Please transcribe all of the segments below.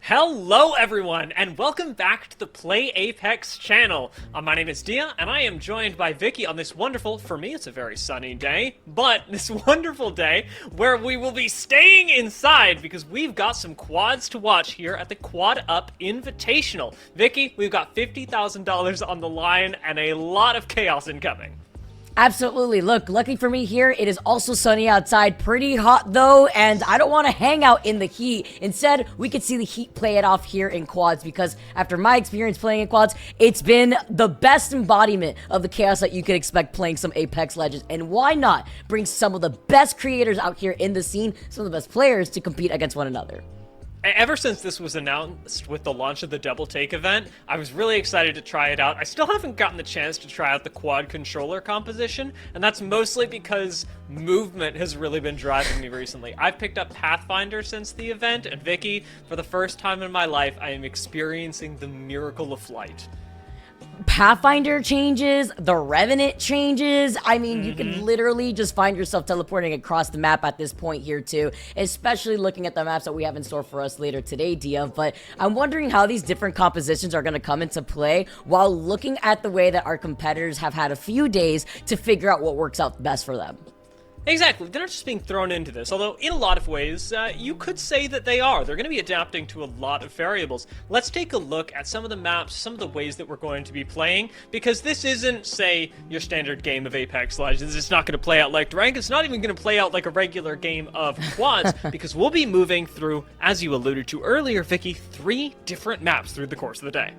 Hello everyone, and welcome back to the Play Apex channel. My name is Dia, and I am joined by Vicky on this wonderful, for me it's a very sunny day, but this wonderful day where we will be staying inside because we've got some quads to watch here at the Quad Up Invitational. Vicky, we've got $50,000 on the line and a lot of chaos incoming. Absolutely. Look, lucky for me here, it is also sunny outside, pretty hot though, and I don't want to hang out in the heat. Instead, we could see the heat play it off here in quads because after my experience playing in quads, it's been the best embodiment of the chaos that you could expect playing some Apex Legends. And why not bring some of the best creators out here in the scene, some of the best players to compete against one another? Ever since this was announced with the launch of the Double Take event, I was really excited to try it out. I still haven't gotten the chance to try out the quad controller composition, and that's mostly because movement has really been driving me recently. I've picked up Pathfinder since the event, and Vicky, for the first time in my life, I am experiencing the miracle of flight. Pathfinder changes, the Revenant changes. I mean, you can literally just find yourself teleporting across the map at this point here too, especially looking at the maps that we have in store for us later today, Dia. But I'm wondering how these different compositions are going to come into play while looking at the way that our competitors have had a few days to figure out what works out best for them. Exactly, they're not just being thrown into this, although in a lot of ways, you could say that they are. They're going to be adapting to a lot of variables. Let's take a look at some of the maps, some of the ways that we're going to be playing, because this isn't, say, your standard game of Apex Legends. It's not going to play out like rank. It's not even going to play out like a regular game of quads, because we'll be moving through, as you alluded to earlier, Vicky, 3 different maps through the course of the day.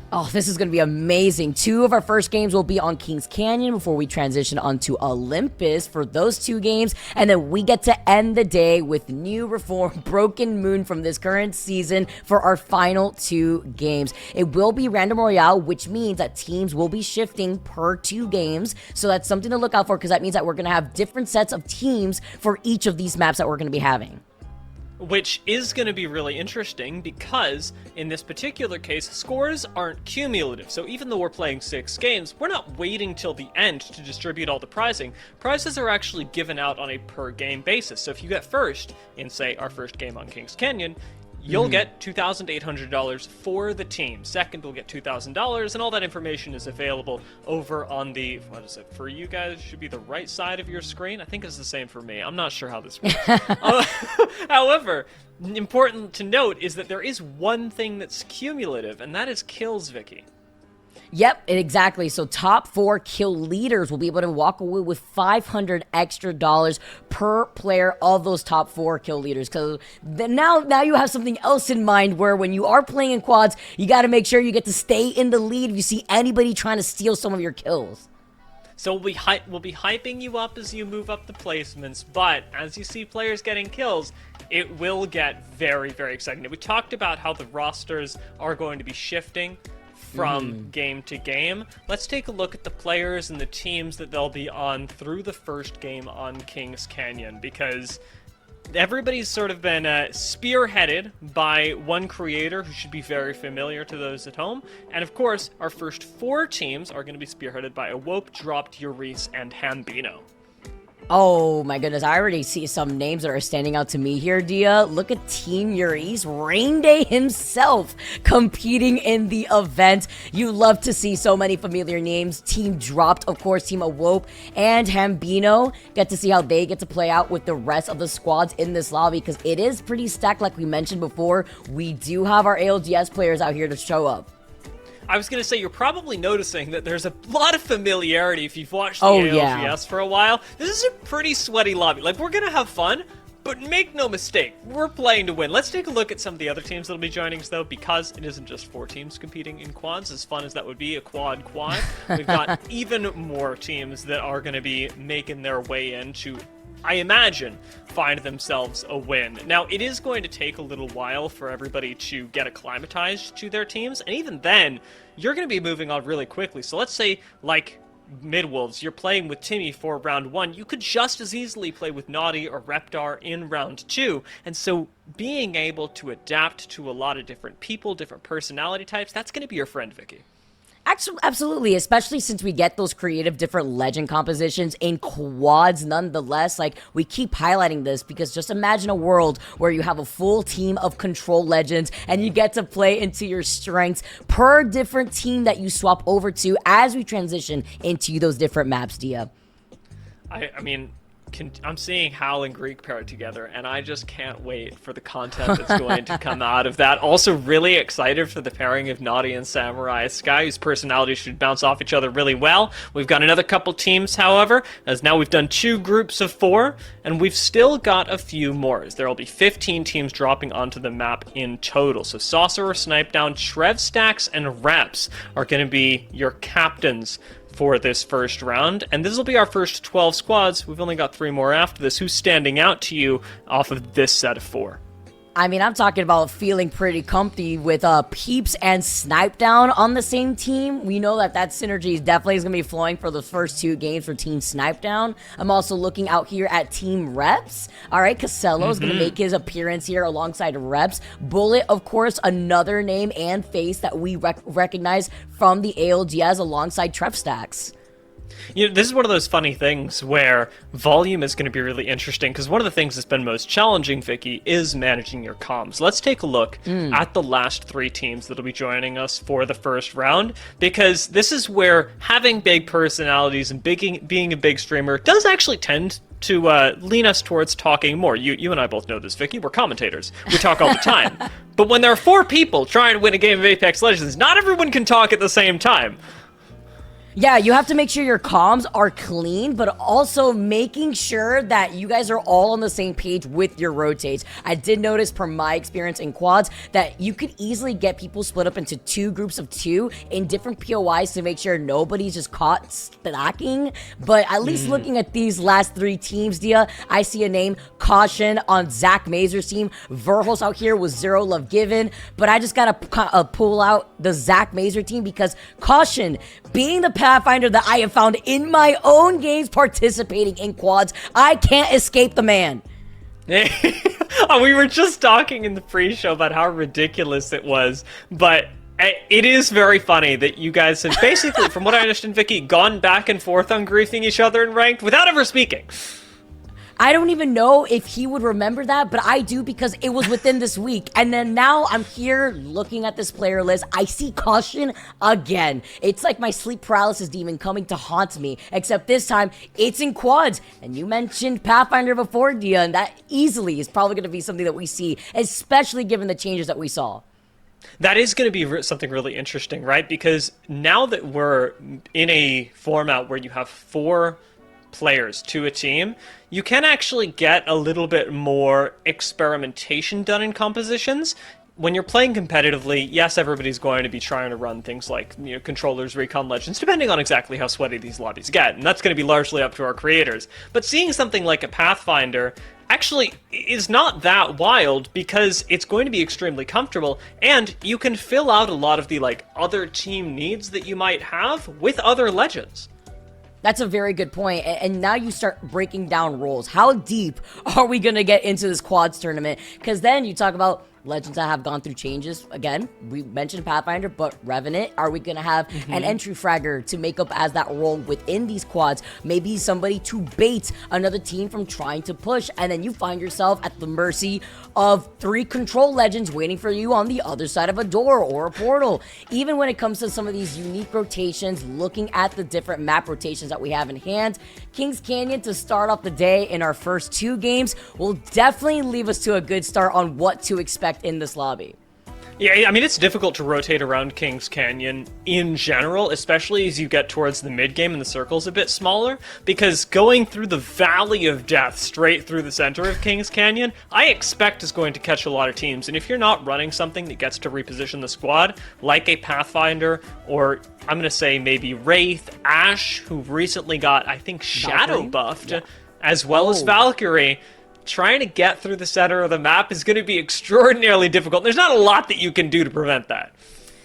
Oh, this is going to be amazing. 2 of our first games will be on Kings Canyon before we transition onto Olympus for those 2 games. And then we get to end the day with New Reform, Broken Moon from this current season for our final 2 games. It will be Random Royale, which means that teams will be shifting per 2 games. So that's something to look out for because that means that we're going to have different sets of teams for each of these maps that we're going to be having. Which is going to be really interesting because, in this particular case, scores aren't cumulative. So even though we're playing 6 games, we're not waiting till the end to distribute all the prizing. Prizes are actually given out on a per-game basis. So if you get first in, say, our first game on Kings Canyon, you'll get $2,800 for the team. Second will get $2,000, and all that information is available over on the, what is it, for you guys, should be the right side of your screen. I think it's the same for me. I'm not sure how this works. However, important to note is that there is one thing that's cumulative, and that is kills, Vicky. Yep, exactly. So top 4 kill leaders will be able to walk away with $500 extra per player of those top 4 kill leaders. Because now you have something else in mind where when you are playing in quads, you got to make sure you get to stay in the lead if you see anybody trying to steal some of your kills. So we'll be hyping you up as you move up the placements, but as you see players getting kills, it will get very, very exciting. We talked about how the rosters are going to be shifting from game to game. Let's take a look at the players and the teams that they'll be on through the first game on Kings Canyon, because everybody's sort of been spearheaded by one creator who should be very familiar to those at home. And of course, our first 4 teams are going to be spearheaded by Awope, Dropped, Urice, and Hambino. Oh my goodness, I already see some names that are standing out to me here, Dia. Look at Team Urice, Rain Day himself competing in the event. You love to see so many familiar names. Team Dropped, of course, Team Awope, and Hambino. Get to see how they get to play out with the rest of the squads in this lobby because it is pretty stacked like we mentioned before. We do have our ALGS players out here to show up. I was going to say, you're probably noticing that there's a lot of familiarity if you've watched the ALGS for a while. This is a pretty sweaty lobby. Like, we're going to have fun, but make no mistake, we're playing to win. Let's take a look at some of the other teams that'll be joining us, though, because it isn't just 4 teams competing in quads. As fun as that would be, a quad. We've got even more teams that are going to be making their way into, I imagine, find themselves a win. Now, it is going to take a little while for everybody to get acclimatized to their teams, and even then, you're going to be moving on really quickly. So let's say, like Midwolves, you're playing with Timmy for round 1. You could just as easily play with Naughty or Reptar in round 2, and so being able to adapt to a lot of different people, different personality types, that's going to be your friend, Vicky. Absolutely, especially since we get those creative different legend compositions in quads nonetheless. Like, we keep highlighting this because just imagine a world where you have a full team of control legends and you get to play into your strengths per different team that you swap over to as we transition into those different maps, Dia. I mean, I'm seeing Hal and Greek paired together, and I just can't wait for the content that's going to come out of that. Also, really excited for the pairing of Naughty and Samurai Sky, whose personalities should bounce off each other really well. We've got another couple teams, however, as now we've done 2 groups of 4, and we've still got a few more, as there will be 15 teams dropping onto the map in total. So Saucer, Snipedown, Trev Stacks, and Reps are going to be your captains for this first round, and this will be our first 12 squads. We've only got 3 more after this. Who's standing out to you off of this set of 4? I mean, I'm talking about feeling pretty comfy with Peeps and Snipedown on the same team. We know that synergy is definitely going to be flowing for the first 2 games for Team Snipedown. I'm also looking out here at Team Reps. All right, Casello is going to make his appearance here alongside Reps. Bullet, of course, another name and face that we recognize from the ALGS alongside Trev Stacks. You know, this is one of those funny things where volume is going to be really interesting, because one of the things that's been most challenging, Vicky, is managing your comms. Let's take a look at the last 3 teams that'll be joining us for the first round, because this is where having big personalities and being a big streamer does actually tend to lean us towards talking more. You and I both know this, Vicky. We're commentators. We talk all the time. But when there are 4 people trying to win a game of Apex Legends, not everyone can talk at the same time. Yeah, you have to make sure your comms are clean, but also making sure that you guys are all on the same page with your rotates. I did notice, per my experience in quads, that you could easily get people split up into 2 groups of 2 in different POIs to make sure nobody's just caught stacking. But at least looking at these last 3 teams, Dia, I see a name, Caution, on Zach Mazur's team. Verhos out here with Zero Love Given. But I just gotta pull out the Zach Mazur team because Caution, being the Pathfinder that I have found in my own games participating in quads, I can't escape the man. We were just talking in the pre-show about how ridiculous it was, but it is very funny that you guys have basically, from what I understand, Vicky, gone back and forth on griefing each other in ranked without ever speaking. I don't even know if he would remember that, but I do because it was within this week. And then now I'm here looking at this player list. I see Caution again. It's like my sleep paralysis demon coming to haunt me, except this time it's in quads. And you mentioned Pathfinder before, Dia, and that easily is probably going to be something that we see, especially given the changes that we saw. That is going to be something really interesting, right? Because now that we're in a format where you have 4 players to a team, you can actually get a little bit more experimentation done in compositions. When you're playing competitively, yes, everybody's going to be trying to run things like, controllers, recon legends, depending on exactly how sweaty these lobbies get, and that's going to be largely up to our creators. But seeing something like a Pathfinder actually is not that wild, because it's going to be extremely comfortable, and you can fill out a lot of the other team needs that you might have with other legends. That's a very good point. And now you start breaking down roles. How deep are we going to get into this quads tournament? Because then you talk about legends that have gone through changes. Again, we mentioned Pathfinder, but Revenant. Are we going to have an entry fragger to make up as that role within these quads? Maybe somebody to bait another team from trying to push, and then you find yourself at the mercy of 3 control legends waiting for you on the other side of a door or a portal. Even when it comes to some of these unique rotations, looking at the different map rotations that we have in hand, Kings Canyon to start off the day in our first 2 games will definitely leave us to a good start on what to expect in this lobby. Yeah, I mean, it's difficult to rotate around Kings Canyon in general, especially as you get towards the mid-game and the circle's a bit smaller, because going through the Valley of Death straight through the center of Kings Canyon, I expect is going to catch a lot of teams. And if you're not running something that gets to reposition the squad, like a Pathfinder, or I'm going to say maybe Wraith, Ashe, who recently got, I think, Shadow buffed, as well as Valkyrie, trying to get through the center of the map is going to be extraordinarily difficult. There's not a lot that you can do to prevent that.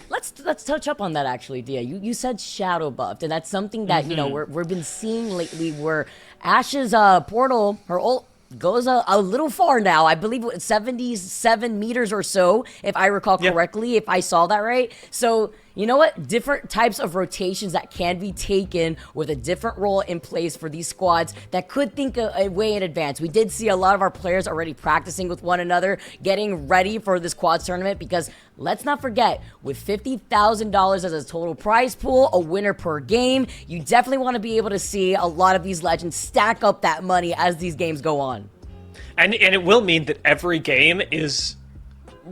Let's touch up on that, actually, Dia. You said shadow buffed, and that's something that we've been seeing lately, where Ashe's portal, her ult, goes a little far now. I believe 77 meters or so, if I recall correctly, if I saw that right. So you know what? Different types of rotations that can be taken with a different role in place for these squads that could think a way in advance. We did see a lot of our players already practicing with one another, getting ready for this quads tournament, because let's not forget, with $50,000 as a total prize pool, a winner per game, you definitely want to be able to see a lot of these legends stack up that money as these games go on. And it will mean that every game is,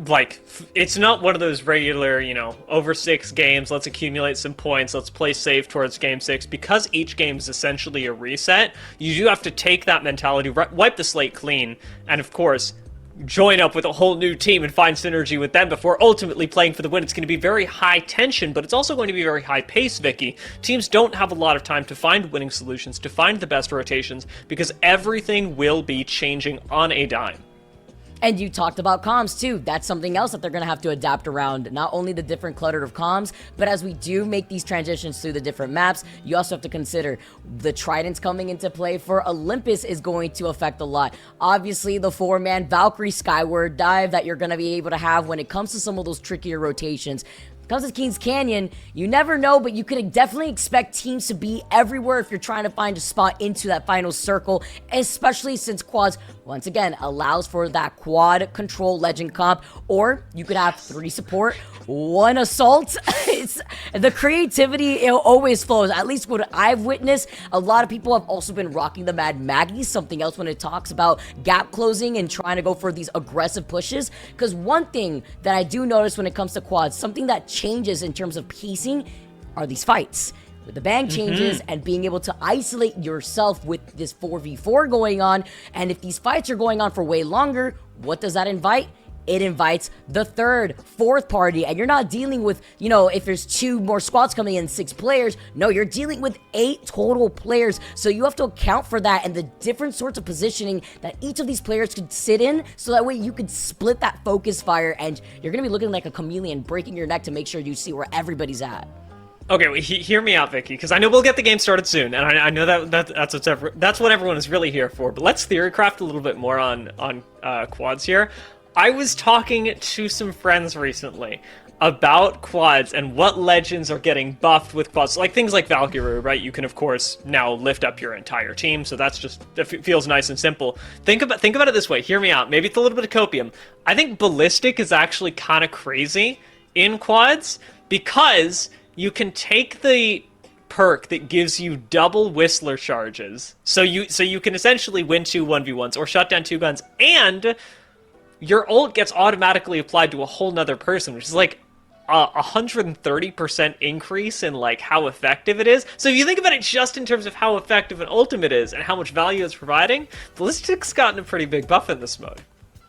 like, it's not one of those regular, you know, over 6 games, let's accumulate some points, let's play safe towards game 6. Because each game is essentially a reset, you do have to take that mentality, wipe the slate clean, and of course, join up with a whole new team and find synergy with them before ultimately playing for the win. It's going to be very high tension, but it's also going to be very high pace, Vicky. Teams don't have a lot of time to find winning solutions, to find the best rotations, because everything will be changing on a dime. And you talked about comms too. That's something else that they're going to have to adapt around. Not only the different clutter of comms, but as we do make these transitions through the different maps, you also have to consider the tridents coming into play for Olympus is going to affect a lot. Obviously, the 4-man Valkyrie Skyward dive that you're going to be able to have when it comes to some of those trickier rotations. Comes to Kings Canyon, you never know, but you could definitely expect teams to be everywhere if you're trying to find a spot into that final circle, especially since quads, once again, allows for that quad control legend comp, or you could have 3 support, 1 assault. It's the creativity, it always flows. At least what I've witnessed, a lot of people have also been rocking the Mad Maggie, something else when it talks about gap closing and trying to go for these aggressive pushes. Because one thing that I do notice when it comes to quads, something that changes in terms of pacing are these fights. With the bang changes and being able to isolate yourself with this 4v4 going on, and if these fights are going on for way longer, what does that invite? It invites the 3rd, 4th party, and you're not dealing with, you know, if there's 2 more squads coming in, 6 players. No, you're dealing with 8 total players, so you have to account for that and the different sorts of positioning that each of these players could sit in, so that way you could split that focus fire, and you're gonna be looking like a chameleon, breaking your neck to make sure you see where everybody's at. Okay, well, hear me out, Vicky, because I know we'll get the game started soon, and I know that's what everyone is really here for. But let's theorycraft a little bit more on quads here. I was talking to some friends recently about quads and what legends are getting buffed with quads. Like things like Valkyrie, right? You can, of course, now lift up your entire team, so that feels nice and simple. Think about it this way. Hear me out. Maybe it's a little bit of copium. I think Ballistic is actually kind of crazy in quads because you can take the perk that gives you double Whistler charges, so you can essentially win 2 1v1s or shut down 2 guns, and your ult gets automatically applied to a whole nother person, which is like a 130% increase in like how effective it is. So if you think about it just in terms of how effective an ultimate is and how much value it's providing, Ballistic's gotten a pretty big buff in this mode.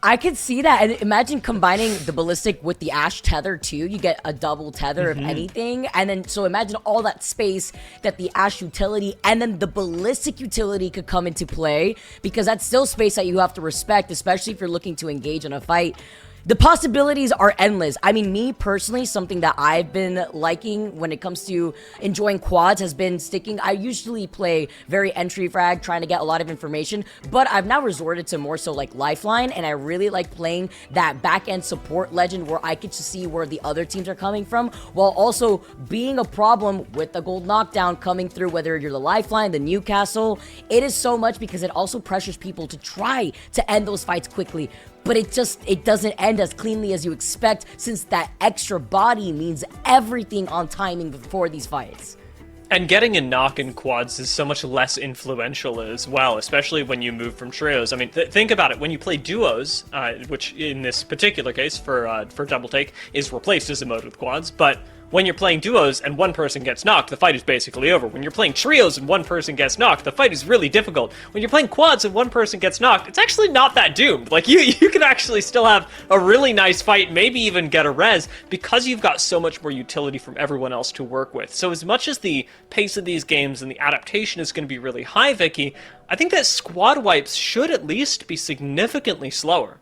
I could see that, and imagine combining the Ballistic with the Ashe tether too. You get a double tether of anything, and then so imagine all that space that the Ashe utility and then the Ballistic utility could come into play, because that's still space that you have to respect, especially if you're looking to engage in a fight. The possibilities are endless. I mean, me personally, something that I've been liking when it comes to enjoying quads has been sticking. I usually play very entry frag, trying to get a lot of information, but I've now resorted to more so like Lifeline, and I really like playing that back-end support legend where I get to see where the other teams are coming from, while also being a problem with the gold knockdown coming through, whether you're the Lifeline, the Newcastle. It is so much because it also pressures people to try to end those fights quickly. But it doesn't end as cleanly as you expect, since that extra body means everything on timing before these fights. And getting a knock in quads is so much less influential as well, especially when you move from trios. I mean, think about it. When you play duos, which in this particular case for double take is replaced as a mode with quads, but when you're playing duos and one person gets knocked, the fight is basically over. When you're playing trios and one person gets knocked, the fight is really difficult. When you're playing quads and one person gets knocked, it's actually not that doomed. Like, you can actually still have a really nice fight, maybe even get a res, because you've got so much more utility from everyone else to work with. So as much as the pace of these games and the adaptation is going to be really high, Vicky, I think that squad wipes should at least be significantly slower.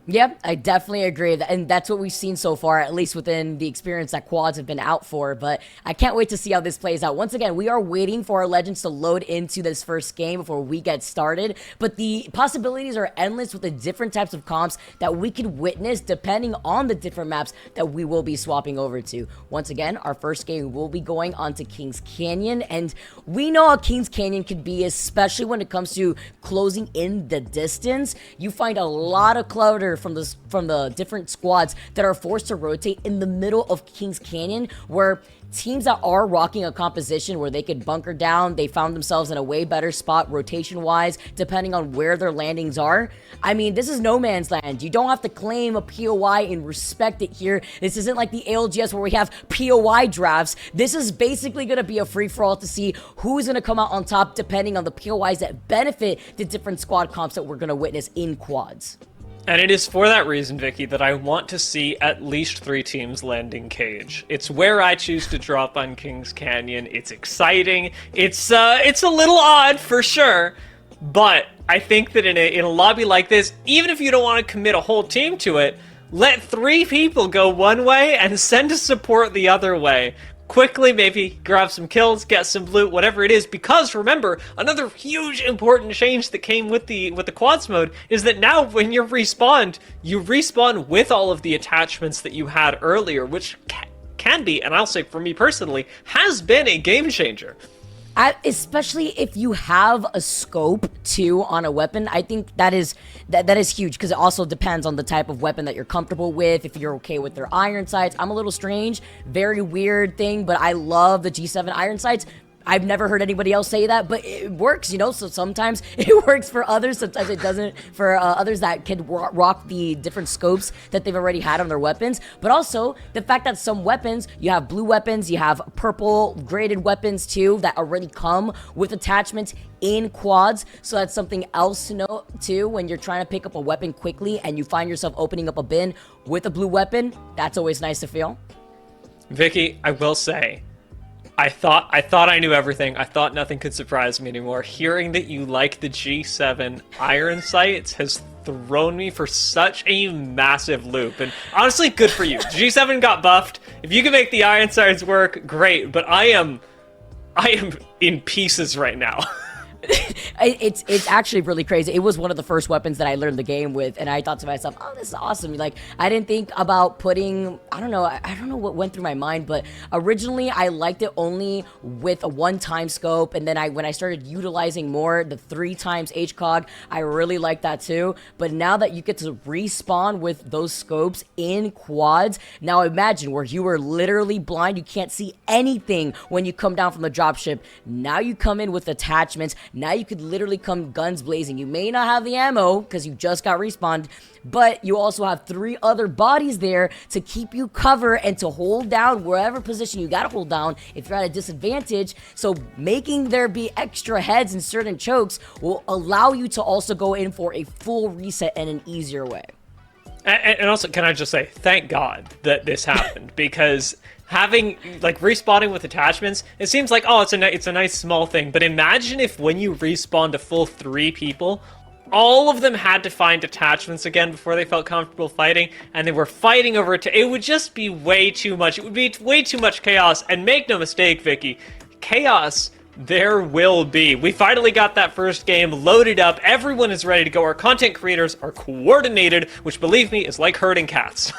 Yep, I definitely agree. And that's what we've seen so far, at least within the experience that quads have been out for. But I can't wait to see how this plays out. Once again, we are waiting for our legends to load into this first game before we get started. But the possibilities are endless with the different types of comps that we could witness depending on the different maps that we will be swapping over to. Once again, our first game will be going on to Kings Canyon. And we know how Kings Canyon can be, especially when it comes to closing in the distance. You find a lot of clutter from the different squads that are forced to rotate in the middle of Kings Canyon, where teams that are rocking a composition where they could bunker down, they found themselves in a way better spot rotation-wise, depending on where their landings are. I mean, this is no man's land. You don't have to claim a POI and respect it here. This isn't like the ALGS where we have POI drafts. This is basically going to be a free-for-all to see who's going to come out on top, depending on the POIs that benefit the different squad comps that we're going to witness in quads. And it is for that reason, Vicky, that I want to see at least 3 teams landing cage. It's where I choose to drop on Kings Canyon. It's exciting. It's a little odd for sure, but I think that in a lobby like this, even if you don't want to commit a whole team to it, let 3 people go one way and send a support the other way. Quickly, maybe grab some kills, get some loot, whatever it is, because remember, another huge important change that came with the quads mode is that now when you respawn with all of the attachments that you had earlier, which can be, and I'll say for me personally, has been a game changer. Especially if you have a scope too on a weapon, I think that is huge, because it also depends on the type of weapon that you're comfortable with. If you're okay with their iron sights, I'm a little strange, very weird thing, but I love the G7 iron sights. I've never heard anybody else say that, but it works, you know, so sometimes it works for others, sometimes it doesn't for others that can rock the different scopes that they've already had on their weapons. But also, the fact that some weapons, you have blue weapons, you have purple graded weapons too, that already come with attachments in quads, so that's something else to know too when you're trying to pick up a weapon quickly and you find yourself opening up a bin with a blue weapon. That's always nice to feel. Vicky, I will say, I thought I knew everything. I thought nothing could surprise me anymore. Hearing that you like the G7 iron sights has thrown me for such a massive loop. And honestly, good for you. G7 got buffed. If you can make the iron sights work, great. But I am in pieces right now. It's actually really crazy. It was one of the first weapons that I learned the game with, and I thought to myself, oh, this is awesome. Like, I didn't think about putting, I don't know what went through my mind, but originally I liked it only with a 1-time scope, and then when I started utilizing more the 3 times HCOG, I really liked that too. But now that you get to respawn with those scopes in quads, now imagine where you were literally blind, you can't see anything when you come down from the dropship. Now you come in with attachments. Now you could literally come guns blazing. You may not have the ammo because you just got respawned, but you also have 3 other bodies there to keep you covered and to hold down wherever position you gotta hold down if you're at a disadvantage. So making there be extra heads and certain chokes will allow you to also go in for a full reset in an easier way. And also, can I just say, thank God that this happened, because having, like, respawning with attachments, it seems like, oh, it's a nice small thing, but imagine if when you respawned a full 3 people, all of them had to find attachments again before they felt comfortable fighting, and they were fighting over it. It would just be way too much. It would be way too much chaos, and make no mistake, Vicky, chaos there will be. We finally got that first game loaded up. Everyone is ready to go. Our content creators are coordinated, which, believe me, is like herding cats.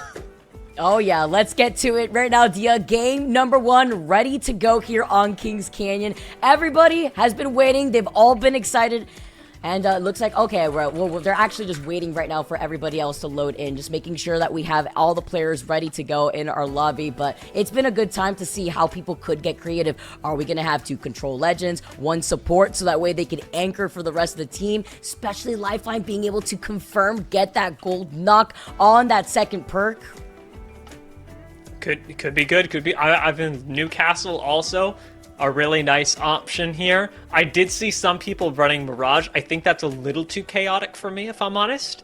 Oh yeah, let's get to it right now, Dia. Game number 1 ready to go here on Kings Canyon. Everybody has been waiting. They've all been excited. And it looks like, okay, well, they're actually just waiting right now for everybody else to load in, just making sure that we have all the players ready to go in our lobby. But it's been a good time to see how people could get creative. Are we going to have 2 control legends, 1 support, so that way they can anchor for the rest of the team, especially Lifeline being able to confirm, get that gold knock on that second perk? Could be good. Could be. I've been Newcastle also. A really nice option here. I did see some people running Mirage. I think that's a little too chaotic for me, if I'm honest.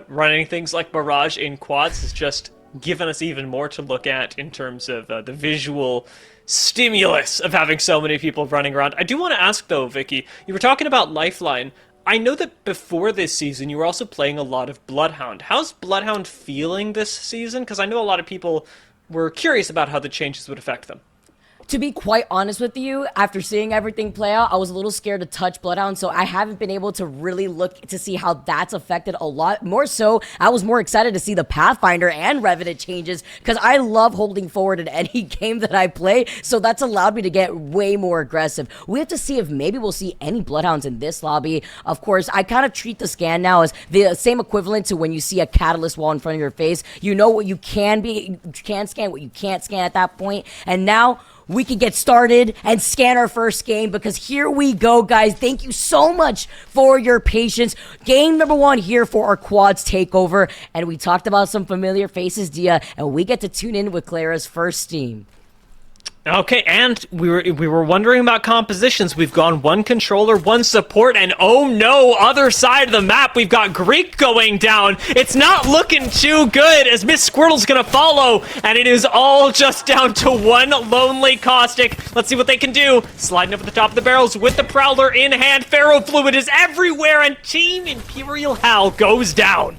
Running things like Mirage in quads has just given us even more to look at in terms of the visual stimulus of having so many people running around. I do want to ask, though, Vicky, you were talking about Lifeline. I know that before this season, you were also playing a lot of Bloodhound. How's Bloodhound feeling this season? Because I know a lot of people were curious about how the changes would affect them. To be quite honest with you, after seeing everything play out, I was a little scared to touch Bloodhound, so I haven't been able to really look to see how that's affected a lot. More so, I was more excited to see the Pathfinder and Revenant changes, because I love holding forward in any game that I play, so that's allowed me to get way more aggressive. We have to see if maybe we'll see any Bloodhounds in this lobby. Of course, I kind of treat the scan now as the same equivalent to when you see a catalyst wall in front of your face. You know what you can scan, what you can't scan at that point, and now we can get started and scan our first game, because here we go, guys. Thank you so much for your patience. Game number 1 here for our quads takeover, and we talked about some familiar faces, Dia, and we get to tune in with Clara's first team. Okay, and we were wondering about compositions. We've gone 1 controller, 1 support, and oh no, other side of the map, we've got Greek going down. It's not looking too good as Miss Squirtle's gonna follow, and it is all just down to 1 lonely Caustic. Let's see what they can do. Sliding up at the top of the barrels with the Prowler in hand. Ferrofluid is everywhere, and Team Imperial Hal goes down.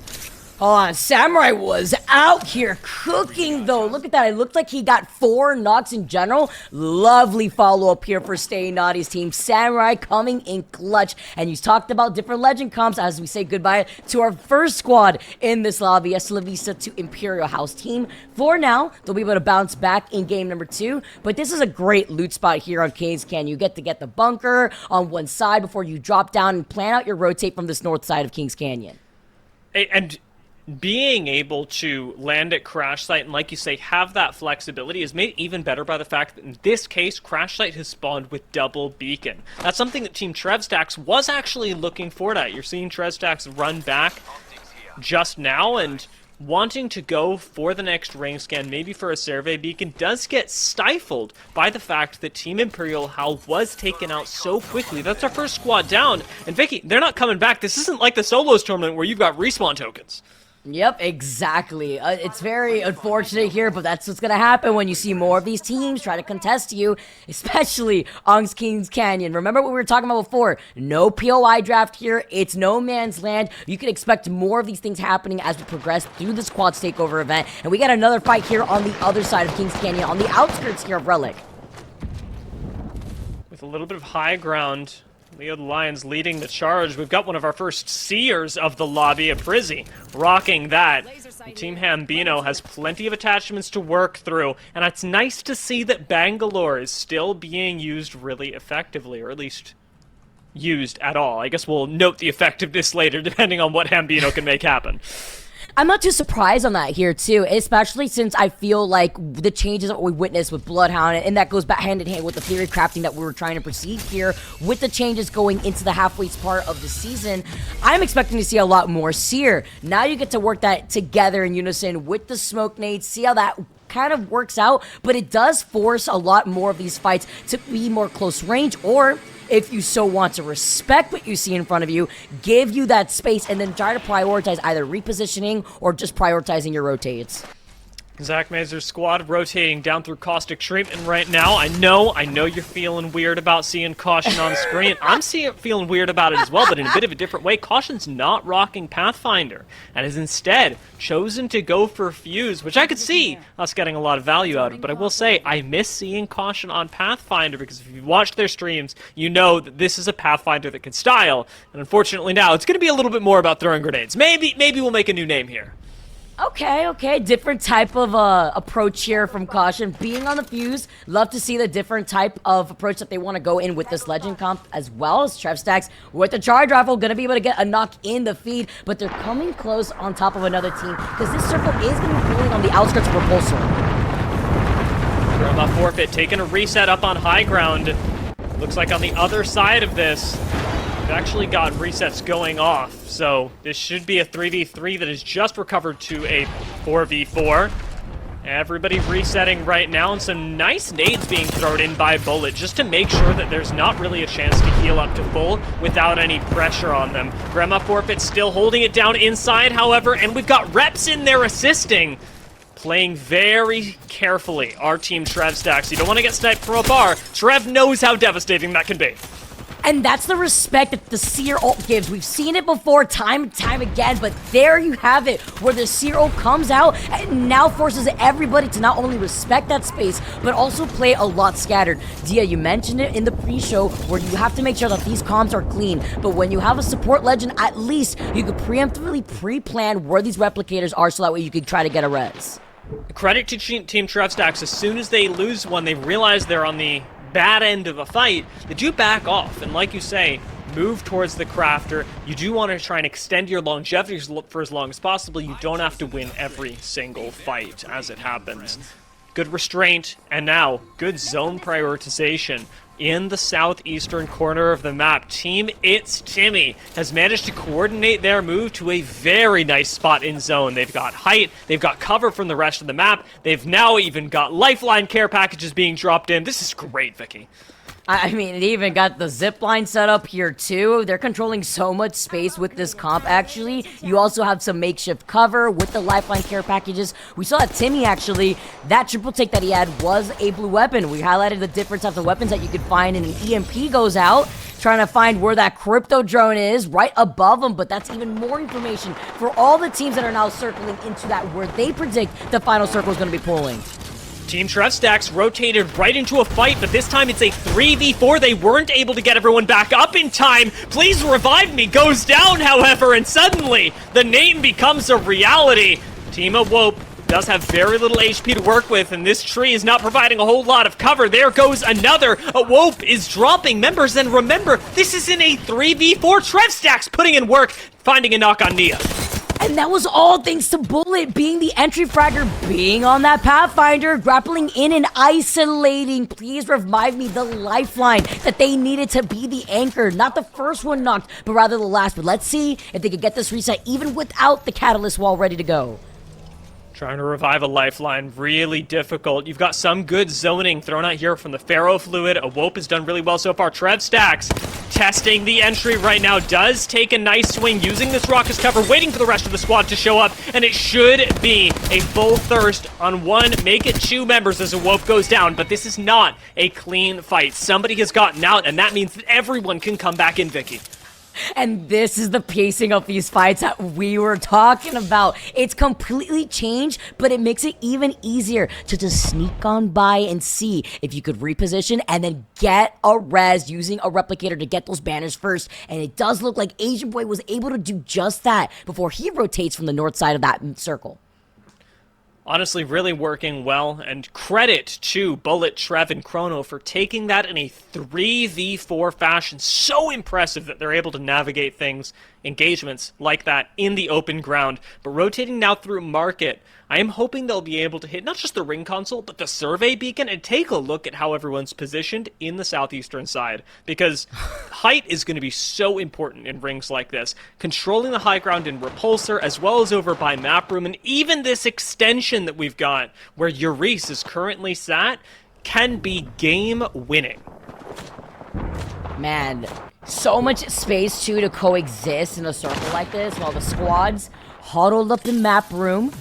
Hold on, Samurai was out here cooking, though. Look at that. It looked like he got 4 knocks in general. Lovely follow-up here for Stay Naughty's team. Samurai coming in clutch. And you talked about different legend comps as we say goodbye to our first squad in this lobby. Hasta la vista to Imperial House team. For now, they'll be able to bounce back in game number 2. But this is a great loot spot here on Kings Canyon. You get to get the bunker on one side before you drop down and plan out your rotate from this north side of Kings Canyon. And being able to land at Crash Site and, like you say, have that flexibility is made even better by the fact that in this case, Crash Site has spawned with double beacon. That's something that Team Trevstax was actually looking forward at. You're seeing Trevstax run back just now, and wanting to go for the next ring scan, maybe for a survey beacon, does get stifled by the fact that Team Imperial Hal was taken out so quickly. That's our first squad down. And Vicky, they're not coming back. This isn't like the solos tournament where you've got respawn tokens. Yep, exactly. It's very unfortunate here, but that's what's going to happen when you see more of these teams try to contest you, especially on Kings Canyon. Remember what we were talking about before? No POI draft here. It's no man's land. You can expect more of these things happening as we progress through this Quads Takeover event. And we got another fight here on the other side of Kings Canyon, on the outskirts here of Relic. With a little bit of high ground, Leo the Lion's leading the charge. We've got one of our first seers of the lobby, a Prizzy, rocking that. Team Hambino has plenty of attachments to work through, and it's nice to see that Bangalore is still being used really effectively, or at least used at all. I guess we'll note the effectiveness later, depending on what Hambino can make happen. I'm not too surprised on that here, too, especially since I feel like the changes that we witnessed with Bloodhound, and that goes back hand in hand with the theory crafting that we were trying to proceed here, with the changes going into the halfway part of the season, I'm expecting to see a lot more Seer. Now you get to work that together in unison with the smoke nades, see how that kind of works out, but it does force a lot more of these fights to be more close range, or if you so want to respect what you see in front of you, give you that space and then try to prioritize either repositioning or just prioritizing your rotates. Zach Mazur's squad rotating down through Caustic Treatment right now. I know you're feeling weird about seeing Caution on screen. I'm feeling weird about it as well, but in a bit of a different way. Caution's not rocking Pathfinder and has instead chosen to go for Fuse, which I could see us getting a lot of value out of. But I will say, I miss seeing Caution on Pathfinder, because if you've watched their streams, you know that this is a Pathfinder that can style. And unfortunately now, it's going to be a little bit more about throwing grenades. Maybe we'll make a new name here. Okay, different type of approach here from Caution. Being on the Fuse, love to see the different type of approach that they want to go in with this Legend comp, as well as Trevstax with the Charge Rifle, going to be able to get a knock in the feed, but they're coming close on top of another team, because this circle is going to be pulling on the outskirts of Repulsor. Roma forfeit, taking a reset up on high ground. Looks like on the other side of this, we've actually got resets going off, so this should be a 3v3 that has just recovered to a 4v4. Everybody resetting right now, and some nice nades being thrown in by Bullet just to make sure that there's not really a chance to heal up to full without any pressure on them. Grandma Forfeit still holding it down inside, however, and we've got reps in there assisting. Playing very carefully, our team Trevstax. You don't want to get sniped from a bar. Trev knows how devastating that can be. And that's the respect that the Seer ult gives. We've seen it before time and time again, but there you have it, where the Seer ult comes out and now forces everybody to not only respect that space, but also play a lot scattered. Dia, you mentioned it in the pre-show where you have to make sure that these comms are clean, but when you have a support legend, at least you could preemptively pre-plan where these replicators are so that way you could try to get a res. Credit to Team Trevstacks. As soon as they lose one, they realize they're on the bad end of a fight. They do back off, and like you say, move towards the crafter. You do want to try and extend your longevity for as long as possible. You don't have to win every single fight as it happens. Good restraint, and now good zone prioritization. In the southeastern corner of the map, Team It's Timmy has managed to coordinate their move to a very nice spot in zone. They've got height, they've got cover from the rest of the map, they've now even got lifeline care packages being dropped in. This is great, Vicky. I mean, they even got the zipline set up here too. They're controlling so much space with this comp, actually. You also have some makeshift cover with the lifeline care packages. We saw that Timmy, actually, that triple take that he had was a blue weapon. We highlighted the different types of weapons that you could find, and an EMP goes out, trying to find where that crypto drone is, right above him, but that's even more information for all the teams that are now circling into that where they predict the final circle is going to be pulling. Team Trevstacks rotated right into a fight, but this time it's a 3v4. They weren't able to get everyone back up in time. Please revive me goes down, however, and suddenly the name becomes a reality. Team Awope does have very little HP to work with, and this tree is not providing a whole lot of cover. There goes another. Awope is dropping members, and remember, this is in a 3v4. Trevstacks putting in work, finding a knock on Nia. And that was all thanks to Bullet being the entry fragger, being on that Pathfinder, grappling in and isolating. Please revive me the lifeline that they needed to be the anchor. Not the first one knocked, but rather the last. But let's see if they could get this reset even without the catalyst wall ready to go. Trying to revive a lifeline, really difficult. You've got some good zoning thrown out here from the Pharaoh Fluid. Awope has done really well so far. Trevstacks testing the entry right now, does take a nice swing using this rock as cover, waiting for the rest of the squad to show up, and it should be a full thirst on one, make it two members as Awope goes down, but this is not a clean fight. Somebody has gotten out, and that means that everyone can come back in, Vicky. And this is the pacing of these fights that we were talking about. It's completely changed, but it makes it even easier to just sneak on by and see if you could reposition and then get a res using a replicator to get those banners first. And it does look like Asian Boy was able to do just that before he rotates from the north side of that circle. Honestly, really working well, and credit to Bullet, Trev, and Chrono for taking that in a 3v4 fashion. So impressive that they're able to navigate things, engagements like that in the open ground. But rotating now through Market, I am hoping they'll be able to hit not just the ring console, but the survey beacon, and take a look at how everyone's positioned in the southeastern side. Because height is going to be so important in rings like this. Controlling the high ground in Repulsor, as well as over by Map Room, and even this extension that we've got, where Euryce is currently sat, can be game-winning. Man, so much space, too, to coexist in a circle like this, while the squad's huddled up in Map Room,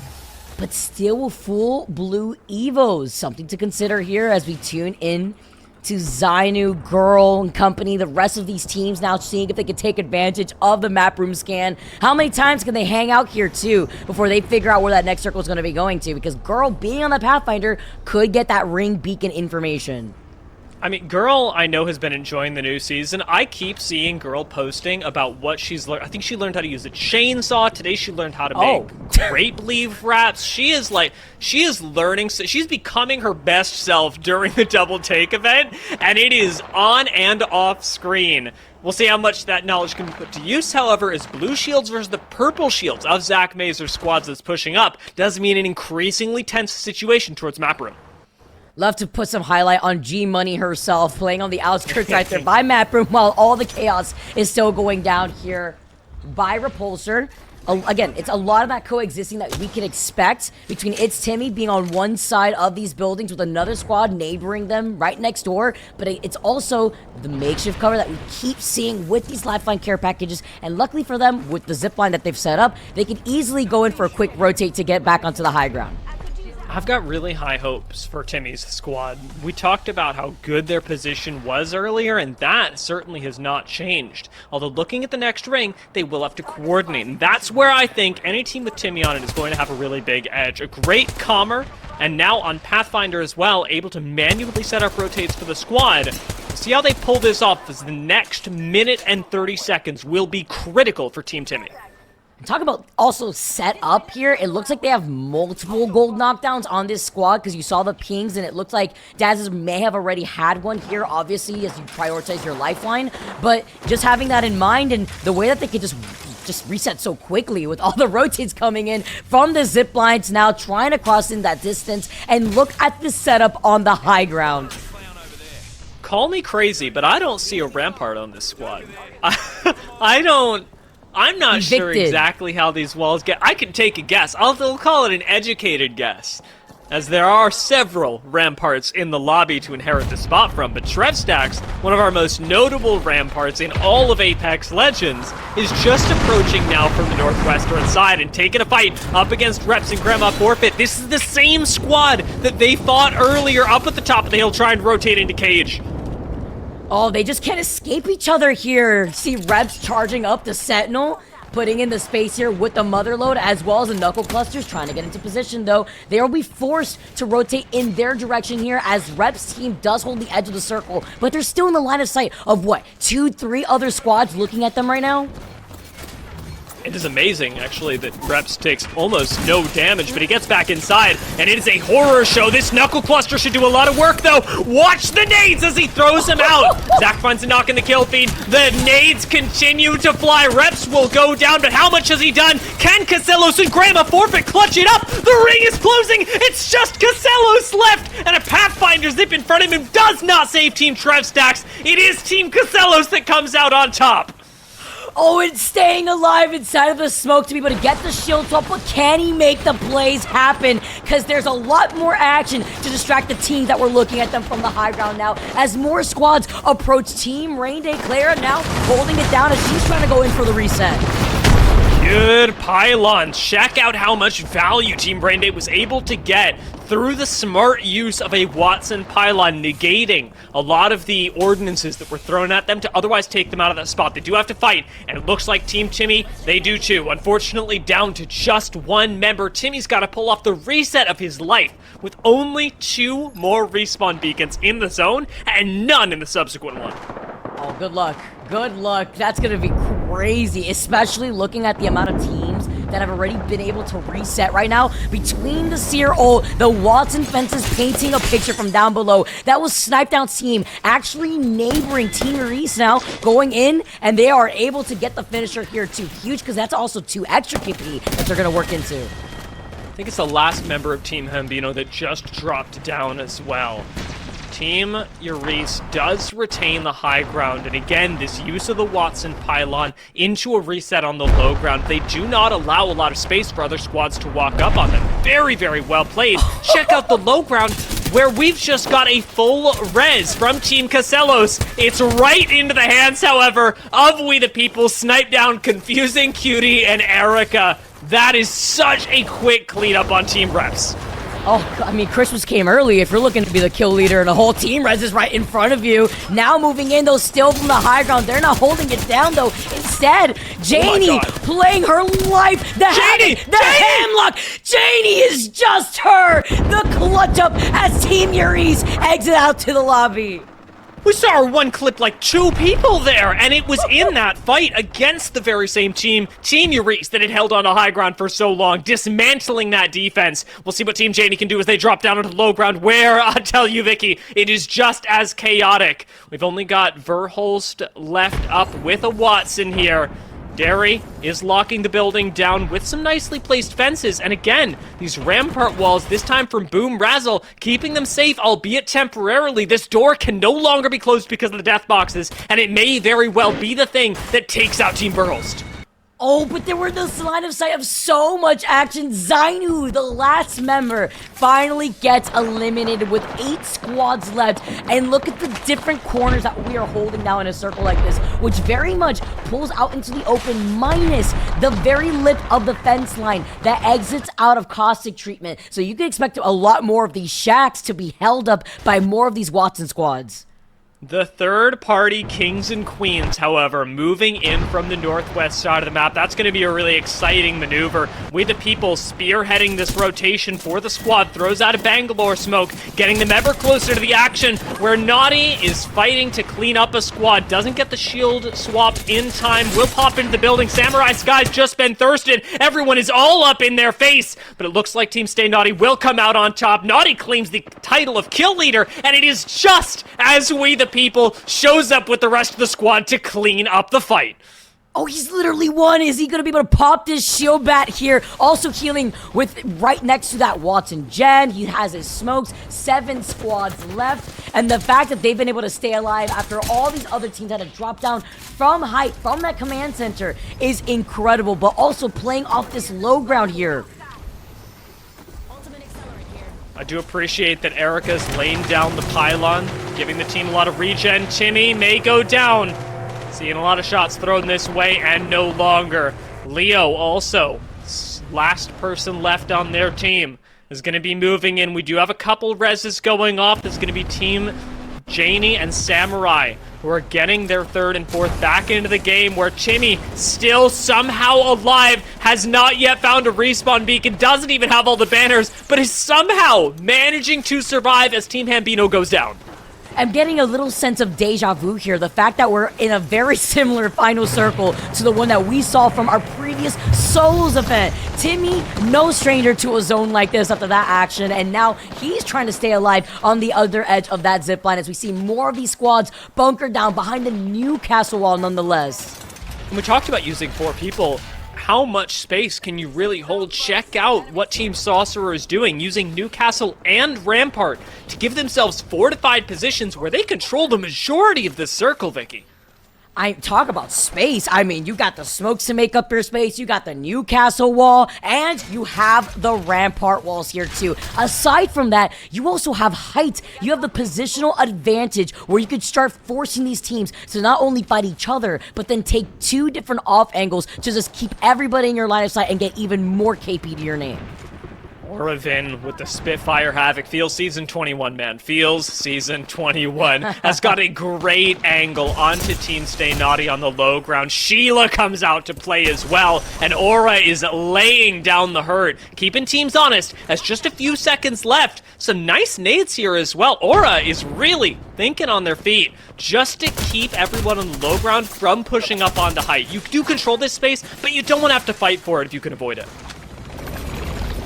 but still full blue evos. Something to consider here as we tune in to Zainu, Girl, and company. The rest of these teams now seeing if they can take advantage of the map room scan. How many times can they hang out here too before they figure out where that next circle is going to be going to? Because Girl being on the Pathfinder could get that ring beacon information. I mean, Girl, I know, has been enjoying the new season. I keep seeing Girl posting about what she's learned. I think she learned how to use a chainsaw. Today she learned how to make grape leaf wraps. She is learning. So she's becoming her best self during the Double Take event, and it is on and off screen. We'll see how much that knowledge can be put to use, however, as blue shields versus the purple shields of Zach Mazur's squads that's pushing up does mean an increasingly tense situation towards Map Room. Love to put some highlight on G-Money herself, playing on the outskirts right there by Map Room while all the chaos is still going down here by Repulsor. Again, it's a lot of that coexisting that we can expect between It's Timmy being on one side of these buildings with another squad neighboring them right next door, but it's also the makeshift cover that we keep seeing with these lifeline care packages, and luckily for them, with the zipline that they've set up, they can easily go in for a quick rotate to get back onto the high ground. I've got really high hopes for Timmy's squad. We talked about how good their position was earlier, and that certainly has not changed. Although looking at the next ring, they will have to coordinate, and that's where I think any team with Timmy on it is going to have a really big edge. A great calmer, and now on Pathfinder as well, able to manually set up rotates for the squad. See how they pull this off, as the next minute and 30 seconds will be critical for Team Timmy. Talk about also set up here. It looks like they have multiple gold knockdowns on this squad because you saw the pings, and it looks like Daz's may have already had one here, obviously, as you prioritize your lifeline. But just having that in mind, and the way that they could just reset so quickly with all the rotates coming in from the zip lines now, trying to cross in that distance, and look at the setup on the high ground. Call me crazy, but I don't see a rampart on this squad. I'm not sure exactly how these walls get. I can take a guess. I'll call it an educated guess, as there are several ramparts in the lobby to inherit the spot from. But Trevstack's, one of our most notable ramparts in all of Apex Legends, is just approaching now from the northwestern side and taking a fight up against Reps and Grandma Forfeit. This is the same squad that they fought earlier up at the top of the hill trying to rotate into Cage. Oh, they just can't escape each other here. See Reps charging up the Sentinel, putting in the space here with the Motherload, as well as the Knuckle Clusters trying to get into position, though. They will be forced to rotate in their direction here, as Reps' team does hold the edge of the circle, but they're still in the line of sight of, what, 2-3 other squads looking at them right now? It is amazing, actually, that Reps takes almost no damage, but he gets back inside, and it is a horror show. This Knuckle Cluster should do a lot of work, though. Watch the nades as he throws them out. Zach finds a knock in the kill feed. The nades continue to fly. Reps will go down, but how much has he done? Can Casellos and Grandma Forfeit clutch it up? The ring is closing. It's just Casellos left, and a Pathfinder zip in front of him does not save Team Trevstacks. It is Team Casellos that comes out on top. Oh, and staying alive inside of the smoke to be able to get the shield up, but can he make the plays happen? Because there's a lot more action to distract the teams that were looking at them from the high ground now, as more squads approach Team Rain Day. Clara now holding it down as she's trying to go in for the reset. Good pylons. Check out how much value Team Brain Day was able to get through the smart use of a Watson pylon, negating a lot of the ordinances that were thrown at them to otherwise take them out of that spot. They do have to fight, and it looks like Team Timmy, they do too. Unfortunately, down to just one member. Timmy's got to pull off the reset of his life with only 2 more respawn beacons in the zone and none in the subsequent one. Oh, good luck. Good luck. That's going to be crazy, especially looking at the amount of teams that have already been able to reset right now. Between the Seer ult, the Watson fences painting a picture from down below. That was Snipe Down's team actually neighboring Team Reese now, going in, and they are able to get the finisher here too. Huge, because that's also 2 extra KP that they're going to work into. I think it's the last member of Team Hambino that just dropped down as well. Team Urice does retain the high ground, and again, this use of the Watson pylon into a reset on the low ground. They do not allow a lot of space for other squads to walk up on them. Very, very well played. Check out the low ground, where we've just got a full res from Team Casellos. It's right into the hands, however, of We the People. Snipe Down, Confusing Cutie, and Erica. That is such a quick cleanup on Team Reps. Oh, I mean, Christmas came early if you're looking to be the kill leader and the whole team res is right in front of you. Now moving in, though, still from the high ground. They're not holding it down, though. Instead, Janie playing her life. The hamlock. Janie is just her. The clutch up as Team Uri's exit out to the lobby. We saw her one clip like 2 people there, and it was in that fight against the very same team, Team Urice, that had held on to high ground for so long, dismantling that defense. We'll see what Team Janie can do as they drop down onto low ground, where, I tell you, Vicky, it is just as chaotic. We've only got Verholst left up with a Watson here. Derry is locking the building down with some nicely placed fences, and again, these rampart walls, this time from Boom Razzle, keeping them safe, albeit temporarily. This door can no longer be closed because of the death boxes, and it may very well be the thing that takes out Team Verholst. Oh, but there were this line of sight of so much action. Zainu, the last member, finally gets eliminated with 8 squads left. And look at the different corners that we are holding now in a circle like this, which very much pulls out into the open, minus the very lip of the fence line that exits out of caustic treatment. So you can expect a lot more of these shacks to be held up by more of these Watson squads. The third-party Kings and Queens, however, moving in from the northwest side of the map. That's going to be a really exciting maneuver. We the people spearheading this rotation for the squad. Throws out a Bangalore smoke, getting them ever closer to the action, where Naughty is fighting to clean up a squad. Doesn't get the shield swap in time. Will pop into the building. Samurai Sky's just been thirsted. Everyone is all up in their face. But it looks like Team Stay Naughty will come out on top. Naughty claims the title of kill leader, and it is just as we the people shows up with the rest of the squad to clean up the fight. Oh, he's literally won. Is he going to be able to pop this shield bat here? Also healing with right next to that Watson gen. He has his smokes. 7 squads left. And the fact that they've been able to stay alive after all these other teams had to drop down from height, from that command center, is incredible. But also playing off this low ground here. I do appreciate that Erica's laying down the pylon, giving the team a lot of regen. Timmy may go down. Seeing a lot of shots thrown this way, and no longer. Leo also, last person left on their team, is going to be moving in. We do have a couple reses going off. There's going to be Team Janie and Samurai, who are getting their 3rd and 4th back into the game, where Timmy, still somehow alive, has not yet found a respawn beacon, doesn't even have all the banners, but is somehow managing to survive as Team Hambino goes down. I'm getting a little sense of deja vu here. The fact that we're in a very similar final circle to the one that we saw from our previous solos event. Timmy, no stranger to a zone like this after that action, and now he's trying to stay alive on the other edge of that zip line as we see more of these squads bunkered down behind the new castle wall nonetheless. When we talked about using 4 people, how much space can you really hold? Check out what Team Sorcerer is doing, using Newcastle and Rampart to give themselves fortified positions where they control the majority of the circle, Vicky. I talk about space. I mean, you got the smokes to make up your space, you got the Newcastle wall, and you have the Rampart walls here too. Aside from that, you also have height. You have the positional advantage where you could start forcing these teams to not only fight each other, but then take 2 different off angles to just keep everybody in your line of sight and get even more KP to your name. Oravin with the Spitfire Havoc. Feels Season 21, man. Feels Season 21. Has got a great angle onto Team Stay Naughty on the low ground. Sheila comes out to play as well, and Aura is laying down the hurt, keeping teams honest as just a few seconds left. Some nice nades here as well. Aura is really thinking on their feet just to keep everyone on the low ground from pushing up onto height. You do control this space, but you don't want to have to fight for it if you can avoid it.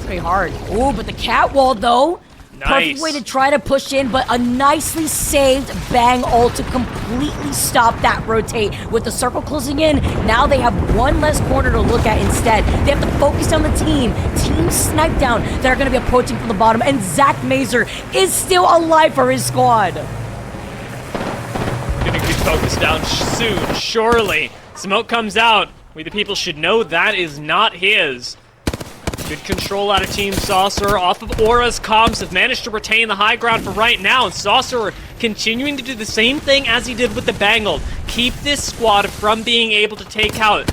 Very hard. Oh, but the cat wall though. Nice. Perfect way to try to push in, but a nicely saved bang ult to completely stop that rotate. With the circle closing in, now they have one less corner to look at instead. They have to focus on the team snipe down that are going to be approaching from the bottom, and Zach Mazer is still alive for his squad. Gonna be focused down soon, surely. Smoke comes out. We the people should know that is not his. Good control out of Team Saucer. Off of Aura's comms, have managed to retain the high ground for right now. And Saucer continuing to do the same thing as he did with the Bangle. Keep this squad from being able to take height.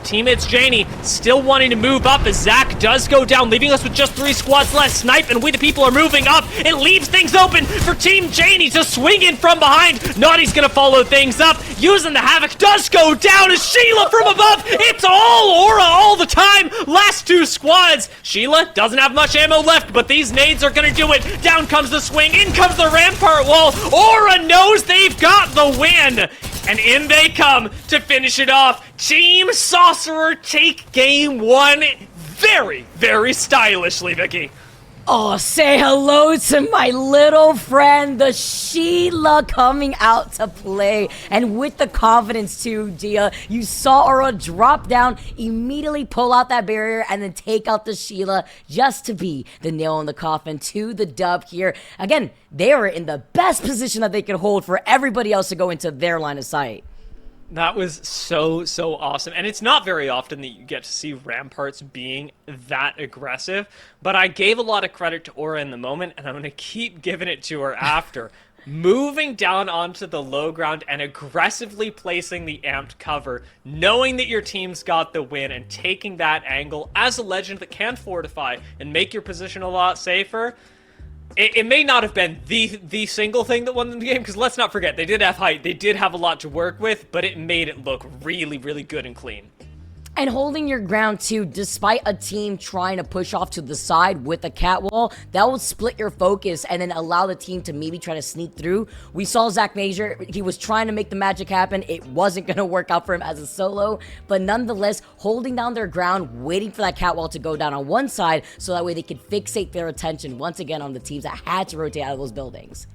Teammates Janie still wanting to move up as Zach does go down, leaving us with just 3 squads left. Snipe and we the people are moving up. It leaves things open for Team Janie to swing in from behind. Naughty's gonna follow things up, using the Havoc, does go down as Sheila from above. It's all Aura all the time. Last 2 squads. Sheila doesn't have much ammo left, but these nades are gonna do it. Down comes the swing, in comes the Rampart wall. Aura knows they've got the win. And in they come to finish it off. Team Sorcerer take game 1 very, very stylishly, Vicky. Oh, say hello to my little friend, the Sheila, coming out to play. And with the confidence too, Dia. You saw Aura drop down, immediately pull out that barrier, and then take out the Sheila just to be the nail in the coffin to the dub here. Again, they were in the best position that they could hold for everybody else to go into their line of sight. That was so, so awesome. And it's not very often that you get to see Ramparts being that aggressive, but I gave a lot of credit to Aura in the moment, and I'm going to keep giving it to her after. Moving down onto the low ground and aggressively placing the amped cover, knowing that your team's got the win, and taking that angle as a legend that can fortify and make your position a lot safer. It may not have been the single thing that won them the game, because let's not forget, they did have height, they did have a lot to work with, but it made it look really, really good and clean. And holding your ground too, despite a team trying to push off to the side with a catwall, that will split your focus and then allow the team to maybe try to sneak through. We saw Zach Major, he was trying to make the magic happen. It wasn't going to work out for him as a solo, but nonetheless, holding down their ground, waiting for that catwall to go down on one side so that way they could fixate their attention once again on the teams that had to rotate out of those buildings.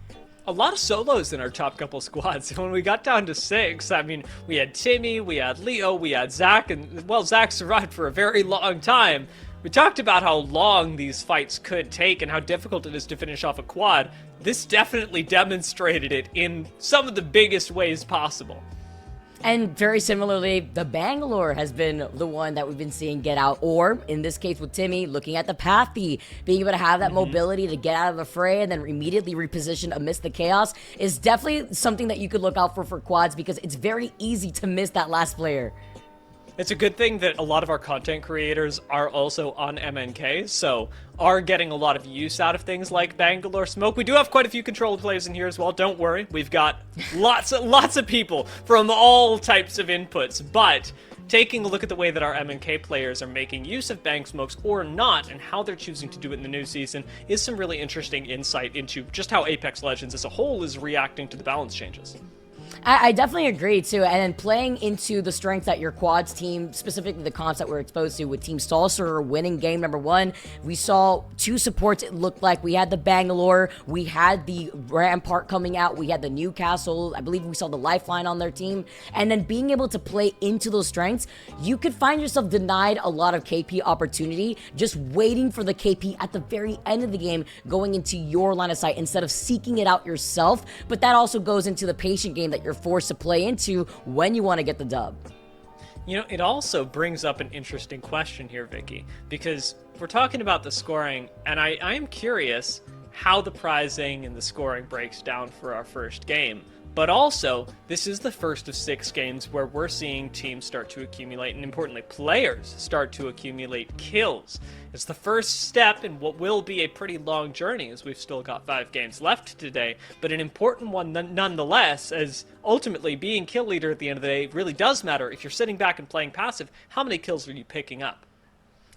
A lot of solos in our top couple squads. When we got down to 6, I mean, we had Timmy, we had Leo, we had Zach, and, well, Zach survived for a very long time. We talked about how long these fights could take and how difficult it is to finish off a quad. This definitely demonstrated it in some of the biggest ways possible. And very similarly, the Bangalore has been the one that we've been seeing get out, or in this case with Timmy, looking at the Pathy, being able to have that mobility to get out of the fray and then immediately reposition amidst the chaos is definitely something that you could look out for quads, because it's very easy to miss that last player. It's a good thing that a lot of our content creators are also on MNK, so are getting a lot of use out of things like Bangalore Smoke. We do have quite a few controlled players in here as well, don't worry. We've got lots of people from all types of inputs, but taking a look at the way that our MNK players are making use of Bang Smokes or not, and how they're choosing to do it in the new season, is some really interesting insight into just how Apex Legends as a whole is reacting to the balance changes. I definitely agree too, and then playing into the strength that your quads team, specifically the comps that we're exposed to with Team Stalser winning game number 1, we saw 2 supports. It looked like we had the Bangalore, we had the Rampart coming out, we had the Newcastle, I believe we saw the Lifeline on their team, and then being able to play into those strengths, you could find yourself denied a lot of KP opportunity, just waiting for the KP at the very end of the game going into your line of sight instead of seeking it out yourself. But that also goes into the patient game that you're forced to play into when you want to get the dub. You know, it also brings up an interesting question here, Vicky, because we're talking about the scoring, and I am curious how the prizing and the scoring breaks down for our first game. But also, this is the first of 6 games where we're seeing teams start to accumulate, and importantly, players start to accumulate kills. It's the first step in what will be a pretty long journey, as we've still got 5 games left today, but an important one nonetheless, as ultimately being kill leader at the end of the day really does matter. If you're sitting back and playing passive, how many kills are you picking up?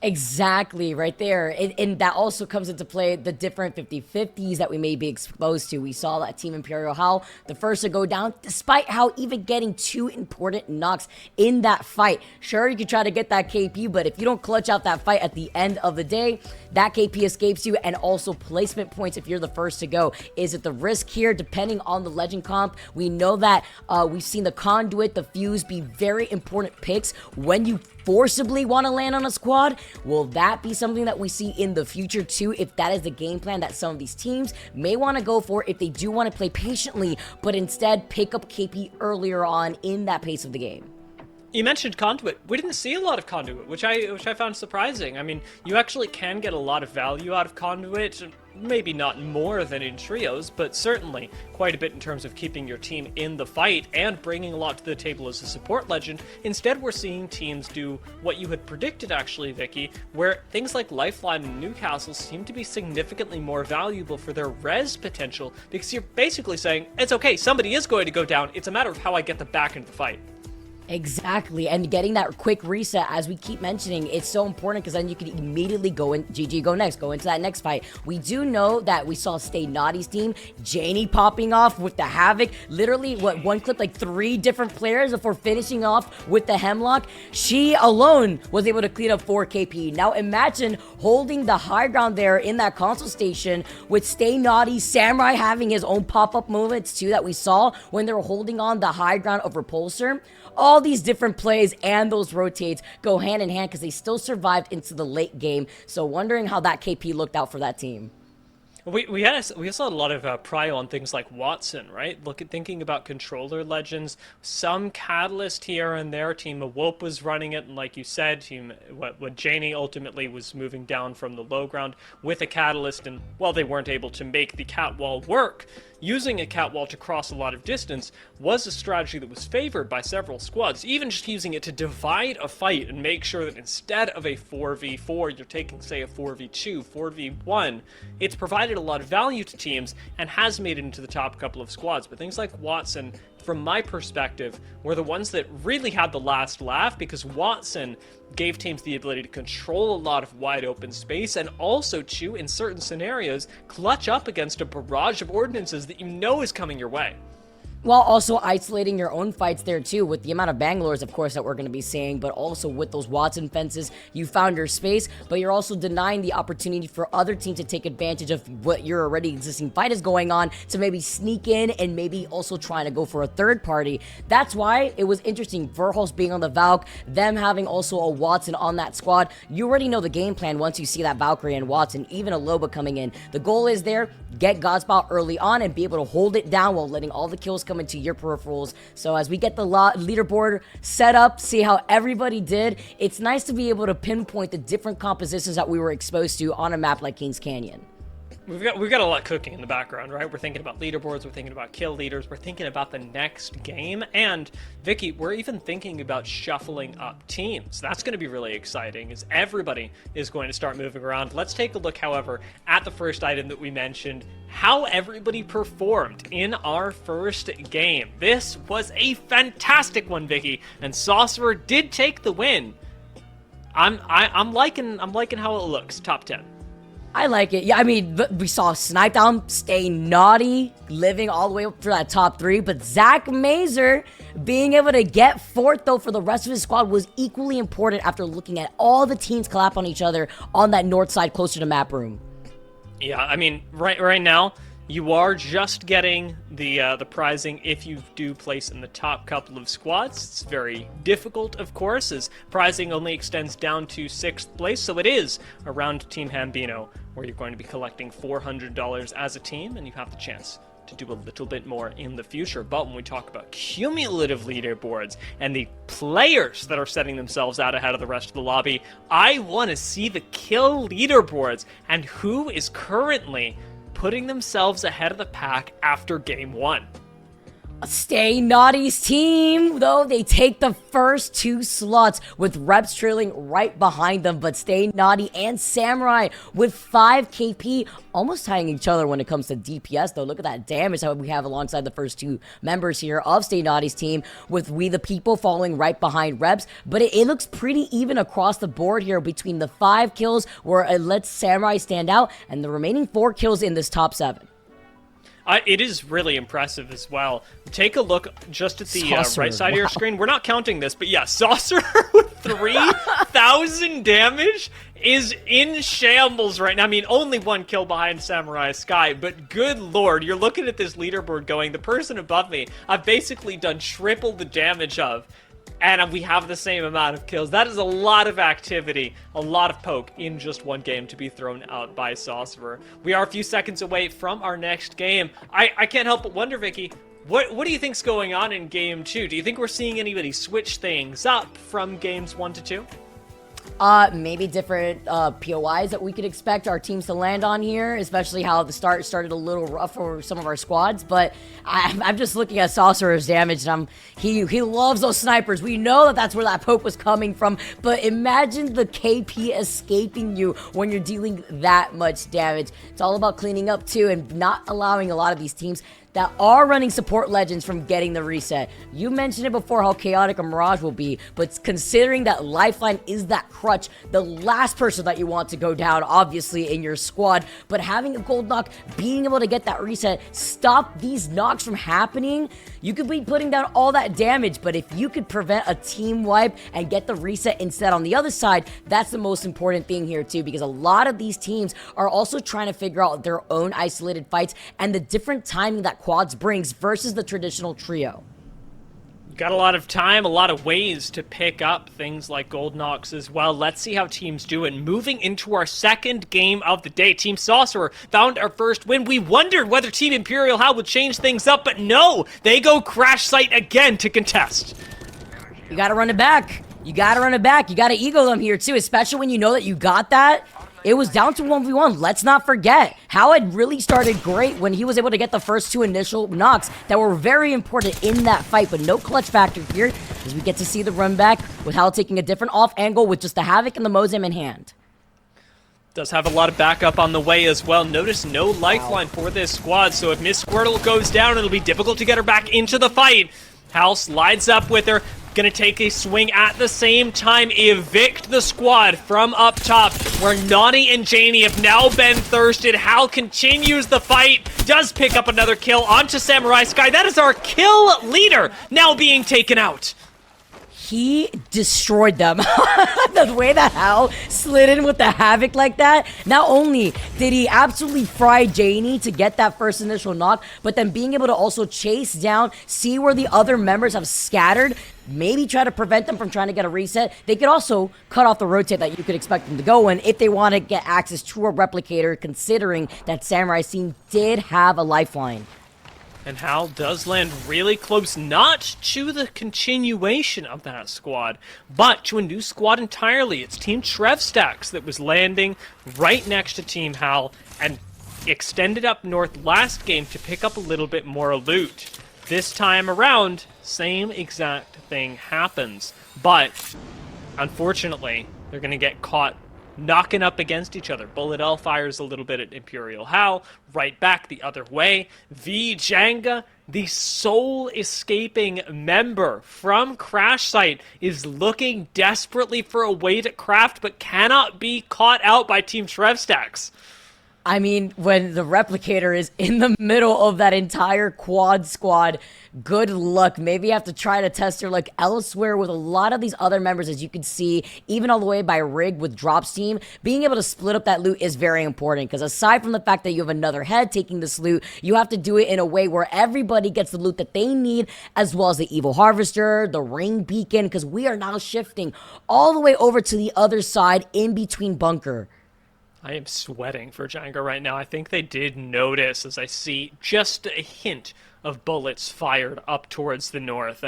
Exactly, right there. And that also comes into play the different 50-50s that we may be exposed to. We saw that Team Imperial Hell, the first to go down, despite how even getting 2 important knocks in that fight. Sure, you can try to get that KP, but if you don't clutch out that fight at the end of the day, that KP escapes you, and also placement points if you're the first to go. Is it the risk here, depending on the legend comp? We know that we've seen the Conduit, the Fuse be very important picks when you forcibly want to land on a squad. Will that be something that we see in the future too, if that is the game plan that some of these teams may want to go for, if they do want to play patiently, but instead pick up KP earlier on in that pace of the game? You mentioned Conduit. We didn't see a lot of Conduit, which I found surprising. I mean, you actually can get a lot of value out of Conduit, maybe not more than in trios, but certainly quite a bit in terms of keeping your team in the fight and bringing a lot to the table as a support legend. Instead, we're seeing teams do what you had predicted, actually, Vicky, where things like Lifeline and Newcastle seem to be significantly more valuable for their res potential, because you're basically saying, it's okay, somebody is going to go down, it's a matter of how I get them back into the fight. Exactly, and getting that quick reset, as we keep mentioning, it's so important, because then you can immediately go in, GG, go next, go into that next fight. We do know that we saw Stay Naughty's team, Janie popping off with the Havoc, literally, one clip, like 3 different players before finishing off with the Hemlock. She alone was able to clean up 4 KP. Now imagine holding the high ground there in that console station with Stay Naughty, Samurai having his own pop-up moments too that we saw when they were holding on the high ground of Repulsor. All these different plays and those rotates go hand in hand because they still survived into the late game. So wondering how that KP looked out for that team. We also had a lot of prio on things like Watson, right? Thinking about controller legends, some catalyst here and there. Team Awope was running it, and like you said, what Janie ultimately was moving down from the low ground with a catalyst, and well, they weren't able to make the catwall work. Using a catwall to cross a lot of distance was a strategy that was favored by several squads, even just using it to divide a fight and make sure that instead of a 4v4, you're taking, say, a 4v2, 4v1. It's provided a lot of value to teams and has made it into the top couple of squads. But things like Watson, from my perspective, were the ones that really had the last laugh, because Watson gave teams the ability to control a lot of wide open space and also to, in certain scenarios, clutch up against a barrage of ordinances that you know is coming your way. While also isolating your own fights there too, with the amount of Bangalores, of course, that we're going to be seeing, but also with those Watson fences, you found your space, but you're also denying the opportunity for other teams to take advantage of what your already existing fight is going on, to maybe sneak in and maybe also trying to go for a third party. That's why it was interesting, Verhulst being on the Valk, them having also a Watson on that squad. You already know the game plan once you see that Valkyrie and Watson, even a Loba coming in. The goal is there, get Godspot early on and be able to hold it down while letting all the kills come into your peripherals. So as we get the leaderboard set up, see how everybody did, it's nice to be able to pinpoint the different compositions that we were exposed to on a map like Kings Canyon. We've got a lot cooking in the background, right? We're thinking about leaderboards, we're thinking about kill leaders, we're thinking about the next game, and Vicky, we're even thinking about shuffling up teams. That's going to be really exciting, as everybody is going to start moving around. Let's take a look, however, at the first item that we mentioned, how everybody performed in our first game. This was a fantastic one, Vicky, and Sorcerer did take the win. I'm liking how it looks. Top 10. I like it. Yeah, I mean, we saw Snipe Down stay naughty, living all the way up for that top 3, but Zach Mazer being able to get 4th, though, for the rest of his squad was equally important after looking at all the teams collapse on each other on that north side closer to map room. Yeah, I mean, right now, you are just getting the prizing if you do place in the top couple of squads. It's very difficult, of course, as prizing only extends down to 6th place, so it is around Team Hambino, where you're going to be collecting $400 as a team, and you have the chance to do a little bit more in the future. But when we talk about cumulative leaderboards and the players that are setting themselves out ahead of the rest of the lobby, I want to see the kill leaderboards and who is currently putting themselves ahead of the pack after game 1. Stay Naughty's team, though, they take the first 2 slots with reps trailing right behind them, but Stay Naughty and Samurai with 5 KP almost tying each other when it comes to DPS, though. Look at that damage that we have alongside the first 2 members here of Stay Naughty's team, with We The People falling right behind reps, but it looks pretty even across the board here between the 5 kills where it lets Samurai stand out and the remaining 4 kills in this top 7. It is really impressive as well. Take a look just at the right side of your screen. We're not counting this, but yeah, Saucer with 3,000 damage is in shambles right now. I mean, only 1 kill behind Samurai Sky, but good lord, you're looking at this leaderboard going, the person above me, I've basically done triple the damage of, and we have the same amount of kills. That is a lot of activity, a lot of poke in just 1 game to be thrown out by Sorcerer. We are a few seconds away from our next game. I can't help but wonder, Vicky, what do you think's going on in game 2? Do you think we're seeing anybody switch things up from games 1 to 2? Maybe different POIs that we could expect our teams to land on here, especially how the start started a little rough for some of our squads. But I'm just looking at Sorcerer's damage, and he loves those snipers. We know that that's where that poke was coming from, but imagine the KP escaping you when you're dealing that much damage. It's all about cleaning up too, and not allowing a lot of these teams that are running support legends from getting the reset. You mentioned it before how chaotic a Mirage will be, but considering that Lifeline is that crutch, the last person that you want to go down, obviously, in your squad, but having a gold knock, being able to get that reset, stop these knocks from happening, you could be putting down all that damage, but if you could prevent a team wipe and get the reset instead on the other side, that's the most important thing here too, because a lot of these teams are also trying to figure out their own isolated fights and the different timing that Quads brings versus the traditional trio. Got a lot of time, a lot of ways to pick up things like Gold Knocks as well. Let's see how teams do it. Moving into our second game of the day, Team Sorcerer found our first win. We wondered whether Team Imperial Hal would change things up, but no! They go Crash Site again to contest. You gotta run it back. You gotta run it back. You gotta ego them here too, especially when you know that you got that. It was down to 1v1. Let's not forget. Hal had really started great when he was able to get the first 2 initial knocks that were very important in that fight, but no clutch factor here as we get to see the run back with Hal taking a different off angle with just the Havoc and the Mozam in hand. Does have a lot of backup on the way as well. Notice no lifeline for this squad, so if Miss Squirtle goes down, it'll be difficult to get her back into the fight. Hal slides up with her. Gonna take a swing at the same time, evict the squad from up top, where Nani and Janie have now been thirsted. Hal continues the fight, does pick up another kill onto Samurai Sky. That is our kill leader now being taken out. He destroyed them. The way that Hal slid in with the Havoc like that, not only did he absolutely fry Janie to get that first initial knock, but then being able to also chase down, see where the other members have scattered, maybe try to prevent them from trying to get a reset. They could also cut off the rotate that you could expect them to go in if they want to get access to a replicator, considering that Samurai Scene did have a lifeline. And Hal does land really close, not to the continuation of that squad, but to a new squad entirely. It's Team Trevstacks that was landing right next to Team Hal and extended up north last game to pick up a little bit more loot. This time around, same exact thing happens, but unfortunately, they're going to get caught knocking up against each other. Bullet L fires a little bit at Imperial Hal, right back the other way. V Jenga, the sole escaping member from Crash Site, is looking desperately for a way to craft, but cannot be caught out by Team Trevstacks. I mean, when the replicator is in the middle of that entire quad squad, good luck. Maybe you have to try to test your luck elsewhere with a lot of these other members, as you can see, even all the way by Rig with Drop's team. Being able to split up that loot is very important, because aside from the fact that you have another head taking this loot, you have to do it in a way where everybody gets the loot that they need, as well as the Evil Harvester, the Ring Beacon, because we are now shifting all the way over to the other side in between bunker. I am sweating for Jenga right now. I think they did notice as I see just a hint of bullets fired up towards the north.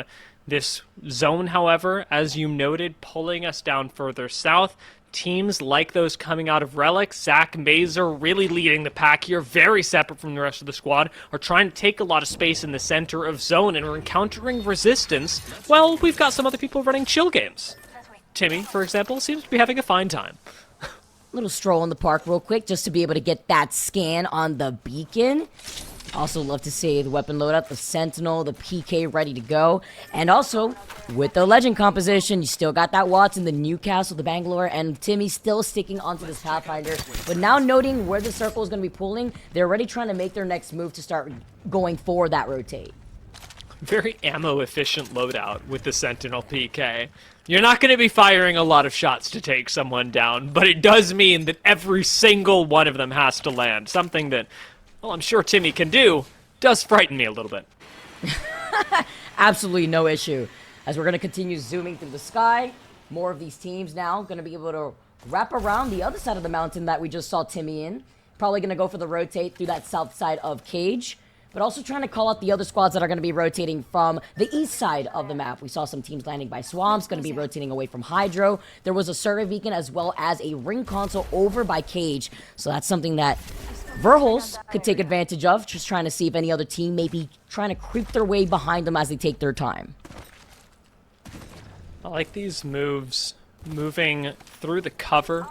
This zone, however, as you noted, pulling us down further south. Teams like those coming out of Relic, Zach Mazer really leading the pack here, very separate from the rest of the squad, are trying to take a lot of space in the center of zone and are encountering resistance. Well, we've got some other people running chill games. Timmy, for example, seems to be having a fine time. Little stroll in the park real quick just to be able to get that scan on the beacon. Also love to see the weapon loadout, the Sentinel, the PK ready to go. And also, with the Legend composition, you still got that Watson, the Newcastle, the Bangalore, and Timmy still sticking onto this Pathfinder. But now noting where the circle is going to be pulling, they're already trying to make their next move to start going for that rotate. Very ammo-efficient loadout with the Sentinel PK. You're not going to be firing a lot of shots to take someone down, but it does mean that every single one of them has to land. Something that, well, I'm sure Timmy can do, does frighten me a little bit. Absolutely no issue. As we're going to continue zooming through the sky, more of these teams now going to be able to wrap around the other side of the mountain that we just saw Timmy in. Probably going to go for the rotate through that south side of Cage, but also trying to call out the other squads that are going to be rotating from the east side of the map. We saw some teams landing by Swamps, going to be rotating away from Hydro. There was a survey beacon as well as a ring console over by Cage. So that's something that Verhols could take advantage of, just trying to see if any other team may be trying to creep their way behind them as they take their time. I like these moves, moving through the cover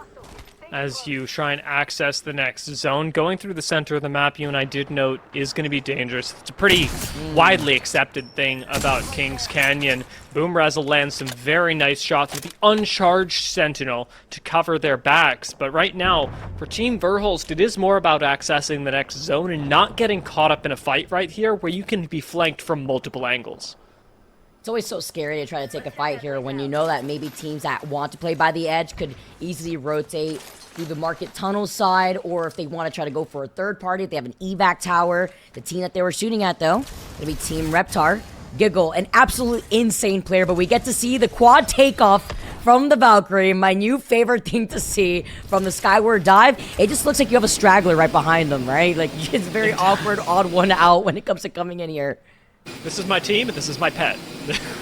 as you try and access the next zone. Going through the center of the map, you and I did note, is going to be dangerous. It's a pretty widely accepted thing about Kings Canyon. Boomraz will land some very nice shots with the uncharged Sentinel to cover their backs. But right now, for Team Verholst, it is more about accessing the next zone and not getting caught up in a fight right here where you can be flanked from multiple angles. It's always so scary to try to take a fight here when you know that maybe teams that want to play by the edge could easily rotate through the market tunnel side, or if they want to try to go for a third party, if they have an evac tower. The team that they were shooting at, though, going to be Team Reptar. Giggle, an absolute insane player, but we get to see the quad takeoff from the Valkyrie, my new favorite thing to see from the Skyward Dive. It just looks like you have a straggler right behind them, right? Like, it's very awkward, odd one out when it comes to coming in here. This is my team, and this is my pet.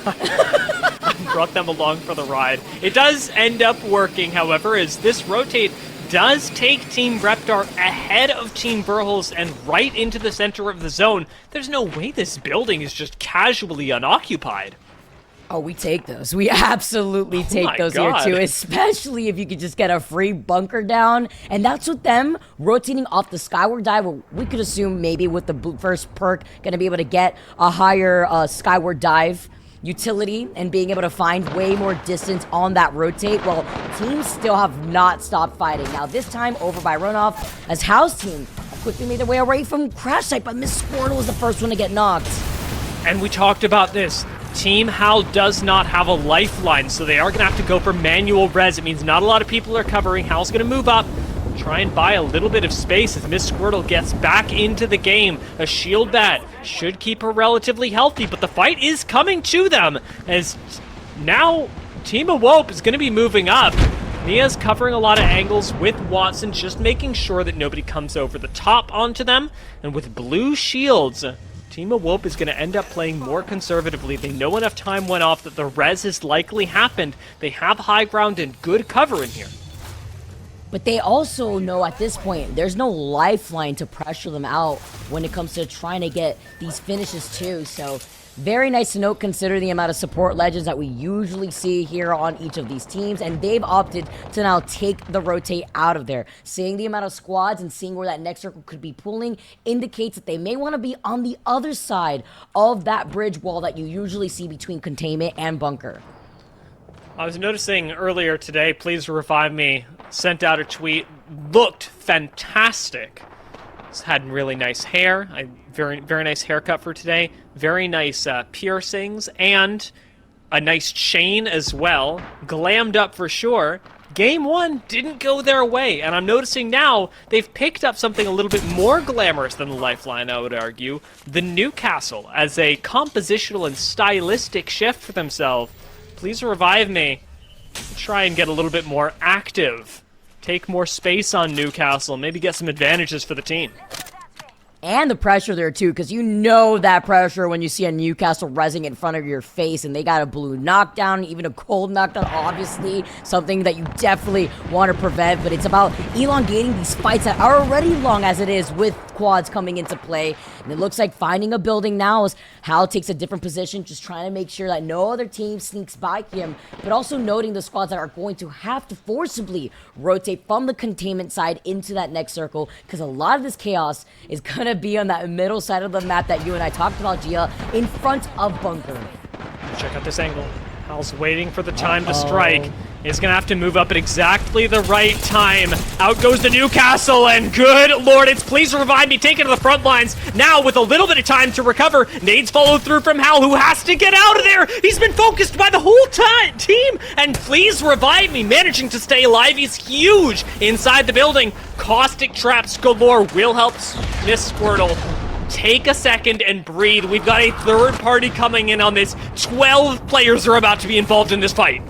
I brought them along for the ride. It does end up working, however, as this rotate does take Team Reptar ahead of Team Burhals and right into the center of the zone. There's no way this building is just casually unoccupied. Oh, we take those. We absolutely take those here, too, especially if you could just get a free bunker down. And that's with them rotating off the Skyward Dive. We could assume maybe with the first perk, going to be able to get a higher Skyward Dive utility and being able to find way more distance on that rotate. Well, teams still have not stopped fighting. Now, this time over by Runoff, as House team quickly made their way away from Crash Site, but Miss Squirtle was the first one to get knocked. And we talked about this. Team Hal does not have a lifeline, so they are going to have to go for manual res. It means not a lot of people are covering. Hal's going to move up, try and buy a little bit of space as Miss Squirtle gets back into the game. A shield bat should keep her relatively healthy, but the fight is coming to them, as now Team Awope is going to be moving up. Nia's covering a lot of angles with Watson, just making sure that nobody comes over the top onto them, and with blue shields, Team Awope is going to end up playing more conservatively. They know enough time went off that the res has likely happened. They have high ground and good cover in here. But they also know at this point, there's no lifeline to pressure them out when it comes to trying to get these finishes too. So very nice to note, consider the amount of support legends that we usually see here on each of these teams, and they've opted to now take the rotate out of there. Seeing the amount of squads and seeing where that next circle could be pulling indicates that they may want to be on the other side of that bridge wall that you usually see between containment and bunker. I was noticing earlier today, Please Revive Me sent out a tweet, looked fantastic. Had really nice hair, very nice haircut for today, very nice piercings, and a nice chain as well, glammed up for sure. Game 1 didn't go their way, and I'm noticing now they've picked up something a little bit more glamorous than the Lifeline, I would argue, the Newcastle, as a compositional and stylistic shift for themselves. Please Revive Me, try and get a little bit more active. Take more space on Newcastle, maybe get some advantages for the team. And the pressure there too, because you know that pressure when you see a Newcastle rezzing in front of your face, and they got a blue knockdown, even a cold knockdown, obviously, something that you definitely want to prevent, but it's about elongating these fights that are already long as it is with quads coming into play, and it looks like finding a building now as Hal takes a different position, just trying to make sure that no other team sneaks by him, but also noting the squads that are going to have to forcibly rotate from the containment side into that next circle, because a lot of this chaos is going to be on that middle side of the map that you and I talked about, Gia, in front of bunker. Check out this angle. Hal's waiting for the time to strike. He's gonna have to move up at exactly the right time. Out goes the Newcastle, and good lord, it's Please Revive Me taken to the front lines. Now, with a little bit of time to recover, nades follow through from Hal, who has to get out of there. He's been focused by the whole team, and Please Revive Me managing to stay alive. He's huge inside the building. Caustic traps galore will help Miss Squirtle. Take a second and breathe. We've got a third party coming in on this. 12 players are about to be involved in this fight.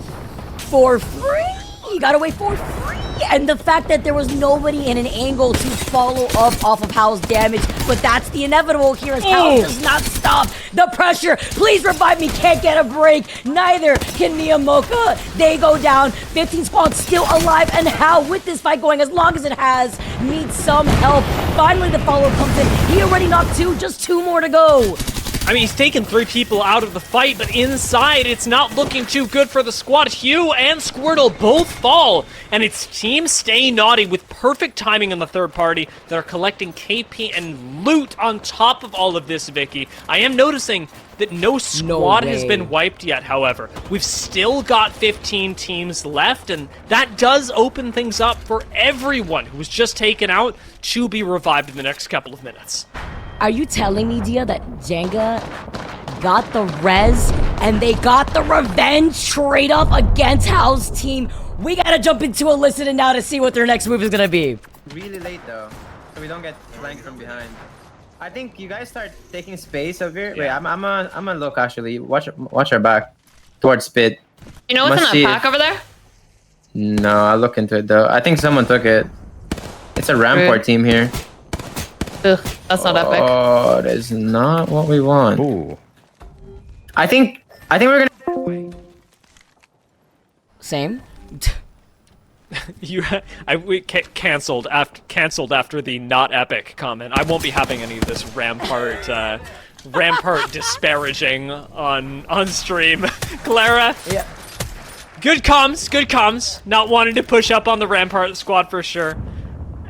For free! You got away for free! And the fact that there was nobody in an angle to follow up off of Hal's damage, but that's the inevitable here as Hal does not stop the pressure. Please Revive Me can't get a break. Neither can Miyamoka. They go down. 15 squads still alive, and Hal, with this fight going as long as it has, needs some help. Finally, the follow-up comes in. He already knocked 2, just 2 more to go. I mean, he's taken 3 people out of the fight, but inside, it's not looking too good for the squad. Hugh and Squirtle both fall, and it's Team Stay Naughty with perfect timing on the third party that are collecting KP and loot on top of all of this, Vicky. I am noticing that no squad has been wiped yet, however. We've still got 15 teams left, and that does open things up for everyone who was just taken out to be revived in the next couple of minutes. Are you telling me, Dia, that Jenga got the res and they got the revenge trade-off against Hal's team? We gotta jump into a listen now to see what their next move is gonna be. Really late though, so we don't get flanked from behind. I think you guys start taking space over here. Wait, I'm a look actually. Watch our back towards Spit. You know what's in that pack over there? No, I'll look into it though. I think someone took it. It's a Rampart team here. Ugh, that's not epic. Oh, that is not what we want. Ooh. I think we're gonna. Same. We canceled after the not epic comment. I won't be having any of this Rampart disparaging on stream. Clara. Yeah. Good comms. Not wanting to push up on the Rampart squad for sure.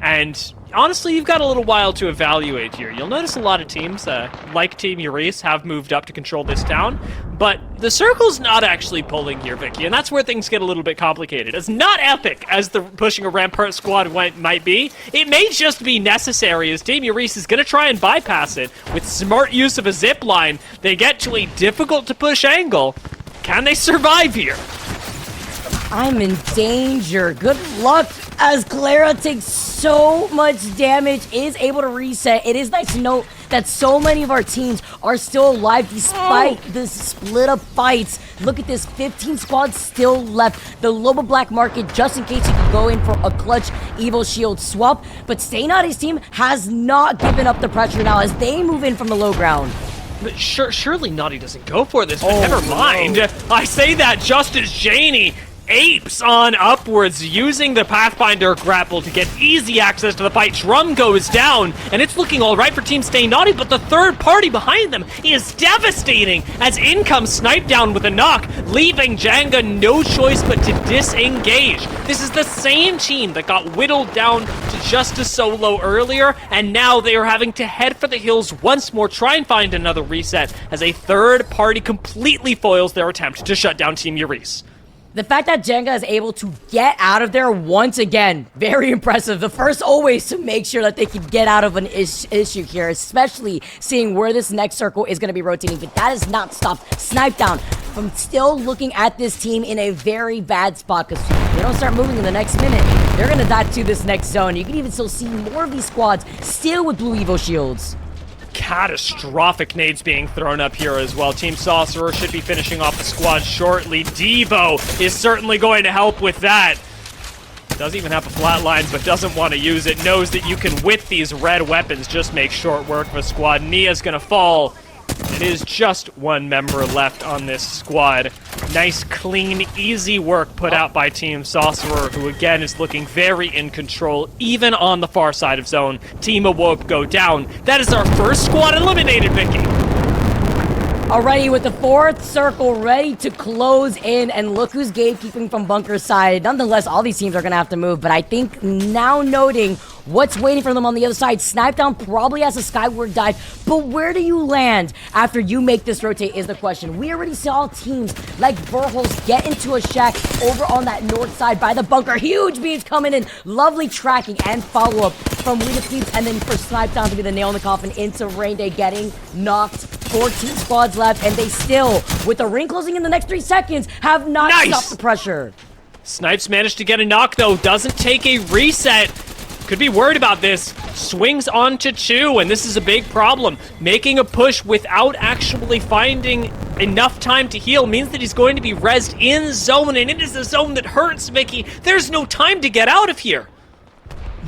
And honestly, you've got a little while to evaluate here. You'll notice a lot of teams, like Team Euris, have moved up to control this town, but the circle's not actually pulling here, Vicky, and that's where things get a little bit complicated. As not epic as the pushing a Rampart squad might be, it may just be necessary as Team Euris is going to try and bypass it. With smart use of a zip line, they get to a difficult-to-push angle. Can they survive here? I'm in danger. Good luck as Clara takes so much damage, is able to reset. It is nice to note that so many of our teams are still alive despite the split up fights. Look at this, 15 squads still left. The Lobo Black Market, just in case you could go in for a clutch Evo Shield swap. But Stay Naughty's team has not given up the pressure now as they move in from the low ground. But surely Naughty doesn't go for this, but never mind. No. I say that just as Janie apes on upwards, using the Pathfinder grapple to get easy access to the fight. Drum goes down, and it's looking all right for Team Stay Naughty, but the third party behind them is devastating as in comes Snipe Down with a knock, leaving Jenga no choice but to disengage. This is the same team that got whittled down to just a solo earlier, and now they are having to head for the hills once more, try and find another reset, as a third party completely foils their attempt to shut down Team Euris. The fact that Jenga is able to get out of there once again, very impressive. The first always to make sure that they can get out of an issue here, especially seeing where this next circle is going to be rotating. But that has not stopped Snipe Down from still looking at this team in a very bad spot, because if they don't start moving in the next minute, they're going to die to this next zone. You can even still see more of these squads still with blue Evo shields. Catastrophic nades being thrown up here as well. Team Sorcerer should be finishing off the squad shortly. Devo is certainly going to help with that. Doesn't even have a flatline, but doesn't want to use it. Knows that you can, with these red weapons, just make short work of a squad. Nia's gonna fall. It is just one member left on this squad. Nice, clean, easy work put out by Team Sorcerer, who again is looking very in control, even on the far side of zone. Team Awoke go down. That is our first squad eliminated, Vicky. Already with the fourth circle ready to close in, and look who's gatekeeping from bunker side. Nonetheless, all these teams are gonna have to move, but I think now noting what's waiting for them on the other side, Snipe Down probably has a skyward dive, but where do you land after you make this rotate is the question. We already saw teams like Verholz get into a shack over on that north side by the bunker. Huge beams coming in, lovely tracking and follow-up from Wheatus Teams, and then for Snipe Down to be the nail in the coffin into Rain Day getting knocked. 14 squads left, and they still, with the ring closing in the next 3 seconds, have not stopped the pressure. Snipes managed to get a knock, though. Doesn't take a reset. Could be worried about this. Swings onto Chu, and this is a big problem. Making a push without actually finding enough time to heal means that he's going to be rezzed in zone, and it is a zone that hurts, Vicky. There's no time to get out of here.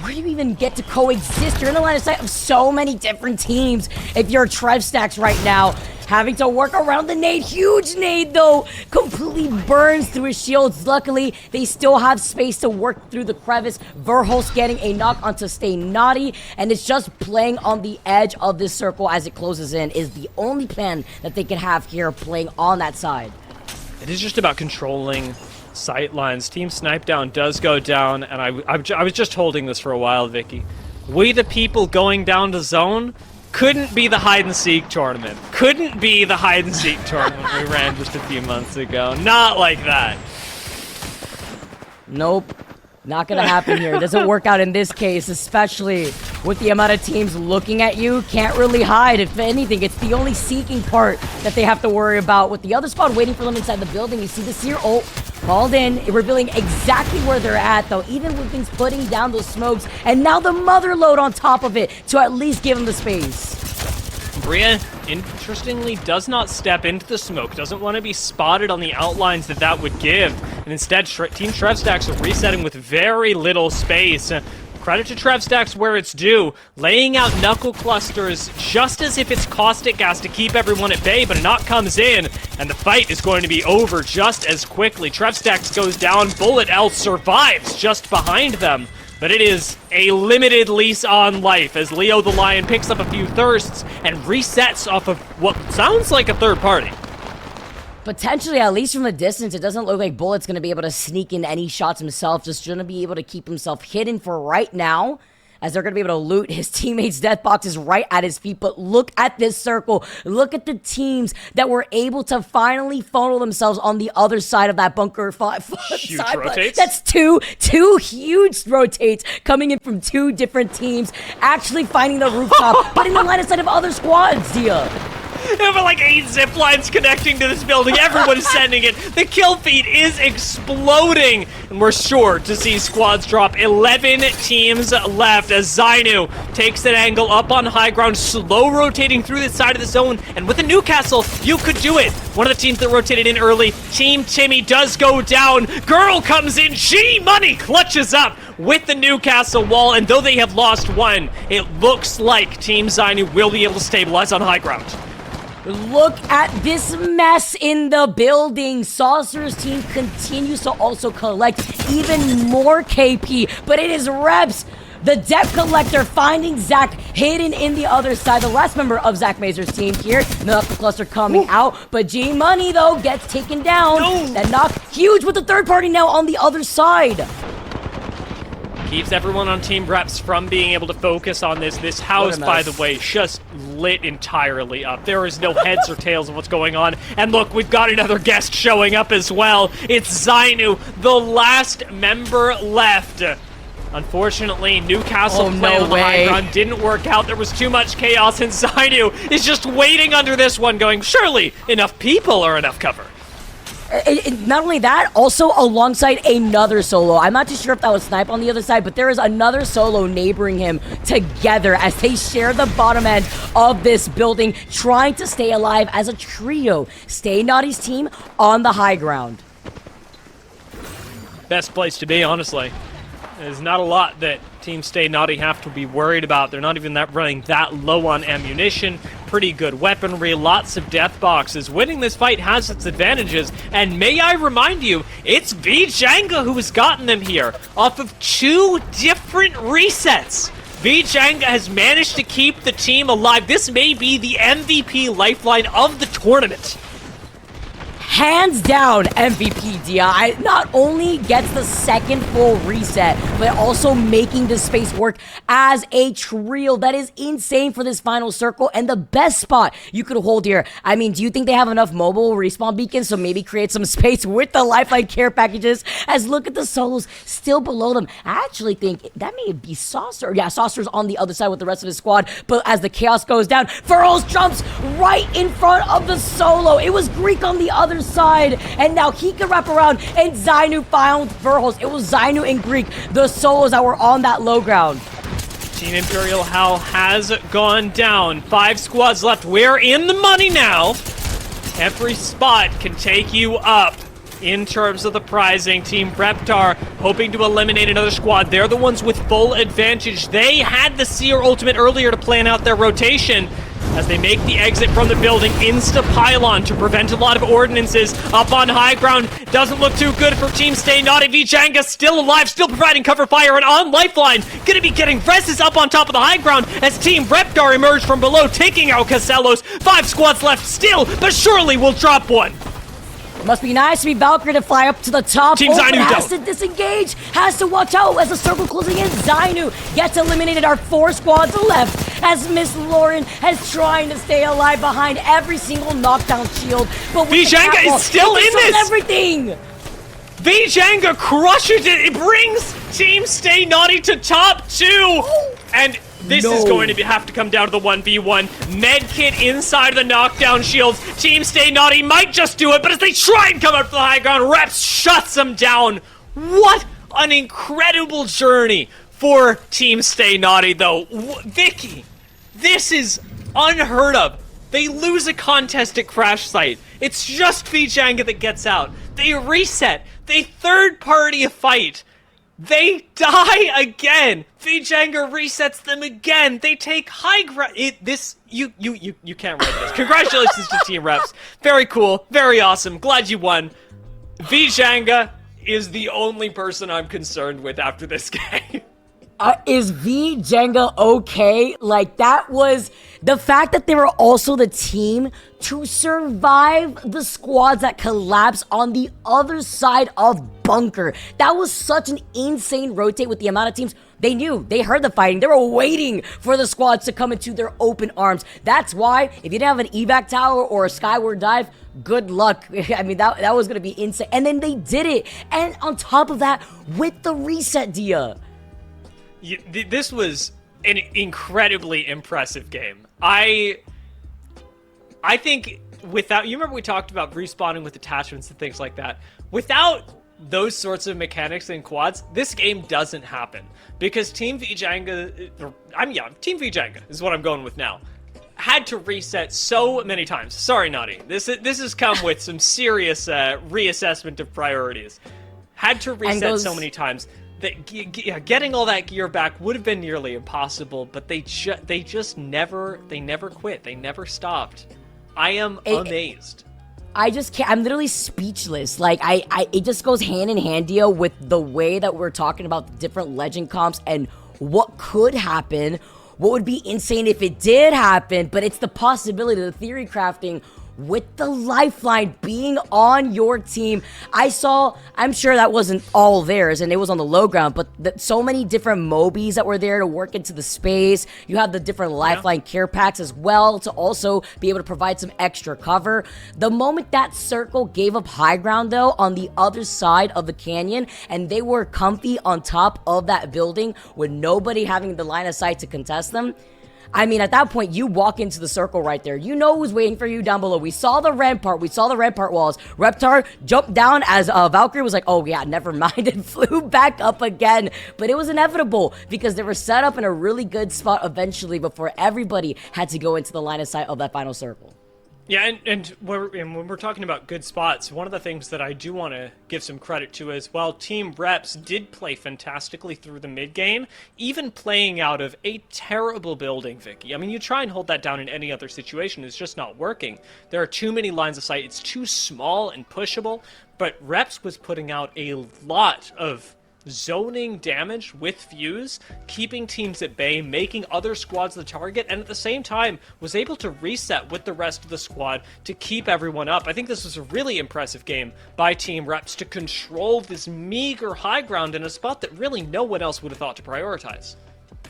Where do you even get to coexist? You're in the line of sight of so many different teams. If you're Trev Stacks right now, having to work around the nade. Huge nade, though. Completely burns through his shields. Luckily, they still have space to work through the crevice. Verholz getting a knock onto Stay Naughty, and it's just playing on the edge of this circle as it closes in is the only plan that they can have here, playing on that side. It is just about controlling sight lines. Team Snipe Down does go down, and I was just holding this for a while, Vicky. We the people going down to zone couldn't be the hide-and-seek tournament. Couldn't be the hide-and-seek tournament we ran just a few months ago. Not like that. Nope. Not gonna happen here. It doesn't work out in this case, especially with the amount of teams looking at you. Can't really hide. If anything, it's the only seeking part that they have to worry about. With the other squad waiting for them inside the building, you see the Seer ult called in, revealing exactly where they're at, though, even with things putting down those smokes, and now the mother load on top of it to at least give them the space. Bria, interestingly, does not step into the smoke, doesn't want to be spotted on the outlines that would give, and instead Team Trevstacks are resetting with very little space. Credit to Trevstacks where it's due, laying out knuckle clusters just as if it's caustic gas to keep everyone at bay, but a knock comes in, and the fight is going to be over just as quickly. Trevstacks goes down, Bullet L survives just behind them. But it is a limited lease on life as Leo the Lion picks up a few thirsts and resets off of what sounds like a third party. Potentially, at least from the distance, it doesn't look like Bullet's going to be able to sneak in any shots himself. Just going to be able to keep himself hidden for right now, as they're going to be able to loot his teammates' death boxes right at his feet. But look at this circle. Look at the teams that were able to finally funnel themselves on the other side of that bunker. Huge rotates. That's two huge rotates coming in from two different teams, actually finding the rooftop, but in the line of sight of other squads, Dia. There were like 8 zip lines connecting to this building. Everyone is sending it. The kill feed is exploding. And we're sure to see squads drop. 11 teams left as Zainu takes an angle up on high ground, slow rotating through the side of the zone. And with a Newcastle, you could do it. One of the teams that rotated in early, Team Timmy, does go down. Girl comes in. G-Money clutches up with the Newcastle wall. And though they have lost one, it looks like Team Zainu will be able to stabilize on high ground. Look at this mess in the building. Saucer's team continues to also collect even more KP, but it is Reps, the debt collector, finding Zach hidden in the other side. The last member of Zach Mazur's team here. Knuckle cluster coming out, but G-Money, though, gets taken down. No. That knock huge with the third party now on the other side. Keeps everyone on Team Reps from being able to focus on this. This house, by the way, just lit entirely up. There is no heads or tails of what's going on. And look, we've got another guest showing up as well. It's Zainu, the last member left. Unfortunately, Newcastle play on the high ground didn't work out. There was too much chaos, and Zainu is just waiting under this one going, surely enough people are enough cover. Not only that, also alongside another solo. I'm not too sure if that was Snipe on the other side, but there is another solo neighboring him together as they share the bottom end of this building, trying to stay alive as a trio. Stay Naughty's team on the high ground. Best place to be, honestly. There's not a lot that Team Stay Naughty have to be worried about. They're not even running that low on ammunition. Pretty good weaponry, lots of death boxes. Winning this fight has its advantages, and may I remind you, it's Vjanga who has gotten them here off of 2 different resets. Vjanga has managed to keep the team alive. This may be the MVP lifeline of the tournament. Hands down MVP Dia. Not only gets the second full reset, but also making this space work as a trio. That is insane for this final circle, and the best spot you could hold here. I mean, do you think they have enough mobile respawn beacons, so maybe create some space with the lifeline care packages? As look at the solos still below them. I actually think that may be Saucer. Yeah, Saucer's on the other side with the rest of his squad, but as the chaos goes down, Furls jumps right in front of the solo. It was Greek on the other side, and now he can wrap around, and Zainu found Furls. It was Zainu and Greek, the solos that were on that low ground. Team Imperial Hell has gone down. 5 squads left. We're in the money now. Every spot can take you up in terms of the prizing. Team Reptar hoping to eliminate another squad. They're the ones with full advantage. They had the Seer ultimate earlier to plan out their rotation. As they make the exit from the building, insta-pylon to prevent a lot of ordinances. Up on high ground, doesn't look too good for Team Stay Naughty. Vjanga still alive, still providing cover fire, and on lifeline, gonna be getting reses up on top of the high ground as Team Reptar emerge from below, taking out Casellos. 5 squads left still, but surely will drop one. Must be nice to be Valkyrie to fly up to the top. Team Zainu has to disengage, has to watch out as the circle closing in. Zainu gets eliminated. Our 4 squads left as Miss Lauren has trying to stay alive behind every single knockdown shield. But Vjanga is still in this. Everything. Vjanga crushes it. It brings Team Stay Naughty to top 2. And this is going to have to come down to the 1v1. Medkit inside of the knockdown shields. Team Stay Naughty might just do it, but as they try and come up to the high ground, Reps shuts them down. What an incredible journey for Team Stay Naughty, though. Vicky, this is unheard of. They lose a contest at Crash Site. It's just Vijanga that gets out. They reset. They third party a fight. They die again. Vijanga resets them again. They take high ground. You can't write this. Congratulations to Team Reps. Very cool. Very awesome. Glad you won. Vijanga is the only person I'm concerned with after this game. Is Vijanga okay? Like, that was the fact that they were also the team to survive the squads that collapsed on the other side of Bunker. That was such an insane rotate with the amount of teams. They knew, they heard the fighting. They were waiting for the squads to come into their open arms. That's why, if you didn't have an evac tower or a skyward dive, good luck. I mean, that was going to be insane. And then they did it. And on top of that, with the reset, Dia. This was an incredibly impressive game. I think without... You remember we talked about respawning with attachments and things like that. Without those sorts of mechanics in quads, this game doesn't happen. Because Team Vijanga... Team Vijanga is what I'm going with now. Had to reset so many times. Sorry, Naughty. This has come with some serious reassessment of priorities. Had to reset so many times that getting all that gear back would have been nearly impossible, but they just never quit. They never stopped. I am amazed. I just can't. I'm literally speechless. Like, it just goes hand in hand, Dio, with the way that we're talking about the different legend comps and what could happen, what would be insane if it did happen, but it's the possibility, the theory crafting with the lifeline being on your team. I'm sure that wasn't all theirs and it was on the low ground, but so many different Mobies that were there to work into the space. You have the different lifeline care packs as well to also be able to provide some extra cover. The moment that circle gave up high ground though on the other side of the canyon and they were comfy on top of that building with nobody having the line of sight to contest them, I mean, at that point, you walk into the circle right there. You know who's waiting for you down below. We saw the rampart. We saw the rampart walls. Reptar jumped down as Valkyrie was like, oh, yeah, never mind, and flew back up again. But it was inevitable because they were set up in a really good spot eventually before everybody had to go into the line of sight of that final circle. Yeah, and when we're talking about good spots, one of the things that I do want to give some credit to as well, Team Reps did play fantastically through the mid-game, even playing out of a terrible building, Vicky. I mean, you try and hold that down in any other situation, it's just not working. There are too many lines of sight, it's too small and pushable, but Reps was putting out a lot of zoning damage with Fuse, keeping teams at bay, making other squads the target, and at the same time was able to reset with the rest of the squad to keep everyone up. I think this was a really impressive game by Team Reps to control this meager high ground in a spot that really no one else would have thought to prioritize.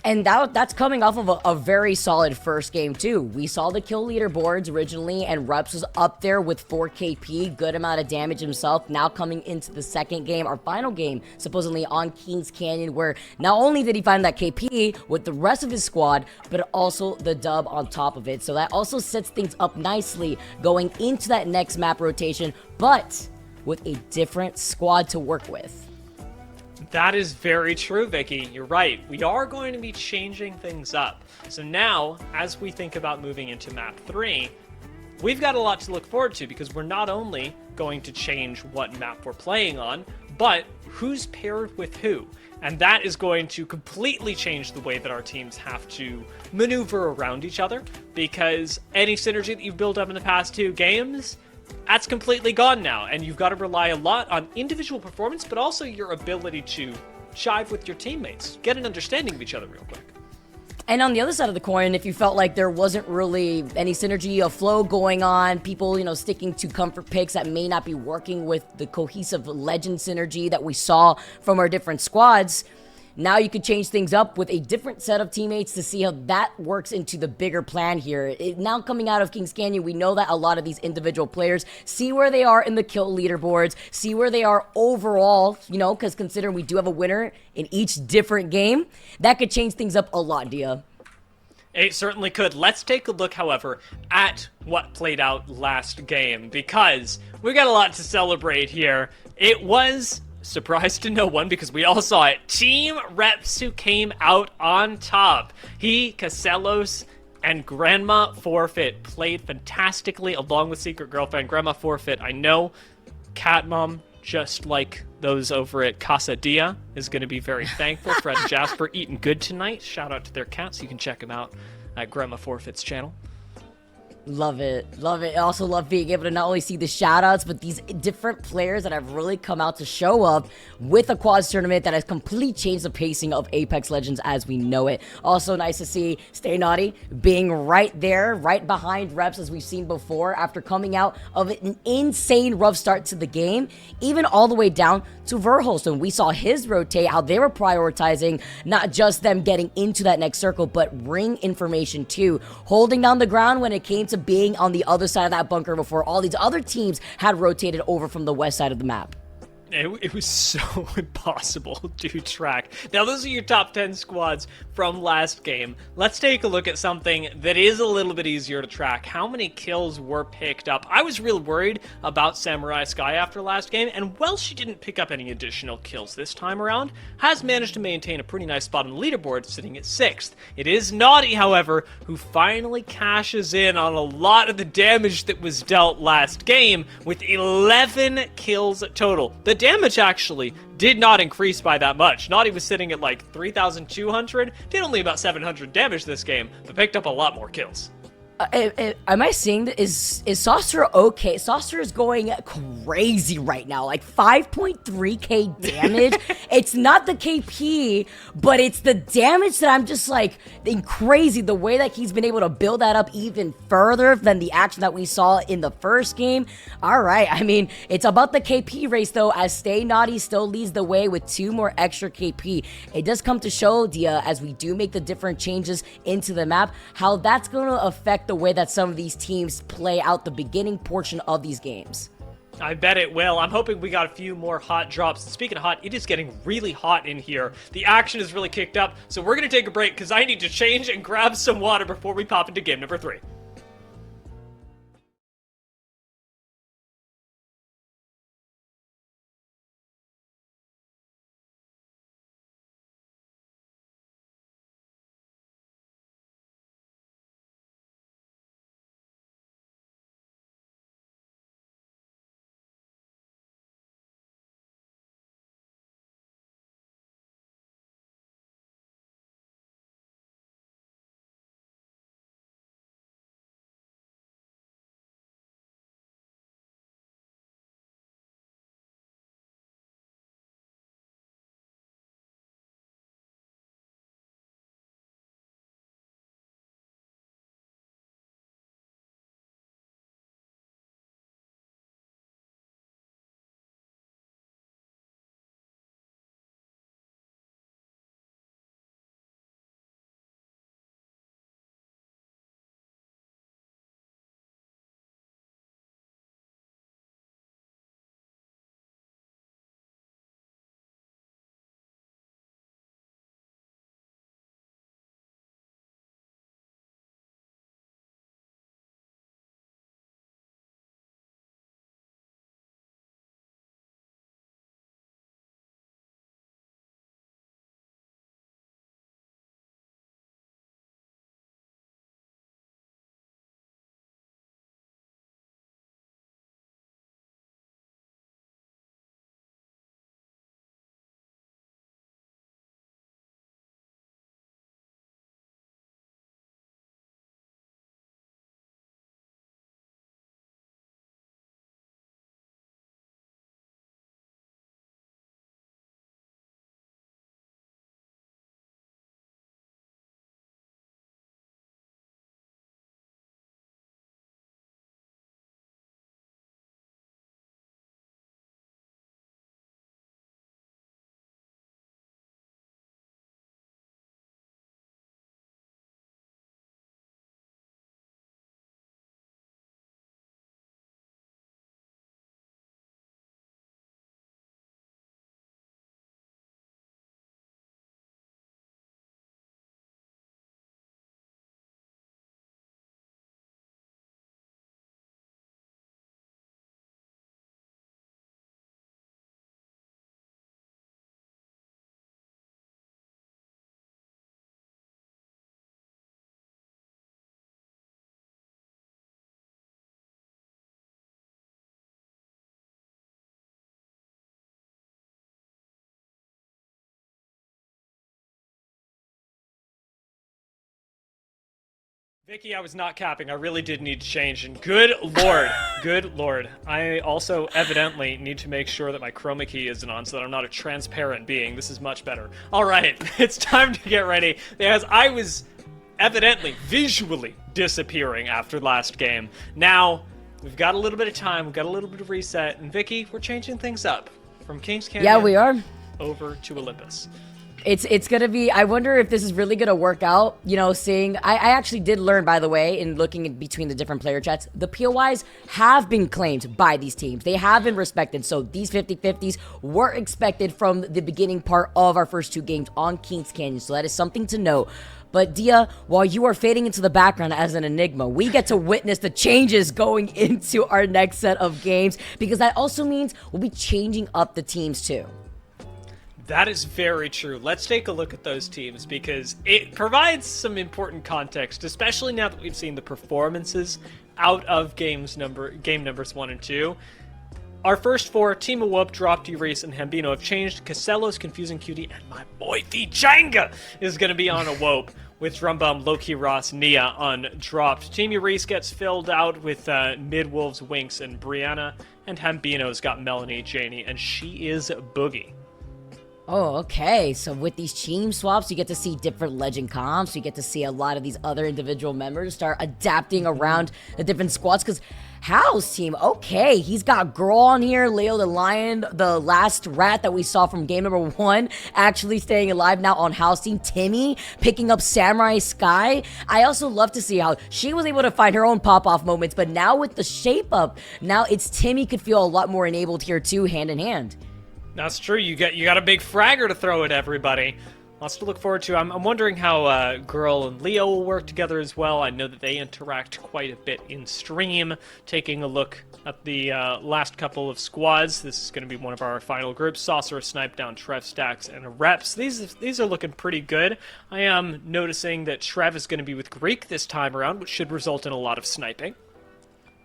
And that's coming off of a very solid first game, too. We saw the kill leaderboards originally, and Reps was up there with 4 KP, good amount of damage himself. Now coming into the second game, our final game, supposedly on Kings Canyon, where not only did he find that KP with the rest of his squad, but also the dub on top of it. So that also sets things up nicely going into that next map rotation, but with a different squad to work with. That is very true, Vicky. You're right. We are going to be changing things up. So now, as we think about moving into map 3, we've got a lot to look forward to because we're not only going to change what map we're playing on, but who's paired with who. And that is going to completely change the way that our teams have to maneuver around each other, because any synergy that you've built up in the past 2 games, that's completely gone now, and you've got to rely a lot on individual performance, but also your ability to jive with your teammates, get an understanding of each other real quick. And on the other side of the coin, if you felt like there wasn't really any synergy of flow going on, people, sticking to comfort picks that may not be working with the cohesive legend synergy that we saw from our different squads, now you could change things up with a different set of teammates to see how that works into the bigger plan here. Now coming out of Kings Canyon, we know that a lot of these individual players see where they are in the kill leaderboards, see where they are overall, because considering we do have a winner in each different game, that could change things up a lot, Dia. It certainly could. Let's take a look, however, at what played out last game, because we got a lot to celebrate here. It was... surprise to no one because we all saw it. Team Reps who came out on top. He, Casellos, And Grandma Forfeit played fantastically along with Secret Girlfriend. Grandma Forfeit, I know Cat Mom, just like those over at Casa Dia, is going to be very thankful. Fred and Jasper eating good tonight. Shout out to their cats. You can check them out at Grandma Forfeit's channel. Love it. Love it. I also love being able to not only see the shoutouts, but these different players that have really come out to show up with a quads tournament that has completely changed the pacing of Apex Legends as we know it. Also nice to see Stay Naughty being right there, right behind Reps as we've seen before after coming out of an insane rough start to the game, even all the way down to Verholston. We saw his rotate, how they were prioritizing not just them getting into that next circle, but ring information too, holding down the ground when it came to being on the other side of that bunker before all these other teams had rotated over from the west side of the map. It was so impossible to track. Now, those are your top 10 squads from last game. Let's take a look at something that is a little bit easier to track. How many kills were picked up? I was real worried about Samurai Sky after last game, and while she didn't pick up any additional kills this time around, has managed to maintain a pretty nice spot on the leaderboard, sitting at 6th. It is Naughty, however, who finally cashes in on a lot of the damage that was dealt last game, with 11 kills total. The damage actually did not increase by that much. Naughty was sitting at like 3,200, did only about 700 damage this game, but picked up a lot more kills. Am I seeing that? Is Saucer okay? Saucer is going crazy right now, like 5.3k damage. It's not the KP, but it's the damage that I'm just like crazy. The way that he's been able to build that up even further than the action that we saw in the first game. All right, I mean, it's about the KP race though, as Stay Naughty still leads the way with 2 more extra KP. It does come to show, Dia, as we do make the different changes into the map, how that's going to affect the way that some of these teams play out the beginning portion of these games. I bet it will. I'm hoping we got a few more hot drops. Speaking of hot, it is getting really hot in here. The action is really kicked up, so we're going to take a break because I need to change and grab some water before we pop into game number 3. Vicky, I was not capping. I really did need to change, and good lord. I also evidently need to make sure that my chroma key isn't on so that I'm not a transparent being. This is much better. All right, it's time to get ready, because I was evidently visually disappearing after last game. Now, we've got a little bit of time, we've got a little bit of reset, and Vicky, we're changing things up. From Kings Canyon yeah, we are. Over to Olympus. It's gonna be, I wonder if this is really gonna work out, you know, seeing, I actually did learn, by the way, in looking in between the different player chats, the POIs have been claimed by these teams. They have been respected, so these 50-50s were expected from the beginning part of our first 2 games on Kings Canyon, so that is something to note. But Dia, while you are fading into the background as an enigma, we get to witness the changes going into our next set of games, because that also means we'll be changing up the teams too. That is very true. Let's take a look at those teams, because it provides some important context, especially now that we've seen the performances out of game numbers 1 and 2. Our first 4, Team of Whoop, Drop, Reese, and Hambino have changed. Casello's Confusing Cutie, and my boy Vijanga is going to be on a Whoop, with Drumbum, Loki, Ross, Nia on Dropped. Team Reese gets filled out with Midwolves, Winks, and Brianna, and Hambino's got Melanie, Janie, and she is Boogie. Oh, okay. So with these team swaps, you get to see different legend comps. You get to see a lot of these other individual members start adapting around the different squads. Because Hal's team, okay, he's got Girl on here, Leo the Lion, the last rat that we saw from game number 1, actually staying alive now on Hal's team. Timmy picking up Samurai Sky. I also love to see how she was able to find her own pop-off moments. But now with the shape up, now it's Timmy could feel a lot more enabled here too, hand in hand. That's true. You got a big fragger to throw at everybody. Lots to look forward to. I'm wondering how Girl and Leo will work together as well. I know that they interact quite a bit in stream. Taking a look at the last couple of squads. This is going to be one of our final groups. Saucer, Snipe Down, Trev, Stacks, and Reps. These are looking pretty good. I am noticing that Trev is going to be with Greek this time around, which should result in a lot of sniping.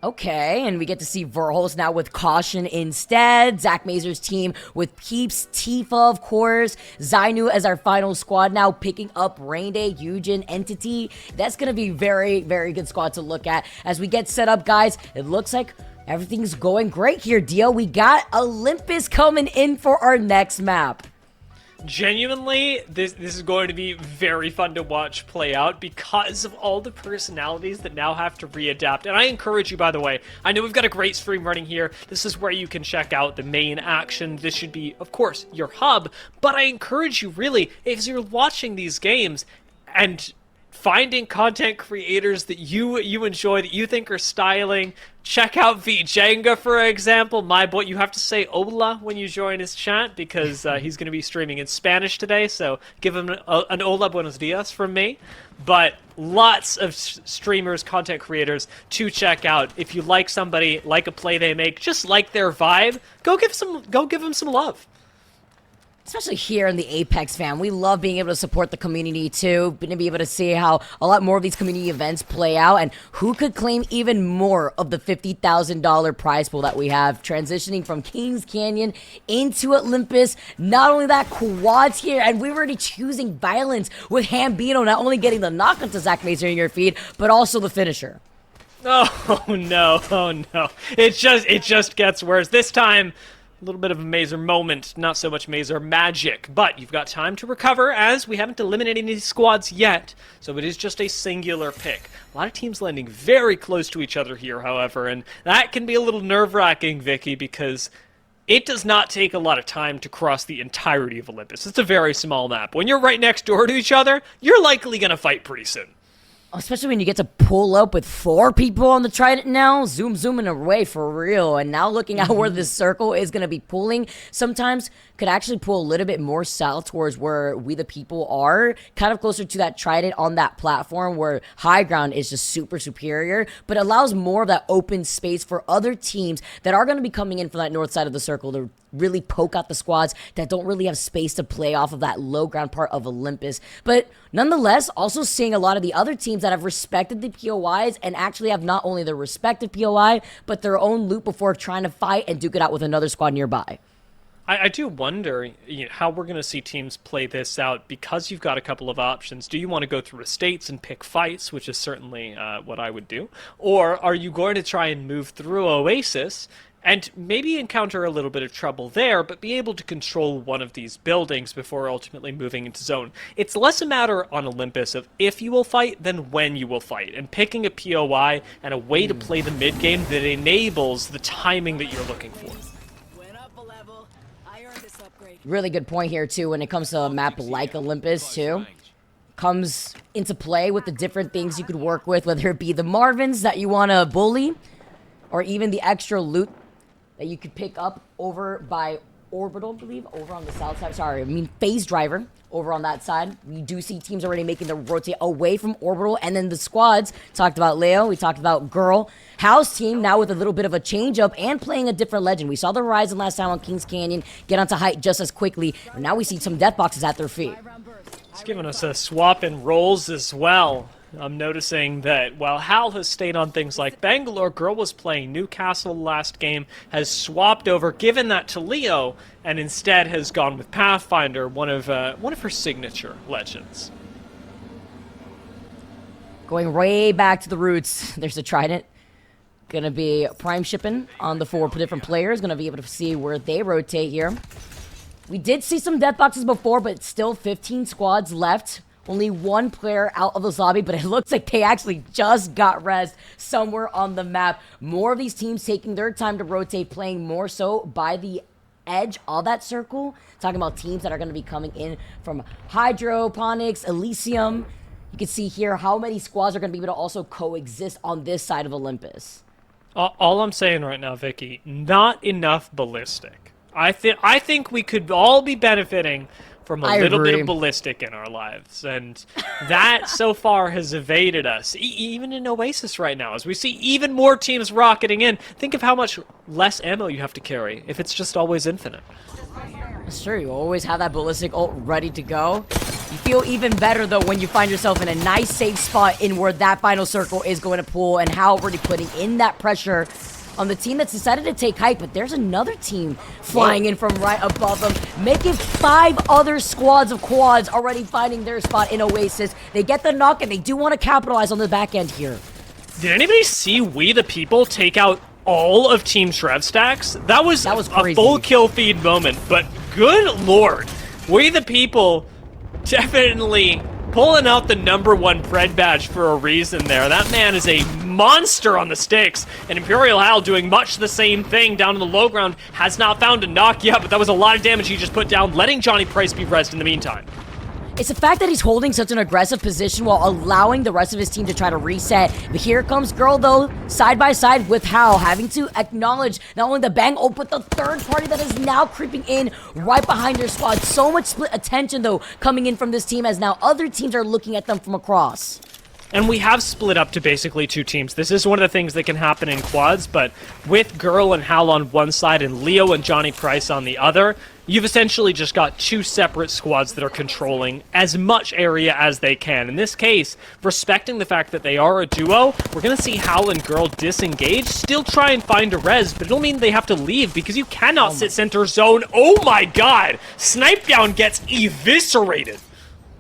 Okay, and we get to see Verholz now with Caution instead. Zach Mazur's team with Peeps, Tifa, of course. Zainu as our final squad now, picking up Rain Day, Eugen, Entity. That's going to be very, very good squad to look at. As we get set up, guys, it looks like everything's going great here, Dio. We got Olympus coming in for our next map. Genuinely, this is going to be very fun to watch play out because of all the personalities that now have to readapt. And I encourage you, by the way, I know we've got a great stream running here. This is where you can check out the main action. This should be, of course, your hub. But I encourage you, really, if you're watching these games and finding content creators that you enjoy, that you think are styling, check out Vijanga, for example. My boy, you have to say hola when you join his chat, because he's going to be streaming in Spanish today, so give him an hola, buenos dias from me. But lots of streamers, content creators to check out. If you like somebody, like a play they make, just like their vibe, go give them some love. Especially here in the Apex, fam. We love being able to support the community too, to be able to see how a lot more of these community events play out, and who could claim even more of the $50,000 prize pool that we have, transitioning from Kings Canyon into Olympus. Not only that, quads here, and we're already choosing violence with Hambino not only getting the knock onto Zach Mazer in your feed, but also the finisher. Oh no. It just gets worse. This time, a little bit of a Mazer moment, not so much Mazer magic, but you've got time to recover, as we haven't eliminated any squads yet, so it is just a singular pick. A lot of teams landing very close to each other here, however, and that can be a little nerve-wracking, Vicky, because it does not take a lot of time to cross the entirety of Olympus. It's a very small map. When you're right next door to each other, you're likely going to fight pretty soon. Especially when you get to pull up with 4 people on the Trident now, zooming away for real. And now looking at where this circle is going to be pulling, sometimes could actually pull a little bit more south towards where we the people are, kind of closer to that Trident on that platform where high ground is just super superior, but allows more of that open space for other teams that are going to be coming in from that north side of the circle to really poke out the squads that don't really have space to play off of that low ground part of Olympus. But nonetheless, also seeing a lot of the other teams that have respected the POIs and actually have not only their respective POI, but their own loot before trying to fight and duke it out with another squad nearby. I do wonder how we're going to see teams play this out because you've got a couple of options. Do you want to go through estates and pick fights, which is certainly what I would do? Or are you going to try and move through Oasis and maybe encounter a little bit of trouble there, but be able to control one of these buildings before ultimately moving into zone? It's less a matter on Olympus of if you will fight than when you will fight, and picking a POI and a way to play the mid game that enables the timing that you're looking for. Really good point here, too, when it comes to a map like Olympus, too. Comes into play with the different things you could work with, whether it be the Marvins that you want to bully, or even the extra loot that you could pick up over by Orbital, I believe, over on the south side. Sorry, I mean Phase Driver over on that side. We do see teams already making the rotate away from Orbital, and then the squads. Talked about Leo, we talked about Girl. Hal's team now with a little bit of a change-up and playing a different legend. We saw the Horizon last time on Kings Canyon get onto height just as quickly, and now we see some death boxes at their feet. It's giving us a swap in roles as well. I'm noticing that while Hal has stayed on things like Bangalore, Girl was playing Newcastle last game, has swapped over, given that to Leo, and instead has gone with Pathfinder, one of her signature legends. Going way back to the roots, there's a Trident. Gonna be prime shipping on the 4 different players. Gonna be able to see where they rotate here. We did see some death boxes before, but still 15 squads left. Only 1 player out of this lobby, but it looks like they actually just got rezzed somewhere on the map. More of these teams taking their time to rotate, playing more so by the edge of that circle. Talking about teams that are going to be coming in from Hydroponics, Elysium. You can see here how many squads are going to be able to also coexist on this side of Olympus. All I'm saying right now, Vicky, not enough ballistic. I think we could all be benefiting from a little bit of ballistic in our lives, and that so far has evaded us, even in Oasis right now, as we see even more teams rocketing in. Think of how much less ammo you have to carry if it's just always infinite. That's true, you always have that ballistic ult ready to go. You feel even better, though, when you find yourself in a nice, safe spot in where that final circle is going to pull, and how already putting in that pressure on the team that's decided to take height, but there's another team flying in from right above them, making 5 other squads of quads already finding their spot in Oasis. They get the knock, and they do want to capitalize on the back end here. Did anybody see We the People take out all of Team Shrevstacks? That was a full kill feed moment, but good lord, We the People definitely pulling out the #1 Pred badge for a reason there. That man is a monster on the sticks, and Imperial Hal doing much the same thing down in the low ground. Has not found a knock yet, but that was a lot of damage he just put down, letting Johnny Price be rezzed in the meantime. It's the fact that he's holding such an aggressive position while allowing the rest of his team to try to reset. But here comes Girl, though, side by side with Hal, having to acknowledge not only the bang ult, but the third party that is now creeping in right behind their squad. So much split attention, though, coming in from this team, as now other teams are looking at them from across. And we have split up to basically 2 teams. This is one of the things that can happen in quads, but with Girl and Hal on one side and Leo and Johnny Price on the other, you've essentially just got 2 separate squads that are controlling as much area as they can. In this case, respecting the fact that they are a duo, we're going to see Hal and Girl disengage, still try and find a res, but it'll mean they have to leave because you cannot sit center zone. Oh my god! Snipe Down gets eviscerated.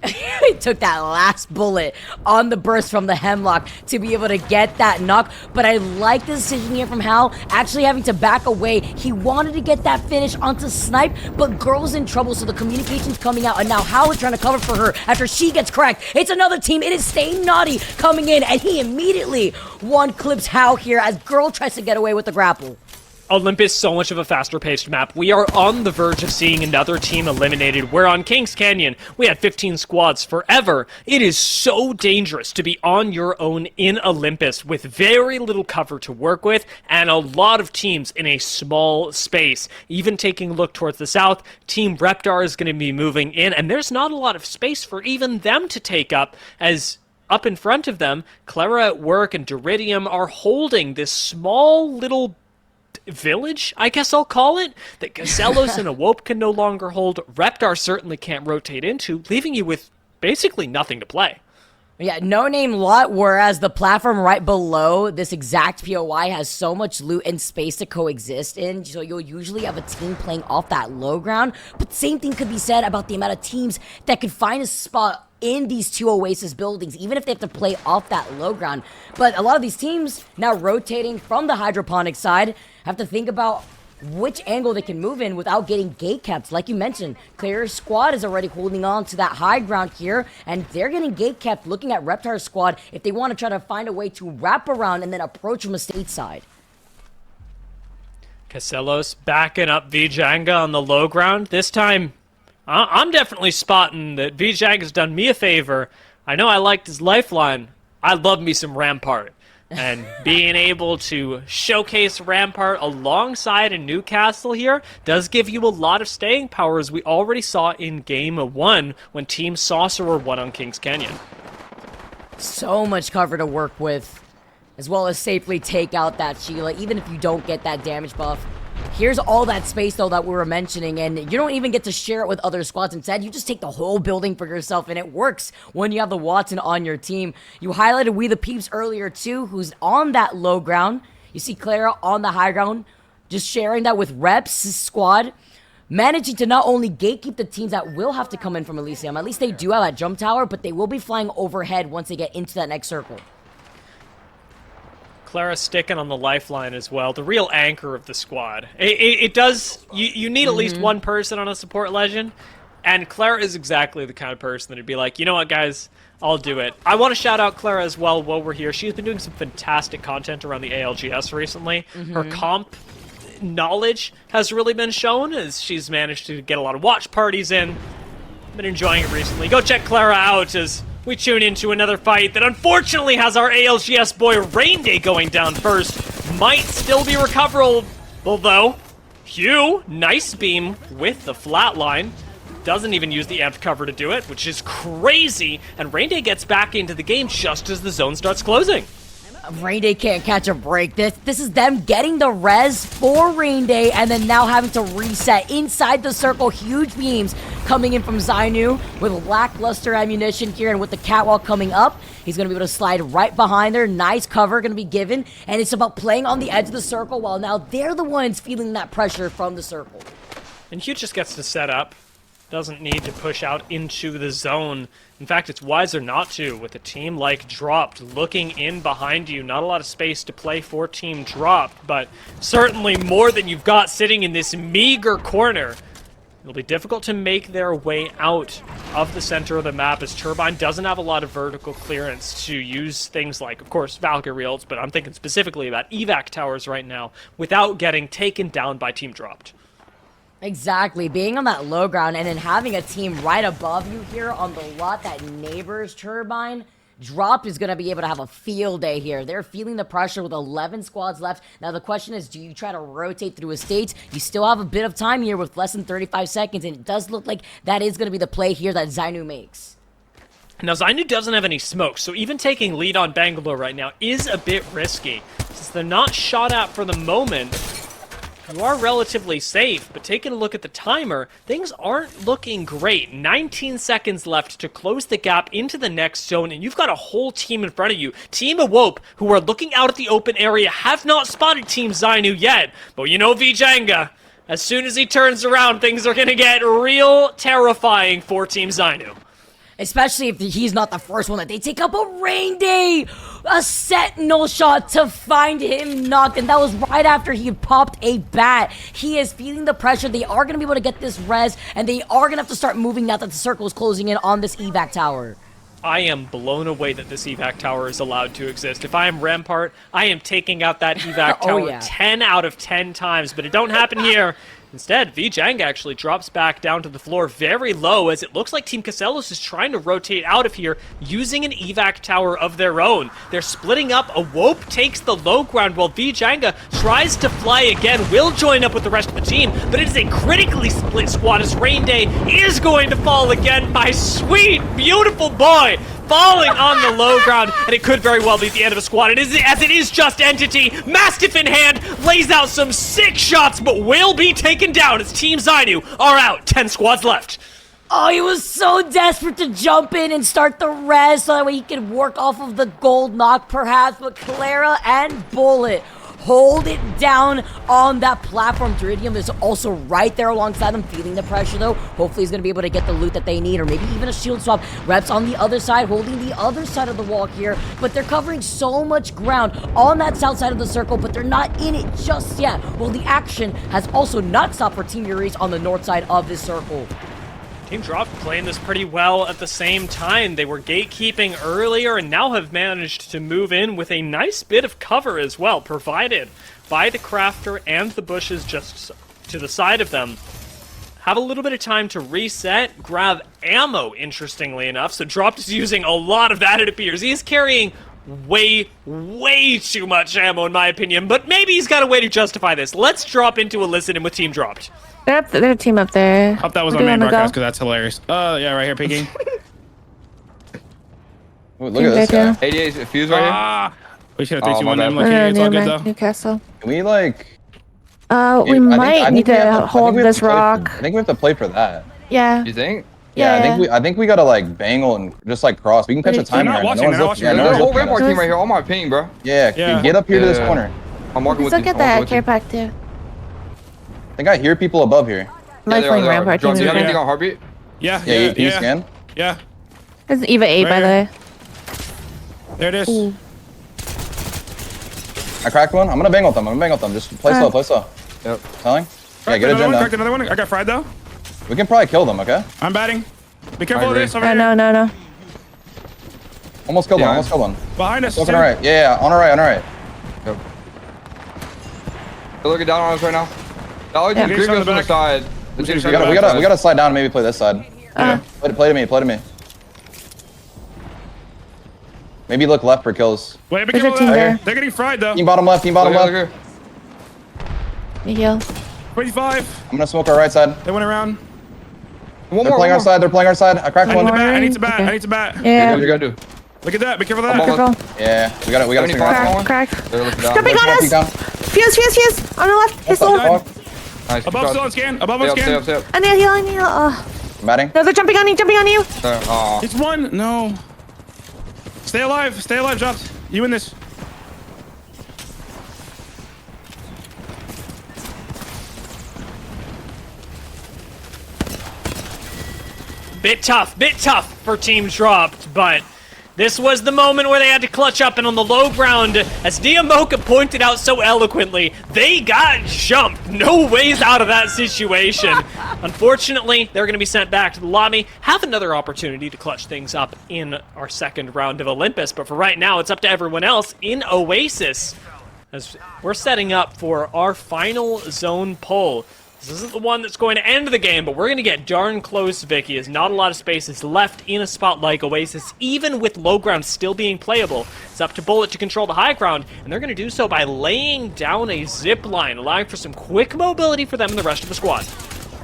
He took that last bullet on the burst from the Hemlock to be able to get that knock, but I like the decision here from Hal, actually having to back away. He wanted to get that finish onto Snipe, but Girl's in trouble, so the communication's coming out, and now Hal is trying to cover for her after she gets cracked. It's another team. It is Stay Naughty coming in, and he immediately one-clips Hal here as Girl tries to get away with the grapple. Olympus, so much of a faster-paced map. We are on the verge of seeing another team eliminated, where on Kings Canyon, we had 15 squads forever. It is so dangerous to be on your own in Olympus with very little cover to work with and a lot of teams in a small space. Even taking a look towards the south, Team Reptar is going to be moving in, and there's not a lot of space for even them to take up, as up in front of them, Clara at Work and Duridium are holding this small little village, I guess I'll call it, that Gazellos and Awope can no longer hold. Reptar certainly can't rotate into, leaving you with basically nothing to play. Yeah, no name lot, whereas the platform right below this exact POI has so much loot and space to coexist in, so you'll usually have a team playing off that low ground, but same thing could be said about the amount of teams that could find a spot in these two Oasis buildings, even if they have to play off that low ground. But a lot of these teams, now rotating from the hydroponic side, have to think about which angle they can move in without getting gate kept. Like you mentioned, Claire's squad is already holding on to that high ground here, and they're getting gate kept looking at Reptar's squad if they want to try to find a way to wrap around and then approach from a state side. Casellos backing up Vijanga on the low ground. This time, I'm definitely spotting that Vijanga's done me a favor. I know I liked his lifeline. I love me some Rampart. And being able to showcase Rampart alongside a Newcastle here does give you a lot of staying power, as we already saw in Game 1 when Team Sorcerer won on Kings Canyon. So much cover to work with, as well as safely take out that Sheila, even if you don't get that damage buff. Here's all that space, though, that we were mentioning, and you don't even get to share it with other squads. Instead, you just take the whole building for yourself, and it works when you have the Watson on your team. You highlighted We The Peeps earlier, too, who's on that low ground. You see Clara on the high ground, just sharing that with Reps' squad, managing to not only gatekeep the teams that will have to come in from Elysium. At least they do have that jump tower, but they will be flying overhead once they get into that next circle. Clara sticking on the lifeline as well, the real anchor of the squad. It does, you need at least one person on a support legend, and Clara is exactly the kind of person that would be like, you know what, guys, I'll do it. I want to shout out Clara as well while we're here. She's been doing some fantastic content around the ALGS recently. Her comp knowledge has really been shown, as she's managed to get a lot of watch parties in. Been enjoying it recently. Go check Clara out as we tune into another fight that unfortunately has our ALGS boy Rain Day going down first. Might still be recoverable, though. Hugh, nice beam with the flatline. Doesn't even use the amped cover to do it, which is crazy. And Rain Day gets back into the game just as the zone starts closing. Rain Day can't catch a break. This is them getting the res for Rain Day and then now having to reset inside the circle. Huge beams coming in from Zainu with lackluster ammunition here, and with the catwalk coming up, he's going to be able to slide right behind there. Nice cover going to be given, and it's about playing on the edge of the circle while now they're the ones feeling that pressure from the circle. And Hugh just gets to set up. Doesn't need to push out into the zone. In fact, it's wiser not to, with a team like Dropped looking in behind you. Not a lot of space to play for Team Dropped, but certainly more than you've got sitting in this meager corner. It'll be difficult to make their way out of the center of the map, as Turbine doesn't have a lot of vertical clearance to use things like, of course, Valkyrie ults, but I'm thinking specifically about evac towers right now, without getting taken down by Team Dropped. Exactly, being on that low ground and then having a team right above you here on the lot that neighbors Turbine, Dropped is going to be able to have a field day here. They're feeling the pressure with 11 squads left. Now the question is, do you try to rotate through estates? You still have a bit of time here with less than 35 seconds, and it does look like that is going to be the play here that Zainu makes. Now, Zainu doesn't have any smoke, so even taking lead on Bangalore right now is a bit risky. Since they're not shot at for the moment, you are relatively safe, but taking a look at the timer, things aren't looking great. 19 seconds left to close the gap into the next zone, and you've got a whole team in front of you. Team Awope, who are looking out at the open area, have not spotted Team Zainu yet. But you know Vijanga, as soon as he turns around, things are going to get real terrifying for Team Zainu. Especially if he's not the first one that they take up. A Rain Day! A sentinel shot to find him knocked, and that was right after he popped a bat. He is feeling the pressure. They are going to be able to get this res, and they are going to have to start moving now that the circle is closing in on this evac tower. I am blown away that this evac tower is allowed to exist. If I am Rampart, I am taking out that evac tower 10 out of 10 times, but it don't happen here. Instead, Vijang actually drops back down to the floor very low, as it looks like Team Casellos is trying to rotate out of here using an evac tower of their own. They're splitting up. Awope takes the low ground while Vijanga tries to fly again, will join up with the rest of the team, but it is a critically split squad as Rain Day is going to fall again. My sweet, beautiful boy falling on the low ground, and it could very well be the end of a squad. It is, as it is just Entity. Mastiff in hand, lays out some sick shots, but will be taken down as Team Zainu are out. 10 squads left. Oh, he was so desperate to jump in and start the res so that way he could work off of the gold knock perhaps, but Clara and Bullet hold it down on that platform. Deridium is also right there alongside them, feeling the pressure though. Hopefully he's going to be able to get the loot that they need, or maybe even a shield swap. Reps on the other side, holding the other side of the wall here, but they're covering so much ground on that south side of the circle, but they're not in it just yet. Well, the action has also not stopped for Team Yuri's on the north side of this circle. Team Dropped playing this pretty well at the same time. They were gatekeeping earlier and now have managed to move in with a nice bit of cover as well, provided by the crafter and the bushes just to the side of them. Have a little bit of time to reset, grab ammo, interestingly enough. So Dropped is using a lot of that, it appears. He is carrying way too much ammo, in my opinion, but maybe he's got a way to justify this. Let's drop into a listen in with Team Dropped. They're team up there. Hope that was on main broadcast because that's hilarious. Yeah, right here, peeking. Ooh, look at this guy. 88 fuse right here. We should have 3-2-1 him. Okay, It's all good though. Newcastle. Can we like? We might need to hold this rock. I think we have to play for that. Yeah. You think? Yeah, I think we gotta like bangle and just like cross. We can catch a time They're not here. watching, they're not watching. Yeah, There's a whole no one's rampart looking at us. team right here. On my ping, bro. Yeah, get up here to this corner. I'm working with you. Look at that care pack too. I think I hear people above here. Lifeline rampart team. Do you have Yeah, anything on heartbeat? Yeah, Yeah, you scan? Yeah. There's Eva 8 by the way. There it is. Ooh. I cracked one. I'm gonna bangle them. Just play slow, play slow. Yep. Telling? Yeah, Cracked get a gem cracked down. another one. I got fried though. We can probably kill them, okay? I'm batting. Be careful of agree. this over here. No. Almost killed one, Yeah. almost killed one. Behind us. Looking alright. Yeah, on our right. Yep. They're looking down on us right now. Dollar Yeah. team goes from the side. The team's We gotta slide down and maybe play this side. Yeah. Play to me. Maybe look left for kills. Wait, be There's a careful team of there. that. They're getting fried though. Team bottom left. Look here. You heal. 25. I'm gonna smoke our right side. They went around. One They're more. playing our side. I cracked I one. need to bat. I need to bat. Yeah. What you gotta do? Look at that. Be careful of I'm that. on Careful. Yeah, we gotta figure out. Crack. They're looking down. Jumping on us. Down. Fuse. On the left. His low. Fuck. Nice. Above still on scan. Above on scan. Stay up. I need heal. Oh. I'm batting. No, they're jumping on you. Aw. It's one. No. Stay alive, Dropped. You in this. Bit tough for Team Dropped, but this was the moment where they had to clutch up, and on the low ground, as Diamoka pointed out so eloquently, they got jumped. No ways out of that situation. Unfortunately, they're going to be sent back to the lobby, have another opportunity to clutch things up in our second round of Olympus, but for right now, it's up to everyone else in Oasis, as we're setting up for our final zone pull. This isn't the one that's going to end the game, but we're going to get darn close, Vicky, as not a lot of space is left in a spot like Oasis, even with low ground still being playable. It's up to Bullet to control the high ground, and they're going to do so by laying down a zip line, allowing for some quick mobility for them and the rest of the squad.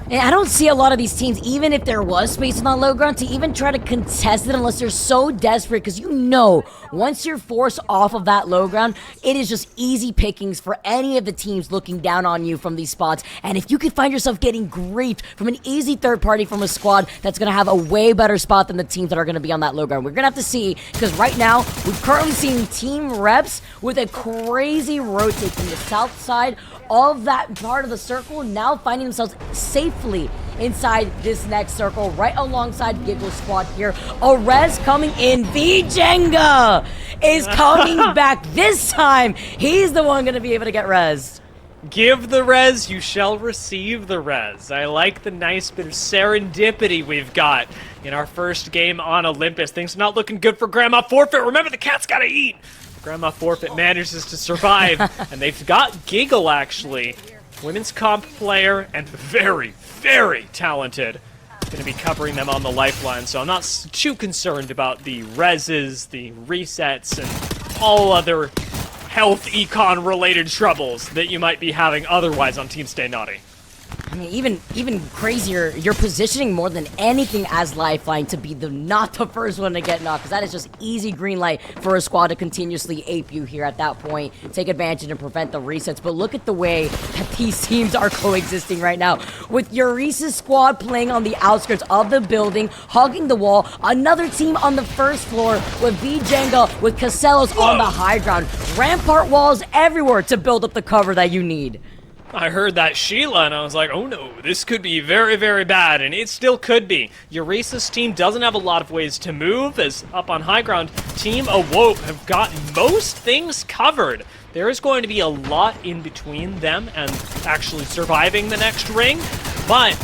And I don't see a lot of these teams, even if there was space on that low ground, to even try to contest it unless they're so desperate, because you know, once you're forced off of that low ground, it is just easy pickings for any of the teams looking down on you from these spots. And if you could find yourself getting griefed from an easy third party from a squad that's going to have a way better spot than the teams that are going to be on that low ground, we're going to have to see, because right now, we've currently seen Team Reps with a crazy rotate from the south side of that part of the circle, now finding themselves safely inside this next circle, right alongside Giggle Squad here. A res coming in. V-Jenga is coming back this time. He's the one going to be able to get res. Give the res, you shall receive the res. I like the nice bit of serendipity we've got in our first game on Olympus. Things are not looking good for Grandma Forfeit. Remember, the cat's gotta eat. Grandma Forfeit manages to survive, and they've got Giggle, actually. Women's comp player, and very talented. Going to be covering them on the lifeline, so I'm not too concerned about the reses, the resets, and all other health econ-related troubles that you might be having otherwise on Team Stay Naughty. I mean, even crazier, you're positioning more than anything as Lifeline to be not the first one to get knocked, because that is just easy green light for a squad to continuously ape you here at that point, take advantage and prevent the resets. But look at the way that these teams are coexisting right now, with Euresa's squad playing on the outskirts of the building, hugging the wall, another team on the first floor with V Jenga, with Casellos on the high ground, rampart walls everywhere to build up the cover that you need. I heard that Sheila and I was like, oh no, this could be very, very bad, and it still could be. Euresa's team doesn't have a lot of ways to move, as up on high ground, Team Awoke have got most things covered. There is going to be a lot in between them and actually surviving the next ring, but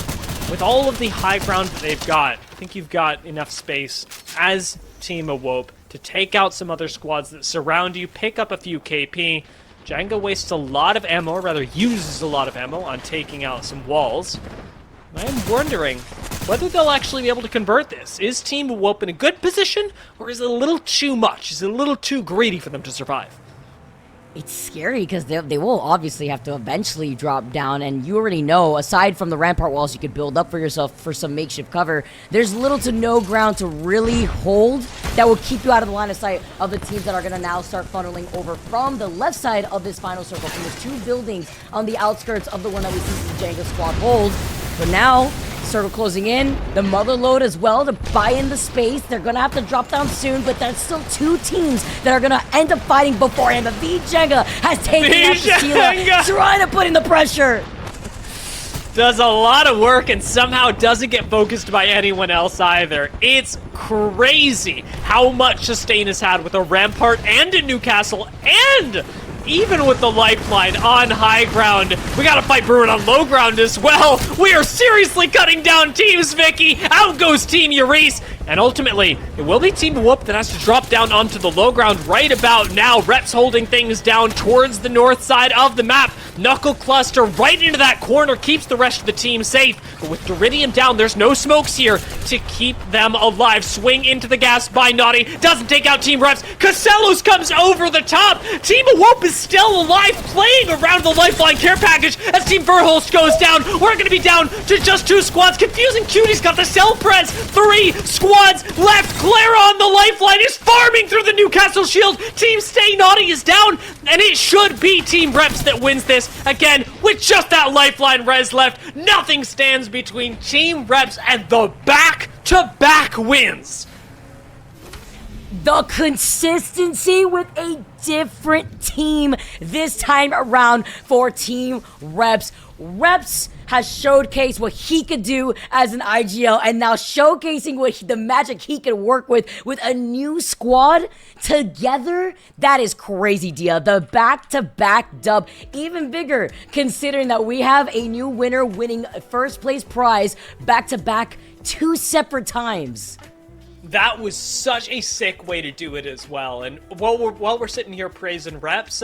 with all of the high ground that they've got, I think you've got enough space as Team Awoke to take out some other squads that surround you, pick up a few KP. Jenga wastes a lot of ammo, or rather uses a lot of ammo, on taking out some walls. I am wondering whether they'll actually be able to convert this. Is Team Awoke in a good position, or is it a little too much? Is it a little too greedy for them to survive? It's scary because they will obviously have to eventually drop down, and you already know, aside from the rampart walls you could build up for yourself for some makeshift cover, there's little to no ground to really hold that will keep you out of the line of sight of the teams that are going to now start funneling over from the left side of this final circle, from the two buildings on the outskirts of the one that we see the Jenga squad hold. But now, circle closing in, the mother load as well to buy in the space. They're gonna have to drop down soon, but there's still two teams that are gonna end up fighting beforehand. The V Jenga has taken out the Sheila, trying to put in the pressure. Does a lot of work and somehow doesn't get focused by anyone else either. It's crazy how much sustain has had with a Rampart and a Newcastle, and even with the lifeline on high ground. We gotta fight Bruin on low ground as well. We are seriously cutting down teams, Vicky. Out goes Team Eurese. And ultimately, it will be Team Whoop that has to drop down onto the low ground right about now. Reps holding things down towards the north side of the map. Knuckle Cluster right into that corner keeps the rest of the team safe. But with Doridium down, there's no smokes here to keep them alive. Swing into the gas by Naughty. Doesn't take out Team Reps. Casellos comes over the top. Team Whoop is still alive, playing around the lifeline care package as Team Verholst goes down. We're going to be down to just 2 squads. Confusing Cutie's got the self-press. 3 squads left. Clara on the lifeline is farming through the Newcastle shield. Team Stay Naughty is down, and it should be Team Reps that wins this. Again, with just that lifeline res left, nothing stands between Team Reps and the back-to-back wins. The consistency with a different team this time around for Team Reps. Reps has showcased what he could do as an IGL, and now showcasing the magic he could work with a new squad together. That is crazy, Dia. The back-to-back dub, even bigger considering that we have a new winner winning a first place prize back-to-back 2 separate times. That was such a sick way to do it as well. And while we're sitting here praising Reps,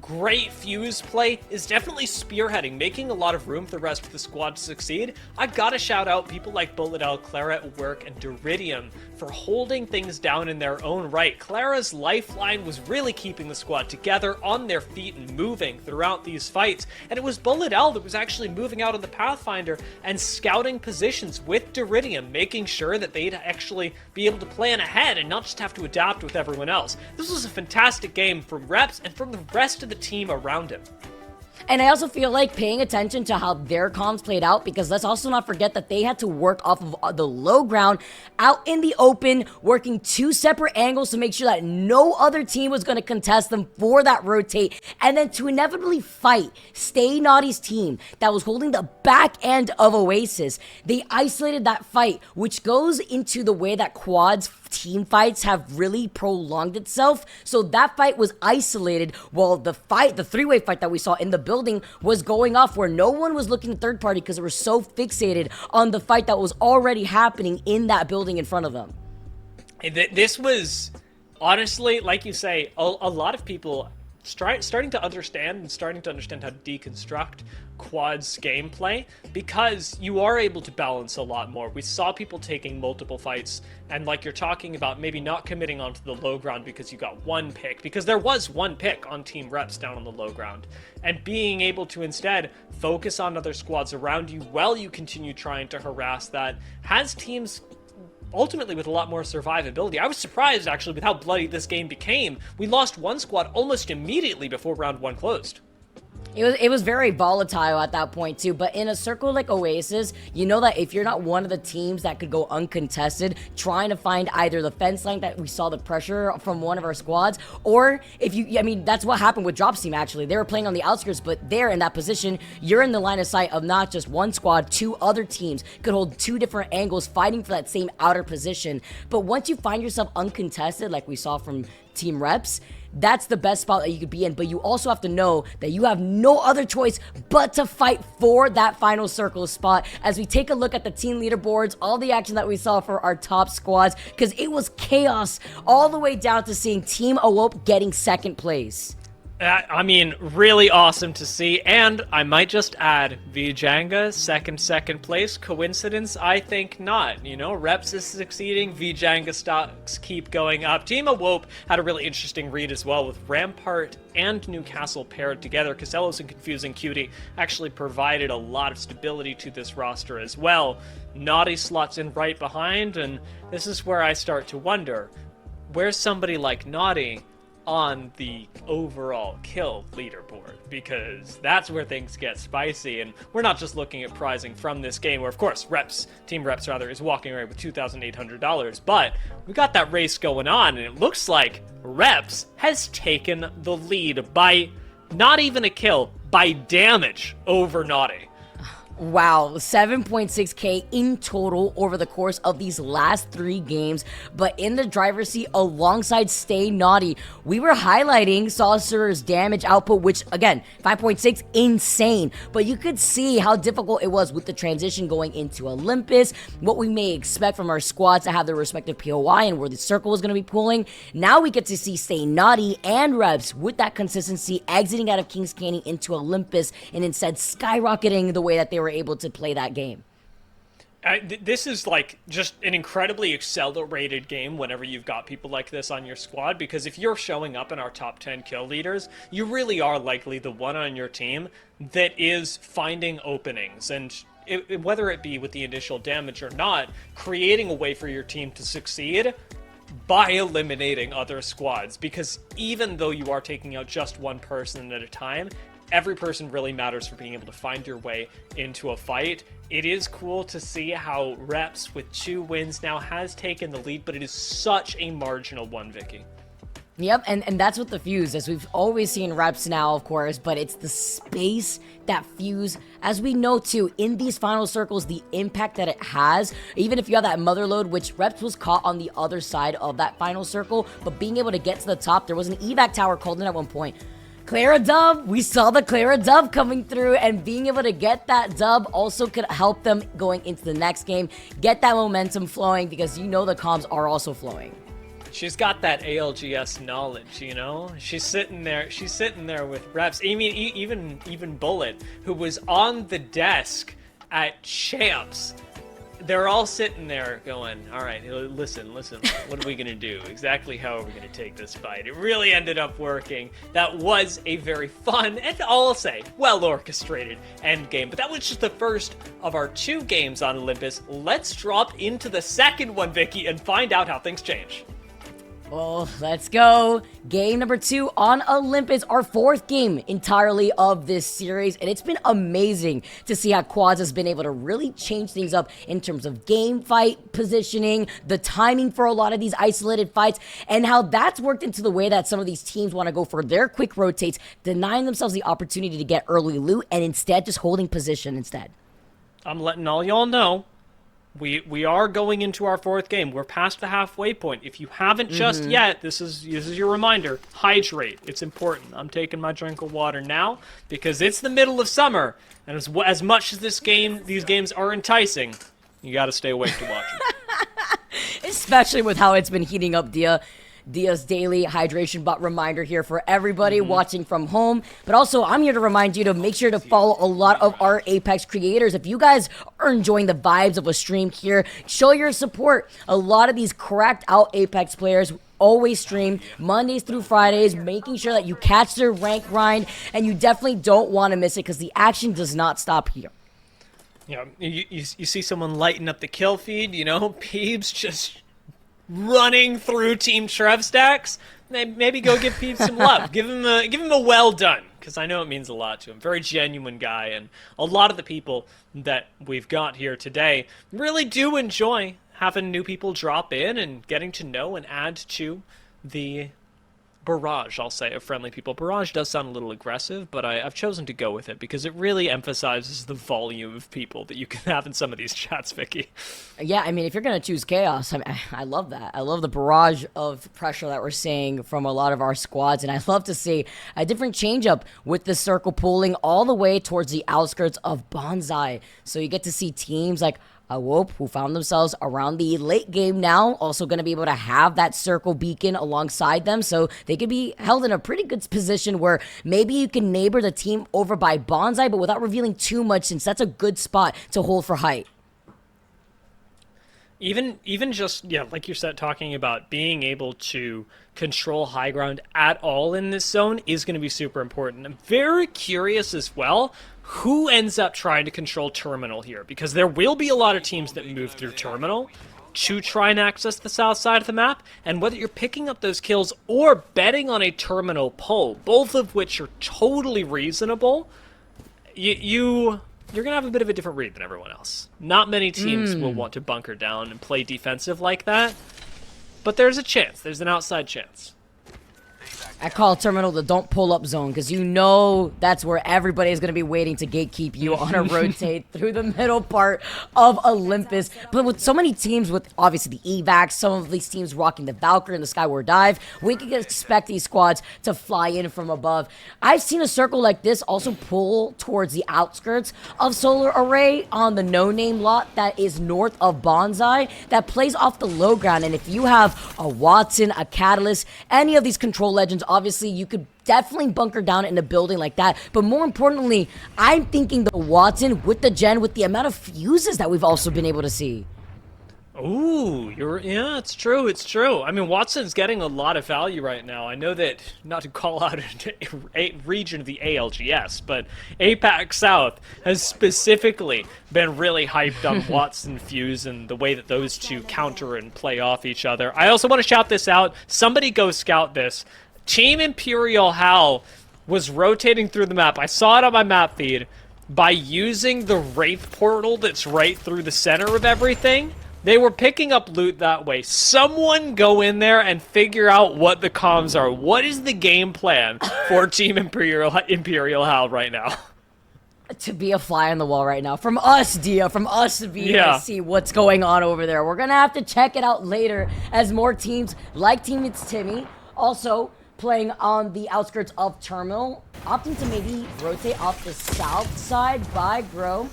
great fuse play is definitely spearheading, making a lot of room for the rest of the squad to succeed. I gotta shout out people like Bullet L, Clara at work, and Doridium for holding things down in their own right. Clara's lifeline was really keeping the squad together, on their feet, and moving throughout these fights. And it was Bullet L that was actually moving out on the Pathfinder and scouting positions with Doridium, making sure that they'd actually be able to plan ahead and not just have to adapt with everyone else. This was a fantastic game from Reps and from the rest of the team around him. And I also feel like paying attention to how their comms played out, because let's also not forget that they had to work off of the low ground out in the open, working 2 separate angles to make sure that no other team was going to contest them for that rotate, and then to inevitably fight Stay Naughty's team that was holding the back end of Oasis. They isolated that fight, which goes into the way that quads team fights have really prolonged itself. So that fight was isolated while the 3-way fight that we saw in the building was going off, where no one was looking at third party because they were so fixated on the fight that was already happening in that building in front of them. This was honestly, like you say, a lot of people starting to understand how to deconstruct Quad's gameplay, because you are able to balance a lot more. We saw people taking multiple fights, and like you're talking about, maybe not committing onto the low ground because you got one pick, because there was one pick on Team Reps down on the low ground, and being able to instead focus on other squads around you while you continue trying to harass that, has teams ultimately with a lot more survivability. I was surprised, actually, with how bloody this game became. We lost one squad almost immediately before round 1 closed. It was very volatile at that point too, but in a circle like Oasis, you know that if you're not one of the teams that could go uncontested, trying to find either the fence line that we saw the pressure from one of our squads, or if you, I mean, that's what happened with Drop's team actually. They were playing on the outskirts, but they're in that position. You're in the line of sight of not just one squad, 2 other teams could hold 2 different angles fighting for that same outer position. But once you find yourself uncontested, like we saw from Team Reps, that's the best spot that you could be in. But you also have to know that you have no other choice but to fight for that final circle spot. As we take a look at the team leaderboards, all the action that we saw for our top squads, because it was chaos all the way down to seeing Team Awope getting 2nd place. I mean, really awesome to see, and I might just add, Vjanga, second place. Coincidence? I think not. You know, Reps is succeeding, Vjanga stocks keep going up. Team Awope had a really interesting read as well, with Rampart and Newcastle paired together. Casellos and Confusing Cutie actually provided a lot of stability to this roster as well. Naughty slots in right behind, and this is where I start to wonder, where's somebody like Naughty on the overall kill leaderboard? Because that's where things get spicy, and we're not just looking at prizing from this game, where of course Team Reps is walking away with $2,800, but we got that race going on, and it looks like Reps has taken the lead by not even a kill, by damage over Naughty. Wow, 7.6k in total over the course of these last 3 games, but in the driver's seat alongside Stay Naughty, we were highlighting Saucer's damage output, which again, 5.6, insane, but you could see how difficult it was with the transition going into Olympus, what we may expect from our squads to have their respective POI and where the circle is going to be pulling. Now we get to see Stay Naughty and Reps with that consistency exiting out of Kings Canyon into Olympus and instead skyrocketing the way that they were able to play that game. This is like just an incredibly accelerated game whenever you've got people like this on your squad, because if you're showing up in our top 10 kill leaders, you really are likely the one on your team that is finding openings, and whether it be with the initial damage or not, creating a way for your team to succeed by eliminating other squads. Because even though you are taking out just one person at a time, every person really matters for being able to find your way into a fight. It is cool to see how Reps, with 2 wins now, has taken the lead, but it is such a marginal one, Vicky. Yep, and that's what the Fuse, as we've always seen Reps now, of course, but it's the space that Fuse, as we know too, in these final circles, the impact that it has, even if you have that mother load, which Reps was caught on the other side of that final circle, but being able to get to the top, there was an evac tower called in at one point. Clara dub, we saw the Clara dub coming through, and being able to get that dub also could help them going into the next game, get that momentum flowing, because you know the comms are also flowing. She's got that ALGS knowledge, you know? She's sitting there with Reps. I mean, even Bullet, who was on the desk at Champs, they're all sitting there going, all right, listen, what are we going to do? Exactly how are we going to take this fight? It really ended up working. That was a very fun, and I'll say, well-orchestrated endgame. But that was just the first of our 2 games on Olympus. Let's drop into the second one, Vicky, and find out how things change. Well, let's go. Game number 2 on Olympus, our 4th game entirely of this series, and it's been amazing to see how Quads has been able to really change things up in terms of game fight positioning, the timing for a lot of these isolated fights, and how that's worked into the way that some of these teams want to go for their quick rotates, denying themselves the opportunity to get early loot, and instead just holding position instead. I'm letting all y'all know, we are going into our 4th game. We're past the halfway point. If you haven't just yet, this is your reminder. Hydrate. It's important. I'm taking my drink of water now because it's the middle of summer, and as much as these games are enticing, you got to stay awake to watch them. Especially with how it's been heating up, Dia. Dia's daily hydration bot reminder here for everybody watching from home. But also, I'm here to remind you to make sure to follow a lot of our Apex creators. If you guys are enjoying the vibes of a stream here, show your support. A lot of these cracked out Apex players always stream Mondays through Fridays, making sure that you catch their rank grind, and you definitely don't want to miss it because the action does not stop here. Yeah, you see someone lighten up the kill feed, you know, Peebs just running through Team Trev stacks. Maybe go give Peebs some love. Give him a well done, because I know it means a lot to him. Very genuine guy, and a lot of the people that we've got here today really do enjoy having new people drop in and getting to know and add to the barrage, I'll say, of friendly people. Barrage does sound a little aggressive, but I've chosen to go with it because it really emphasizes the volume of people that you can have in some of these chats, Vicky. Yeah, I mean, if you're going to choose chaos, I love that. I love the barrage of pressure that we're seeing from a lot of our squads, and I love to see a different change-up with the circle pulling all the way towards the outskirts of Bonsai. So you get to see teams like Awope, who found themselves around the late game now, also going to be able to have that circle beacon alongside them, so they could be held in a pretty good position where maybe you can neighbor the team over by Bonsai, but without revealing too much, since that's a good spot to hold for height. Even just, yeah, like you said, talking about being able to control high ground at all in this zone is going to be super important. I'm very curious as well who ends up trying to control terminal here, because there will be a lot of teams that move through terminal to try and access the south side of the map, and whether you're picking up those kills or betting on a terminal pull, both of which are totally reasonable, you're going to have a bit of a different read than everyone else. Not many teams will want to bunker down and play defensive like that, but there's a chance. There's an outside chance. I call terminal the don't pull up zone, because you know that's where everybody is going to be waiting to gatekeep you on a rotate through the middle part of Olympus. But with so many teams, with obviously the evacs, some of these teams rocking the Valkyrie and the Skyward Dive, we can expect these squads to fly in from above. I've seen a circle like this also pull towards the outskirts of Solar Array on the no-name lot that is north of Bonsai that plays off the low ground. And if you have a Watson, a Catalyst, any of these control legends, obviously you could definitely bunker down in a building like that. But more importantly, I'm thinking the Watson with the gen, with the amount of fuses that we've also been able to see. Ooh, yeah, it's true, it's true. I mean, Watson's getting a lot of value right now. I know that, not to call out a region of the ALGS, but APAC South has specifically been really hyped on Watson Fuse and the way that those two counter and play off each other. I also want to shout this out. Somebody go scout this. Team Imperial Hal was rotating through the map. I saw it on my map feed. By using the Wraith portal that's right through the center of everything, they were picking up loot that way. Someone go in there and figure out what the comms are. What is the game plan for Team Imperial Hal right now? To be a fly on the wall right now. From us, Dia. From us to be able to see what's going on over there. We're going to have to check it out later as more teams like Team It's Timmy also playing on the outskirts of Terminal, opting to maybe rotate off the south side by Grow,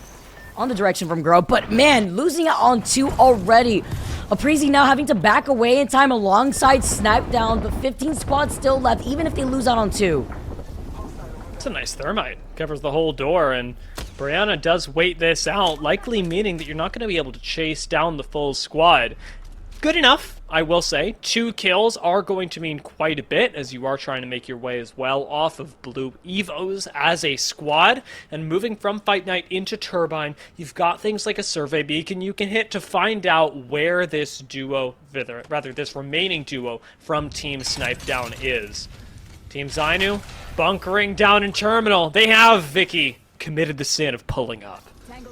on the direction from Grow, but man, losing out on 2 already. Aprizi now having to back away in time alongside Snipe down, but 15 squads still left, even if they lose out on 2. It's a nice thermite. Covers the whole door, and Brianna does wait this out, likely meaning that you're not going to be able to chase down the full squad. Good enough, I will say. 2 kills are going to mean quite a bit, as you are trying to make your way as well off of Blue Evos as a squad. And moving from Fight Night into Turbine, you've got things like a survey beacon you can hit to find out where this duo, rather this remaining duo from Team Snipe Down is. Team Zainu, bunkering down in Terminal. They have, Vicky, committed the sin of pulling up.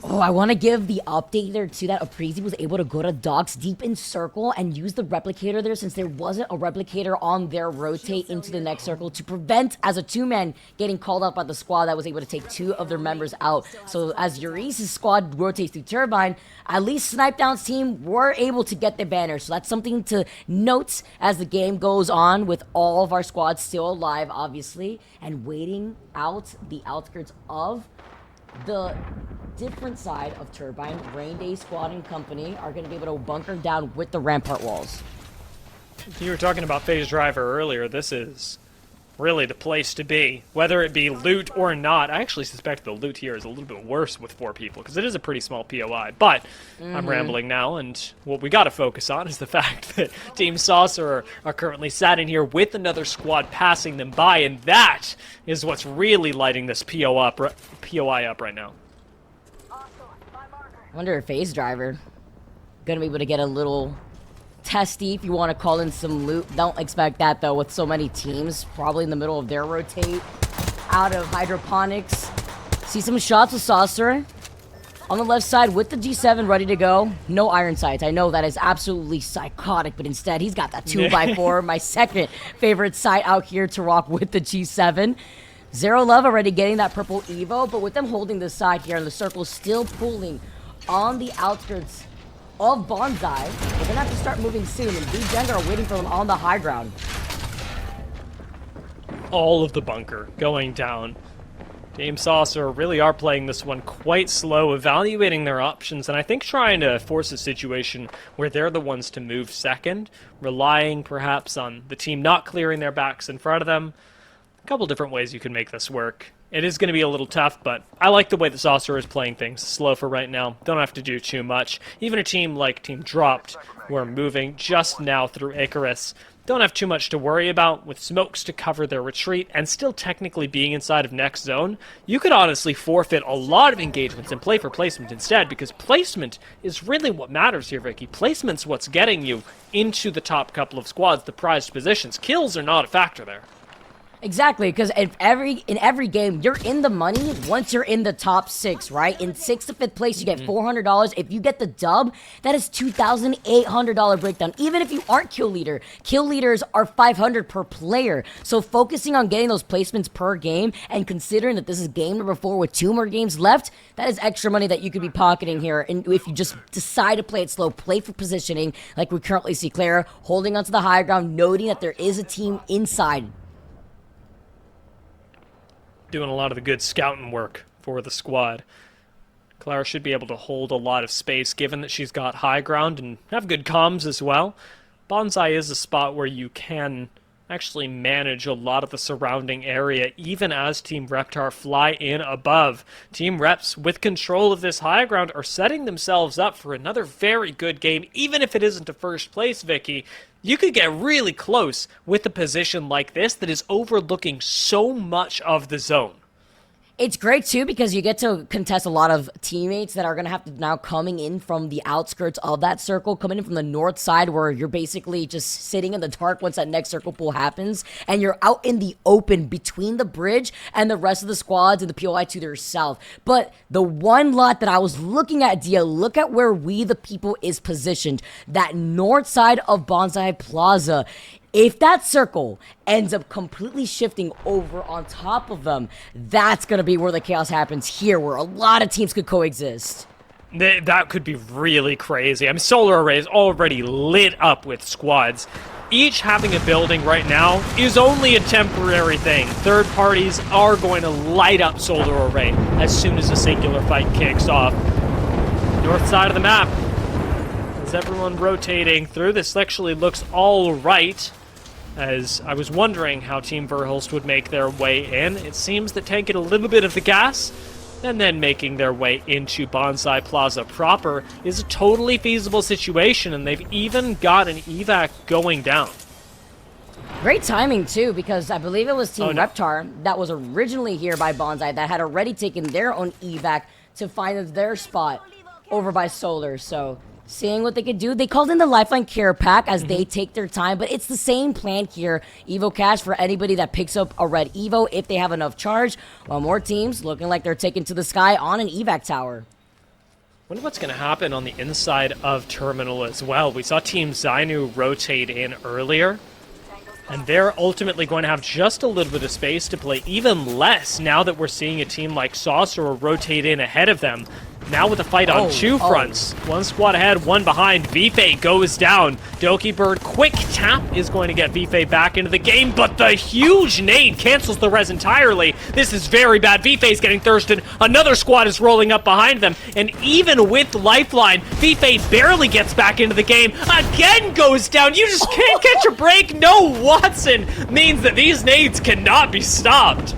Oh, I want to give the update there too that Aprizi was able to go to docks deep in circle and use the replicator there, since there wasn't a replicator on their rotate into the next circle to prevent, as a 2-man, getting called out by the squad that was able to take 2 of their members out. So as Uri's squad rotates through Turbine, at least Snipe Down's team were able to get the banner. So that's something to note as the game goes on, with all of our squads still alive, obviously, and waiting out the outskirts of the different side of Turbine. Rain Day Squad and company are going to be able to bunker down with the rampart walls. You were talking about Phase Driver earlier. This is really the place to be, whether it be loot or not. I actually suspect the loot here is a little bit worse with 4 people, because it is a pretty small POI, but I'm rambling now, and what we gotta focus on is the fact that Team Saucer are currently sat in here with another squad passing them by, and that is what's really lighting this POI up right now. I wonder if Phase Driver gonna be able to get a little testy, if you want to call in some loot. Don't expect that, though, with so many teams probably in the middle of their rotate out of hydroponics. See some shots with Saucer on the left side with the G7 ready to go. No iron sights. I know that is absolutely psychotic, but instead he's got that 2x4, my second favorite sight out here to rock with the G7. Zero Love already getting that purple Evo, but with them holding the side here and the circle still pulling on the outskirts of Bonsai, we're gonna have to start moving soon, and Jenga are waiting for them on the high ground. All of the bunker going down. Team Saucer really are playing this one quite slow, evaluating their options, and I think trying to force a situation where they're the ones to move second, relying perhaps on the team not clearing their backs in front of them. A couple different ways you can make this work. It is going to be a little tough, but I like the way the Saucer is playing things slow for right now. Don't have to do too much. Even a team like Team Dropped, who are moving just now through Icarus, don't have too much to worry about with smokes to cover their retreat and still technically being inside of next zone. You could honestly forfeit a lot of engagements and play for placement instead, because placement is really what matters here, Vicky. Placement's what's getting you into the top couple of squads, the prized positions. Kills are not a factor there. Exactly, because in every game, you're in the money once you're in the top 6, right? In 6th to 5th place, you get $400. If you get the dub, that is $2,800 breakdown. Even if you aren't kill leader, kill leaders are $500 per player. So focusing on getting those placements per game and considering that this is game number 4 with 2 more games left, that is extra money that you could be pocketing here. And if you just decide to play it slow, play for positioning, like we currently see Clara holding onto the high ground, noting that there is a team inside. Doing a lot of the good scouting work for the squad. Clara should be able to hold a lot of space given that she's got high ground and have good comms as well. Bonsai is a spot where you can actually manage a lot of the surrounding area even as Team Reptar fly in above. Team Reps with control of this high ground are setting themselves up for another very good game, even if it isn't a first place, Vicky. You could get really close with a position like this that is overlooking so much of the zone. It's great, too, because you get to contest a lot of teammates that are going to have to now coming in from the outskirts of that circle, coming in from the north side where you're basically just sitting in the dark once that next circle pull happens, and you're out in the open between the bridge and the rest of the squads and the POI to their south. But the one lot that I was looking at, Dia, look at where We the People is positioned. That north side of Bonsai Plaza. If that circle ends up completely shifting over on top of them, that's going to be where the chaos happens here, where a lot of teams could coexist. That could be really crazy. I mean, Solar Array is already lit up with squads. Each having a building right now is only a temporary thing. Third parties are going to light up Solar Array as soon as a singular fight kicks off. North side of the map. As everyone rotating through, this actually looks all right. As I was wondering how Team Verhulst would make their way in. It seems that taking a little bit of the gas and then making their way into Bonsai Plaza proper is a totally feasible situation, and they've even got an evac going down. Great timing, too, because I believe it was Team Reptar that was originally here by Bonsai that had already taken their own evac to find their spot over by Solar, so seeing what they could do. They called in the Lifeline Care Pack as they take their time, but it's the same plan here. Evo Cash for anybody that picks up a red Evo if they have enough charge, while more teams looking like they're taken to the sky on an evac tower. Wonder what's going to happen on the inside of Terminal as well. We saw Team Zainu rotate in earlier, and they're ultimately going to have just a little bit of space to play, even less now that we're seeing a team like Saucer rotate in ahead of them. Now with a fight on two fronts. One squad ahead, one behind. Vifei goes down. Doki Bird, quick tap is going to get Vifei back into the game, but the huge nade cancels the res entirely. This is very bad. Vifei's getting thirsted. Another squad is rolling up behind them, and even with Lifeline, Vifei barely gets back into the game. Again goes down. You just can't catch a break. No Watson means that these nades cannot be stopped.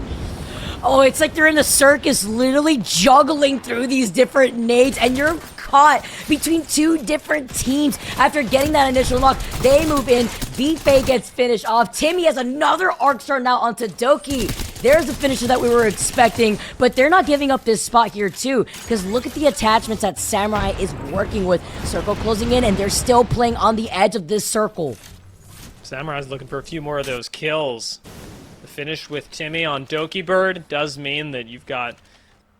Oh, it's like they're in the circus, literally juggling through these different nades, and you're caught between two different teams. After getting that initial knock, they move in. Vifei gets finished off. Timmy has another arc star now onto Doki. There's the finisher that we were expecting, but they're not giving up this spot here too, because look at the attachments that Samurai is working with. Circle closing in, and they're still playing on the edge of this circle. Samurai's looking for a few more of those kills. Finish with Timmy on Doki Bird does mean that you've got,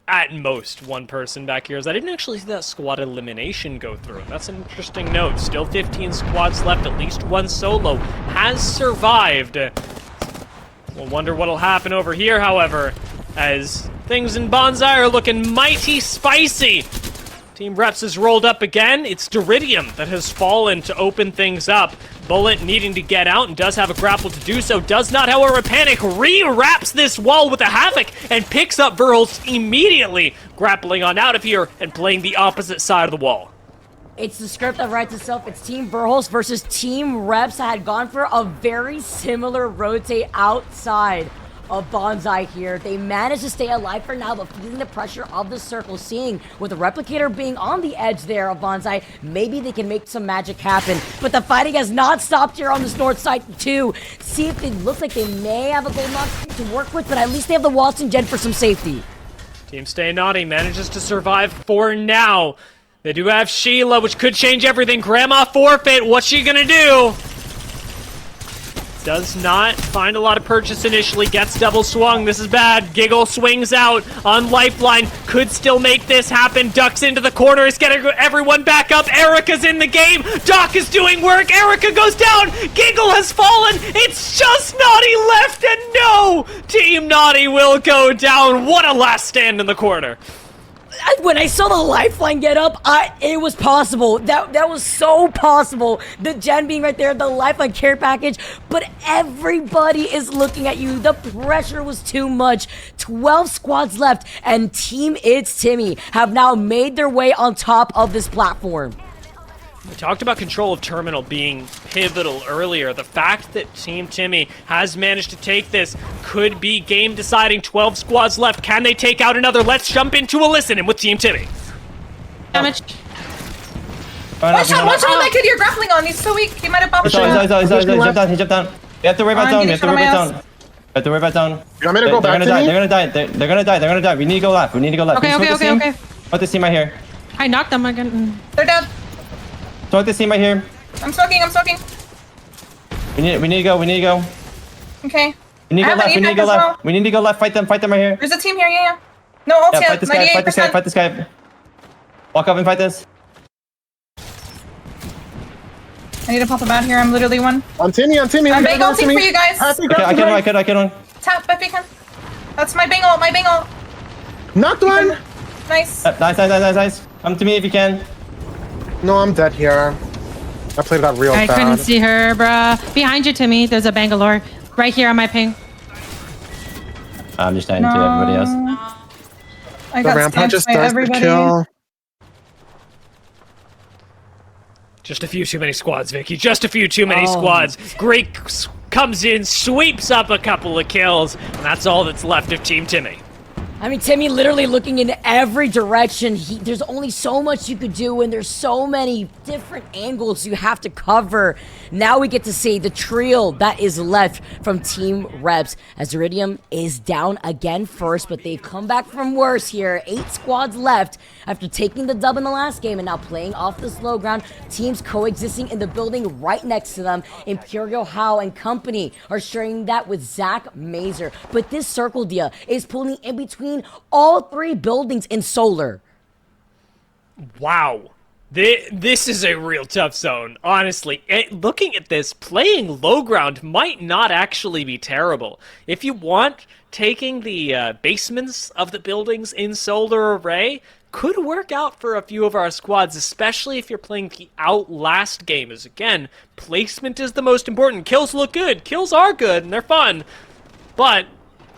at most, one person back here. As I didn't actually see that squad elimination go through. That's an interesting note. Still 15 squads left. At least one solo has survived. We'll wonder what'll happen over here, however, as things in Bonsai are looking mighty spicy. Team Reps has rolled up again. It's Deridium that has fallen to open things up. Bullet needing to get out and does have a grapple to do so. Does not, however, panic. Re-wraps this wall with a Havoc and picks up Verhulst immediately. Grappling on out of here and playing the opposite side of the wall. It's the script that writes itself. It's Team Verhulst versus Team Reps that had gone for a very similar rotate outside of Bonsai here. They managed to stay alive for now, but feeling the pressure of the circle, seeing with the Replicator being on the edge there of Bonsai, maybe they can make some magic happen. But the fighting has not stopped here on this north side too. See if it looks like they may have a gold knock to work with, but at least they have the Watson Gen for some safety. Team Stay Naughty manages to survive for now. They do have Sheila, which could change everything. Grandma forfeit, what's she gonna do? Does not find a lot of purchase initially, gets double swung, this is bad. Giggle swings out on Lifeline, could still make this happen, ducks into the corner, is getting everyone back up. Erica's in the game, Doc is doing work, Erica goes down, Giggle has fallen, it's just Naughty left, and no! Team Naughty will go down, what a last stand in the corner. When I saw the Lifeline get up, it was possible. That was so possible. The gen being right there, the Lifeline care package, but everybody is looking at you. The pressure was too much. 12 squads left, and Team It's Timmy have now made their way on top of this platform. We talked about control of Terminal being pivotal earlier. The fact that Team Timmy has managed to take this could be game deciding. 12 squads left. Can they take out another? Let's jump into a listen-in with Team Timmy. Damage. Watch out on that kid you're grappling on. He's so weak. He might have popped. He jumped down. You have to worry about down. You have to worry about down. You want me to go back to me? They're gonna die. We need to go left. Okay. Put this team right here. I knocked them again. They're dead. Smoke this team right here. I'm smoking. We need to go. Okay. We need to go left. We need to go left. Fight them right here. There's a team here, yeah. No ults yet. Fight this guy. Walk up and fight this. I need to pop a bat here. I'm literally one. On Timmy. I'm bang ulting for you guys. I can one. Tap if you can. That's my bang ult. Knocked one. Nice. Nice. Come to me if you can. No, I'm dead here. I played that real bad. I couldn't see her, bruh. Behind you, Timmy. There's a Bangalore. Right here on my ping. I'm just dying to everybody else. I got Rampart just by does everybody. the kill. Just a few too many squads, Vicky. Just a few too many squads. Great comes in, sweeps up a couple of kills, and that's all that's left of Team Timmy. I mean, Timmy literally looking in every direction. There's only so much you could do, and there's so many different angles you have to cover. Now we get to see the trio that is left from Team Reps, as Iridium is down again first, but they've come back from worse here. 8 squads left after taking the dub in the last game and now playing off this low ground. Teams coexisting in the building right next to them. Imperial Howe and company are sharing that with Zach Mazer. But this circle dia is pulling in between all 3 buildings in solar. Wow. This is a real tough zone, honestly. Looking at this, playing low ground might not actually be terrible. If you want, taking the basements of the buildings in solar array could work out for a few of our squads, especially if you're playing the Outlast game, as again, placement is the most important. Kills look good, kills are good, and they're fun, but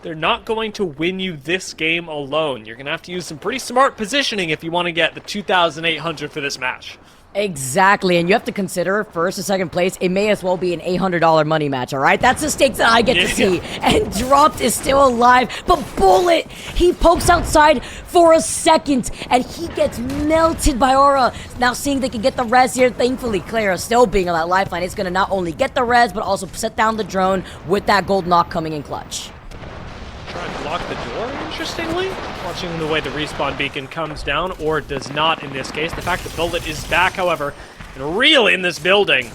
they're not going to win you this game alone. You're going to have to use some pretty smart positioning if you want to get the 2,800 for this match. Exactly, and you have to consider first and second place, it may as well be an $800 money match, all right? That's the stakes that I get to see. And Dropped is still alive, but Bullet, he pokes outside for a second, and he gets melted by Aura. Now seeing they can get the res here, thankfully Clara still being on that lifeline, it's going to not only get the res, but also set down the drone with that gold knock coming in clutch. Try and block the door, interestingly. Watching the way the respawn beacon comes down, or does not in this case. The fact that Bullet is back, however, and really in this building,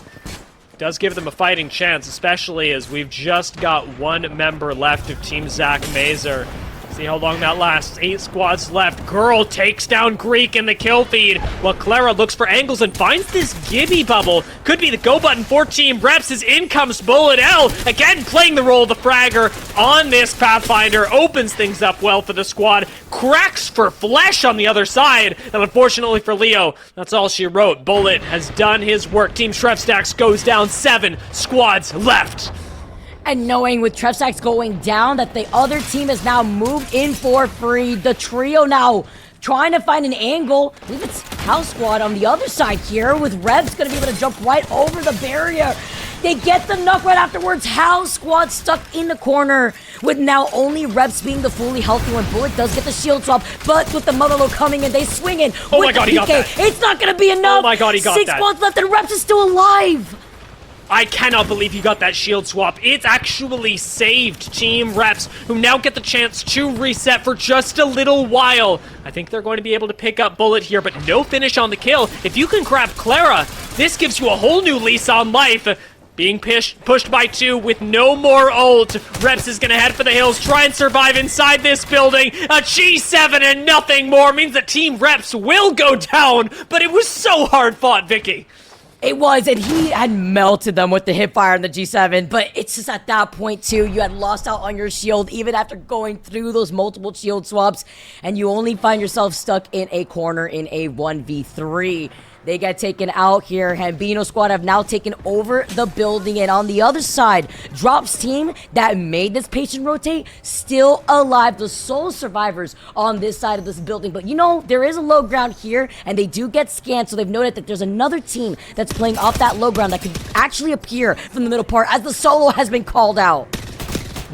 does give them a fighting chance, especially as we've just got one member left of Team Zach Mazer. See how long that lasts. 8 squads left. Girl takes down Greek in the kill feed, while Clara looks for angles and finds this Gibby bubble. Could be the go button for Team Reps as in comes Bullet L. Again, playing the role of the fragger on this Pathfinder. Opens things up well for the squad. Cracks for Flesh on the other side. And unfortunately for Leo, that's all she wrote. Bullet has done his work. Team Shrevstacks goes down. 7 squads left. And knowing with Trevstacks going down that the other team has now moved in for free. The trio now trying to find an angle. I believe it's House Squad on the other side here with Revs going to be able to jump right over the barrier. They get the knock right afterwards. House Squad stuck in the corner with now only Revs being the fully healthy one. Bullet does get the shield swap, but with the Motherload coming in, they swing in. Oh my god, he got that. It's not going to be enough. Oh my god, he got 6 that. squads left and Revs is still alive. I cannot believe he got that shield swap. It's actually saved Team Reps, who now get the chance to reset for just a little while. I think they're going to be able to pick up Bullet here, but no finish on the kill. If you can grab Clara, this gives you a whole new lease on life. Being pushed by 2 with no more ult. Reps is going to head for the hills, try and survive inside this building. A G7 and nothing more means that Team Reps will go down, but it was so hard fought, Vicky. It was, and he had melted them with the hipfire and the G7, but it's just at that point, too, you had lost out on your shield, even after going through those multiple shield swaps, and you only find yourself stuck in a corner in a 1v3. They get taken out here. Hambino squad have now taken over the building. And on the other side, Drop's team that made this patient rotate still alive. The sole survivors on this side of this building. But you know, there is a low ground here and they do get scanned. So they've noted that there's another team that's playing off that low ground that could actually appear from the middle part as the solo has been called out.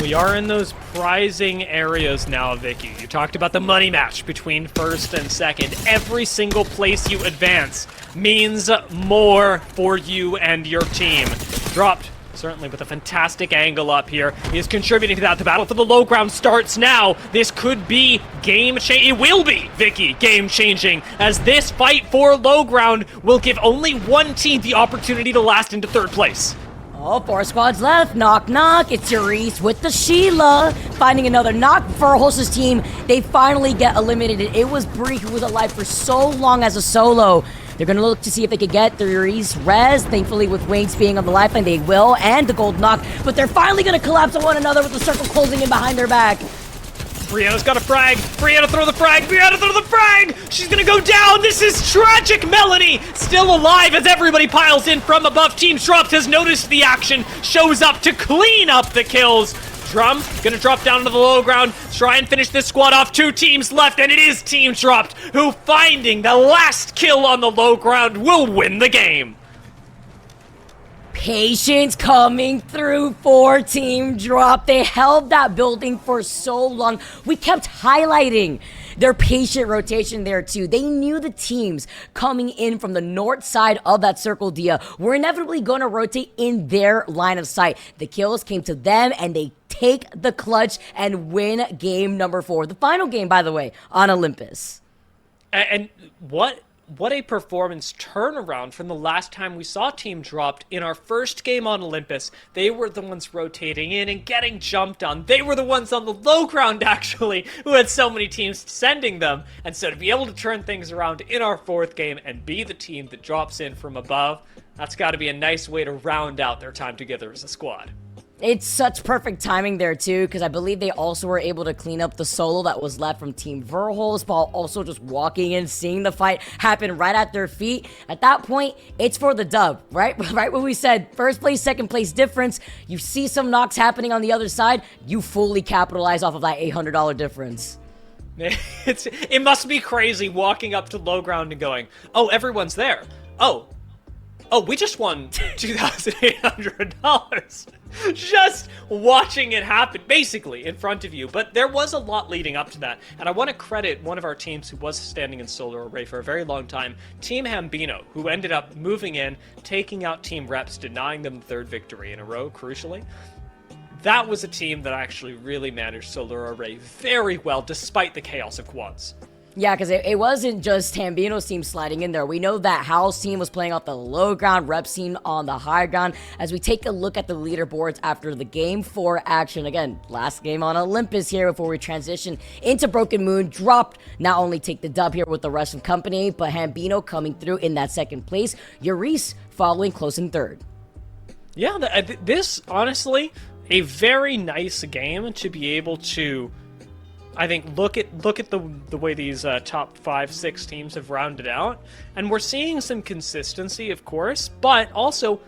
We are in those prizing areas now, Vicky. You talked about the money match between first and second. Every single place you advance means more for you and your team. Dropped, certainly with a fantastic angle up here. He is contributing to that. The battle for the low ground starts now. This could be game-changing. It will be, Vicky, game-changing, as this fight for low ground will give only one team the opportunity to last into third place. Oh, 4 squads left. Knock, knock. It's Therese with the Sheila. Finding another knock for Hulse's team. They finally get eliminated. It was Bree who was alive for so long as a solo. They're going to look to see if they could get Therese res. Thankfully, with Wings being on the lifeline, they will. And the gold knock. But they're finally going to collapse on one another with the circle closing in behind their back. Brianna's got a frag. Brianna throw the frag. Brianna throw the frag. She's gonna go down. This is tragic. Melanie still alive as everybody piles in from above. Team Dropped has noticed the action. Shows up to clean up the kills. Drum gonna drop down to the low ground. Try and finish this squad off. 2 teams left, and it is Team Dropped who, finding the last kill on the low ground, will win the game. Patience coming through for Team Drop. They held that building for so long. We kept highlighting their patient rotation there too. They knew the teams coming in from the north side of that circle dia were inevitably going to rotate in their line of sight. The kills came to them and they take the clutch and win game number 4. The final game, by the way, on Olympus. And what a performance turnaround from the last time we saw Team Dropped in our first game on Olympus. They were the ones rotating in and getting jumped on. They were the ones on the low ground, actually, who had so many teams sending them. And so to be able to turn things around in our 4th game and be the team that drops in from above, that's got to be a nice way to round out their time together as a squad. It's such perfect timing there, too, because I believe they also were able to clean up the solo that was left from Team Verholz while also just walking in, seeing the fight happen right at their feet. At that point, it's for the dub, right? Right when we said first place, second place difference, you see some knocks happening on the other side, you fully capitalize off of that $800 difference. It must be crazy walking up to low ground and going, oh, everyone's there. Oh, we just won $2,800. Just watching it happen, basically, in front of you. But there was a lot leading up to that. And I want to credit one of our teams who was standing in solo array for a very long time, Team Hambino, who ended up moving in, taking out Team Reps, denying them the third victory in a row, crucially. That was a team that actually really managed solo array very well, despite the chaos of quads. Yeah, because it wasn't just Hambino's team sliding in there. We know that Howl's team was playing off the low ground, Rep's team on the high ground. As we take a look at the leaderboards after the Game 4 action, again, last game on Olympus here before we transition into Broken Moon, dropped, not only take the dub here with the rest of company, but Hambino coming through in that second place, Urice following close in third. Yeah, this, honestly, a very nice game to be able to, I think, look at the way these top 5-6 teams have rounded out, and we're seeing some consistency, of course, but also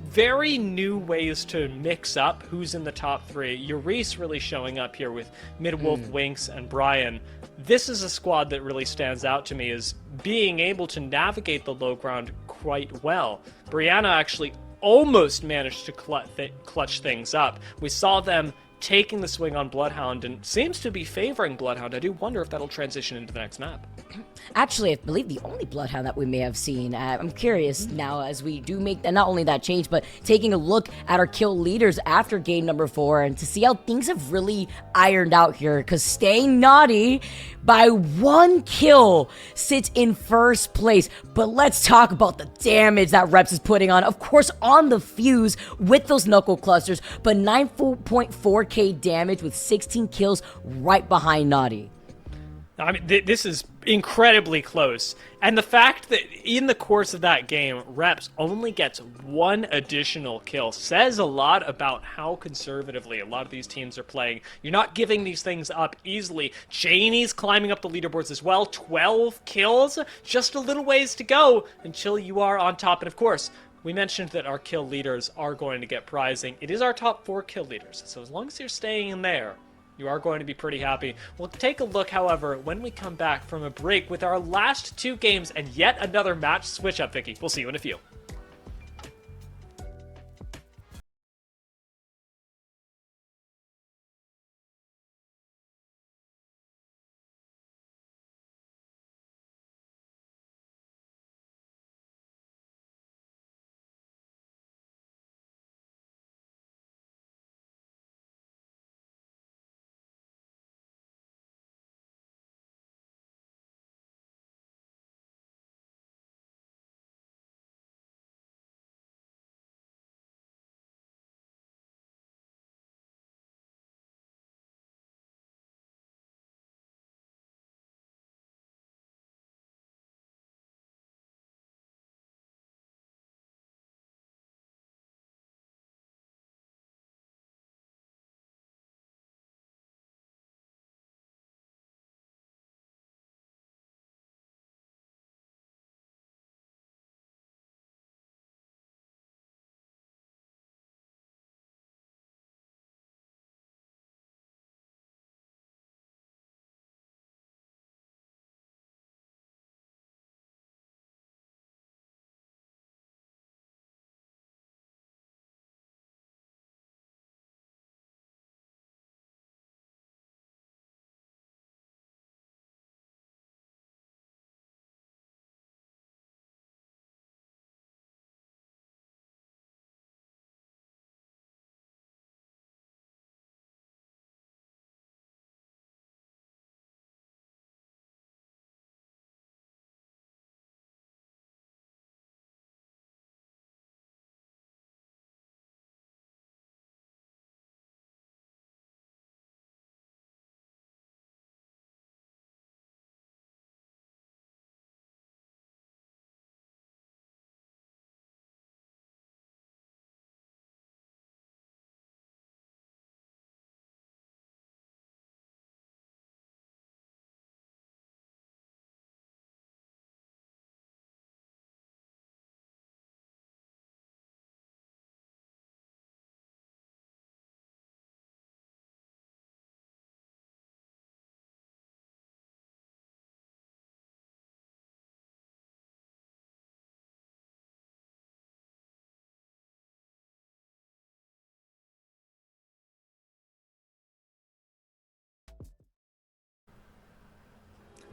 very new ways to mix up who's in the top 3. Urice really showing up here with Midwolf, Winx, and Brian. This is a squad that really stands out to me as being able to navigate the low ground quite well. Brianna actually almost managed to clutch things up. We saw them taking the swing on Bloodhound and seems to be favoring Bloodhound. I do wonder if that'll transition into the next map. Actually, I believe the only Bloodhound that we may have seen. I'm curious now as we do make not only that change, but taking a look at our kill leaders after game number 4 and to see how things have really ironed out here. Because staying naughty by 1 kill sits in first place. But let's talk about the damage that Reps is putting on. Of course, on the fuse with those knuckle clusters, but 9.4k damage with 16 kills right behind Naughty. I mean, this is incredibly close. And the fact that in the course of that game, Reps only gets 1 additional kill says a lot about how conservatively a lot of these teams are playing. You're not giving these things up easily. Janie's climbing up the leaderboards as well. 12 kills. Just a little ways to go until you are on top. And of course, we mentioned that our kill leaders are going to get prizing. It is our top 4 kill leaders. So as long as you're staying in there, you are going to be pretty happy. We'll take a look, however, when we come back from a break with our last 2 games and yet another match switch up, Vicky. We'll see you in a few.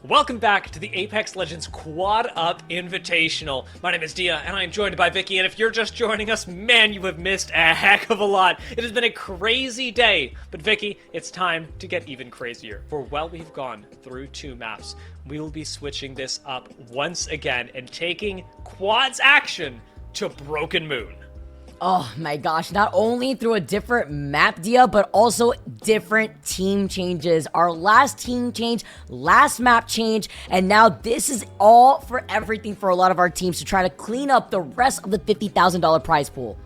Welcome back to the Apex Legends Quad Up Invitational. My name is Dia, and I'm joined by Vicky, and if you're just joining us, man, you have missed a heck of a lot. It has been a crazy day, but Vicky, it's time to get even crazier. For while we've gone through 2 maps, we will be switching this up once again and taking Quad's action to Broken Moon. Oh my gosh, not only through a different map, Dia, but also different team changes. Our last team change, last map change, and now this is all for everything for a lot of our teams to try to clean up the rest of the $50,000 prize pool.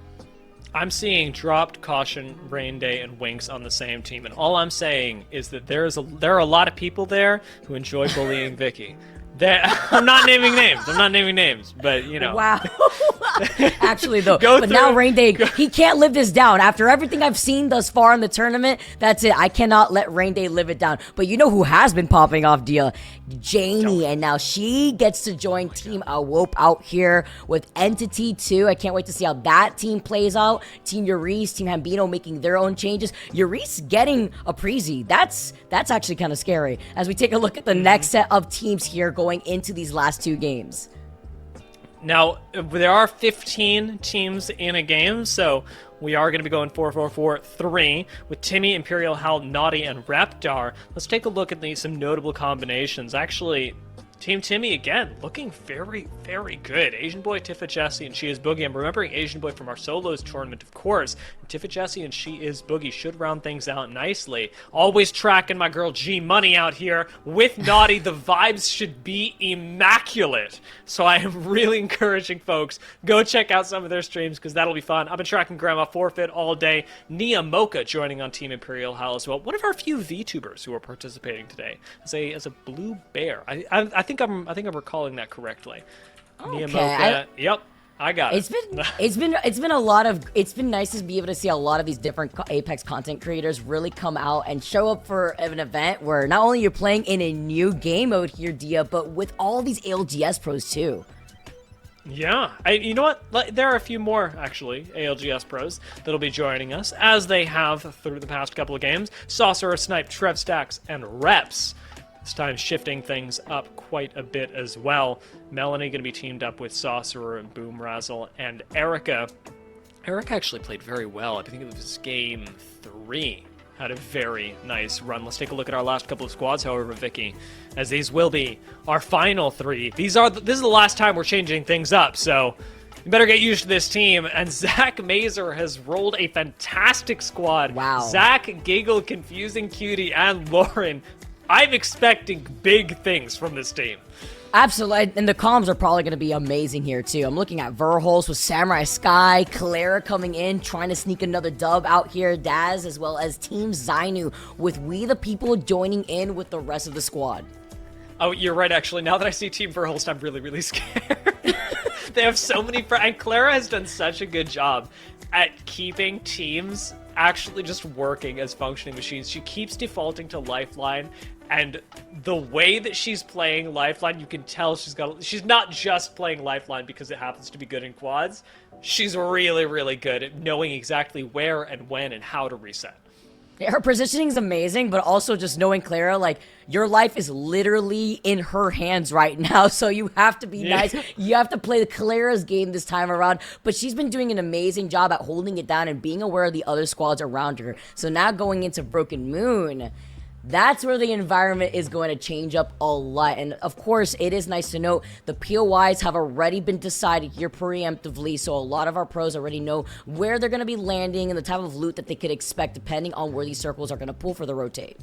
I'm seeing Dropped, Caution, Rain Day, and Winks on the same team, and all I'm saying is that there are a lot of people there who enjoy bullying Vicky. I'm not naming names, but you know. Wow. Actually, though, now Rain Day, he can't live this down. After everything I've seen thus far in the tournament, that's it. I cannot let Rain Day live it down. But you know who has been popping off, Dia? Janie, and now she gets to join Team Awope out here with Entity 2. I can't wait to see how that team plays out. Team Urice, Team Hambino making their own changes. Urice getting a Preezy. That's actually kind of scary. As we take a look at the next set of teams here going into these last 2 games. Now, there are 15 teams in a game, so we are going to be going 4-4-4-3 with Timmy, Imperial Hal, Naughty, and Reptar. Let's take a look at some notable combinations. Actually, Team Timmy, again, looking very, very good. Asian Boy, Tifa Jessie, and She Is Boogie. I'm remembering Asian Boy from our solos tournament, of course. Tifa Jessie and She Is Boogie should round things out nicely. Always tracking my girl G Money out here. With Naughty, the vibes should be immaculate. So I am really encouraging folks, go check out some of their streams because that'll be fun. I've been tracking Grandma Forfeit all day. Nia Mocha joining on Team Imperial Hal as well. One of our few VTubers who are participating today as a blue bear. I think I'm recalling that correctly. Okay, Nia Mocha. Yep. I got it. It's been nice to be able to see a lot of these different Apex content creators really come out and show up for an event where not only you're playing in a new game mode here, Dia, but with all these ALGS pros too. Yeah, you know what? There are a few more, actually, ALGS pros that'll be joining us, as they have through the past couple of games. Saucer, Snipe, Trev Stacks, and Reps. This time shifting things up quite a bit as well. Melanie going to be teamed up with Sorcerer and Boom Razzle and Erica. Erica actually played very well. I think it was game 3. Had a very nice run. Let's take a look at our last couple of squads, however, Vicky, as these will be our final 3. This is the last time we're changing things up, so you better get used to this team. And Zach Mazer has rolled a fantastic squad. Wow. Zach, Giggle, Confusing Cutie, and Lauren. I'm expecting big things from this team. Absolutely, and the comms are probably going to be amazing here too. I'm looking at Verholz with Samurai Sky, Clara coming in, trying to sneak another dub out here, Daz, as well as Team Zainu with We The People joining in with the rest of the squad. Oh, you're right, actually. Now that I see Team Verholz, I'm really, really scared. They have so many and Clara has done such a good job at keeping teams actually just working as functioning machines. She keeps defaulting to Lifeline, and the way that she's playing Lifeline, you can tell she's not just playing Lifeline because it happens to be good in quads. She's really, really good at knowing exactly where and when and how to reset. Her positioning is amazing, but also just knowing Clara, like, your life is literally in her hands right now, so you have to be nice. You have to play Clara's game this time around, but she's been doing an amazing job at holding it down and being aware of the other squads around her. So now going into Broken Moon, that's where the environment is going to change up a lot. And of course, it is nice to note the POIs have already been decided here preemptively, so a lot of our pros already know where they're going to be landing and the type of loot that they could expect depending on where these circles are going to pull for the rotate.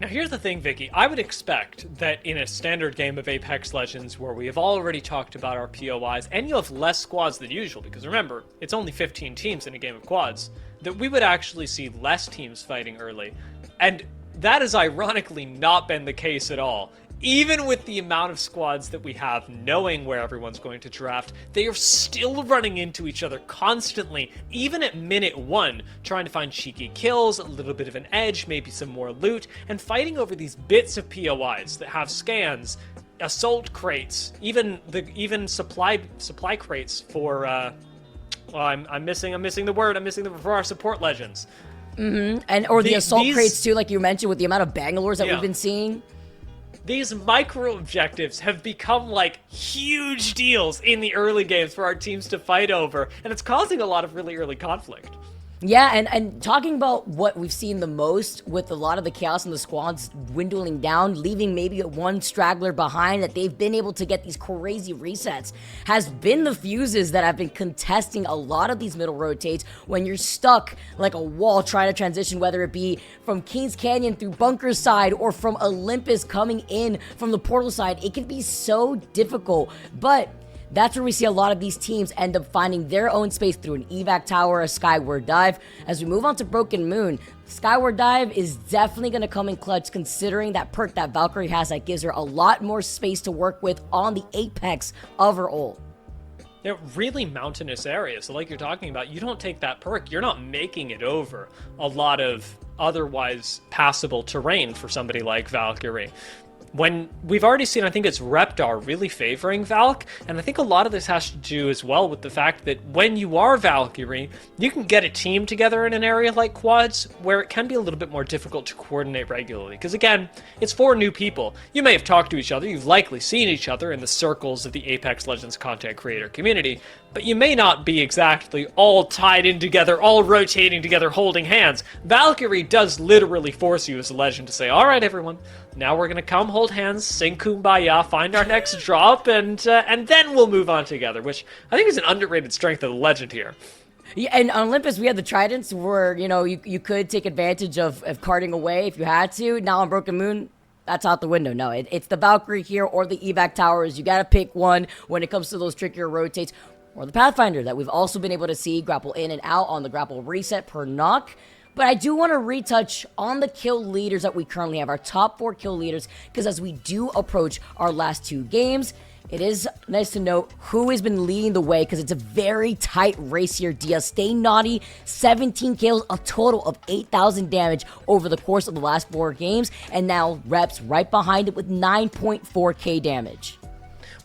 Now here's the thing, Vicky. I would expect that in a standard game of Apex Legends where we have already talked about our POIs and you have less squads than usual, because remember, it's only 15 teams in a game of quads, that we would actually see less teams fighting early. And that has ironically not been the case at all. Even with the amount of squads that we have, knowing where everyone's going to draft, they are still running into each other constantly, even at minute 1, trying to find cheeky kills, a little bit of an edge, maybe some more loot, and fighting over these bits of POIs that have scans, assault crates, even supply crates for I'm missing the word for our support legends. And or the assault crates too, like you mentioned, with the amount of Bangalores that we've been seeing. these micro objectives have become like huge deals in the early games for our teams to fight over, and it's causing a lot of really early conflict. Yeah, and talking about what we've seen the most with a lot of the chaos and the squads dwindling down, leaving maybe one straggler behind, that they've been able to get these crazy resets, has been the fuses that have been contesting a lot of these middle rotates when you're stuck like a wall trying to transition, whether it be from Kings Canyon through Bunker's side or from Olympus coming in from the portal side. It can be so difficult, but that's where we see a lot of these teams end up finding their own space through an evac tower, a skyward dive. As we move on to Broken Moon, skyward dive is definitely going to come in clutch, considering that perk that Valkyrie has that gives her a lot more space to work with on the apex of her ult. They're really mountainous areas, so like you're talking about, you don't take that perk, you're not making it over a lot of otherwise passable terrain for somebody like Valkyrie. When we've already seen, I think it's Reptar really favoring Valk, and I think a lot of this has to do as well with the fact that when you are Valkyrie, you can get a team together in an area like Quads where it can be a little bit more difficult to coordinate regularly. Because again, it's 4 new people. You may have talked to each other, you've likely seen each other in the circles of the Apex Legends content creator community, but you may not be exactly all tied in together, all rotating together, holding hands. Valkyrie does literally force you as a legend to say, alright everyone, now we're gonna come hold hands, sing Kumbaya, find our next drop, and then we'll move on together, which I think is an underrated strength of the legend here. Yeah, and on Olympus, we had the Tridents where, you know, you could take advantage of carting away if you had to. Now on Broken Moon, that's out the window. No, it's the Valkyrie here or the evac towers. You gotta pick one when it comes to those trickier rotates. Or the Pathfinder that we've also been able to see grapple in and out on the grapple reset per knock. But I do want to retouch on the kill leaders that we currently have, our top 4 kill leaders, because as we do approach our last 2 games, it is nice to note who has been leading the way, because it's a very tight race here. Dia, Stay Naughty, 17 kills, a total of 8,000 damage over the course of the last 4 games, and now Reps right behind it with 9.4k damage.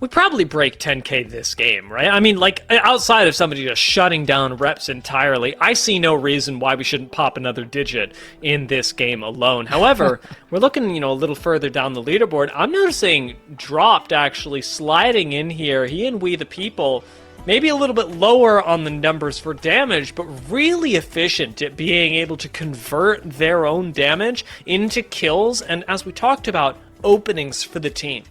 We probably break 10k this game, right? I mean, like, outside of somebody just shutting down Reps entirely, I see no reason why we shouldn't pop another digit in this game alone. However, we're looking, a little further down the leaderboard. I'm noticing Dropped actually sliding in here. He and We the People, maybe a little bit lower on the numbers for damage, but really efficient at being able to convert their own damage into kills, and as we talked about, openings for the team.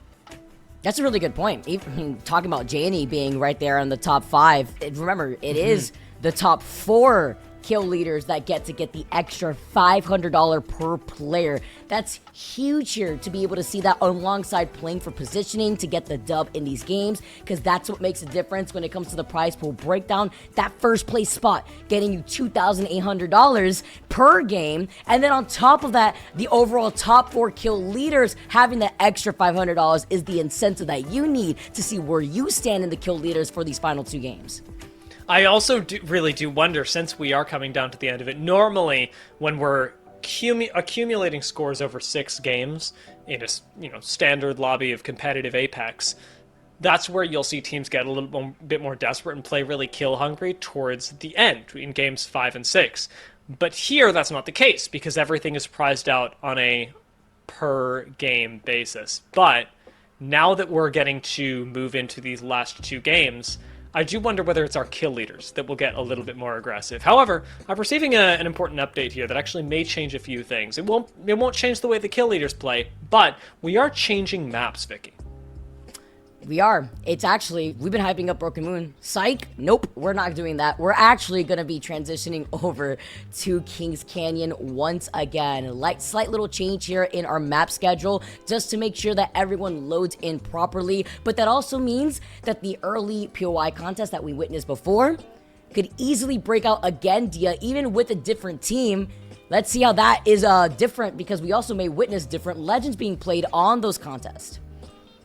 That's a really good point. Even talking about Janie being right there in the top 5. Remember, it is the top 4 kill leaders that get the extra $500 per player. That's huge here to be able to see that alongside playing for positioning to get the dub in these games, because that's what makes a difference when it comes to the prize pool breakdown. That first place spot getting you $2,800 per game, and then on top of that, the overall top 4 kill leaders having that extra $500 is the incentive that you need to see where you stand in the kill leaders for these final 2 games. I also really do wonder, since we are coming down to the end of it, normally when we're accumulating scores over 6 games in a standard lobby of competitive Apex, that's where you'll see teams get a little bit more desperate and play really kill hungry towards the end in games 5 and 6. But here that's not the case, because everything is priced out on a per game basis. But now that we're getting to move into these last 2 games, I do wonder whether it's our kill leaders that will get a little bit more aggressive. However, I'm receiving an important update here that actually may change a few things. It won't change the way the kill leaders play, but we are changing maps, Vicky. We are. It's actually, we've been hyping up Broken Moon. Psych. Nope, we're not doing that. We're actually going to be transitioning over to Kings Canyon once again. Slight little change here in our map schedule just to make sure that everyone loads in properly. But that also means that the early POI contest that we witnessed before could easily break out again, Dia, even with a different team. Let's see how that is different, because we also may witness different legends being played on those contests.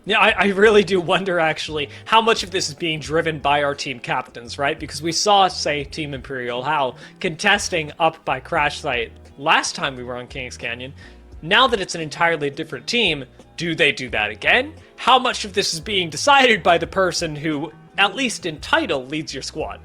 Yeah, I really do wonder, actually, how much of this is being driven by our team captains, right? Because we saw, say, Team Imperial How contesting up by Crash Site last time we were on Kings Canyon. Now that it's an entirely different team, do they do that again? How much of this is being decided by the person who, at least in title, leads your squad?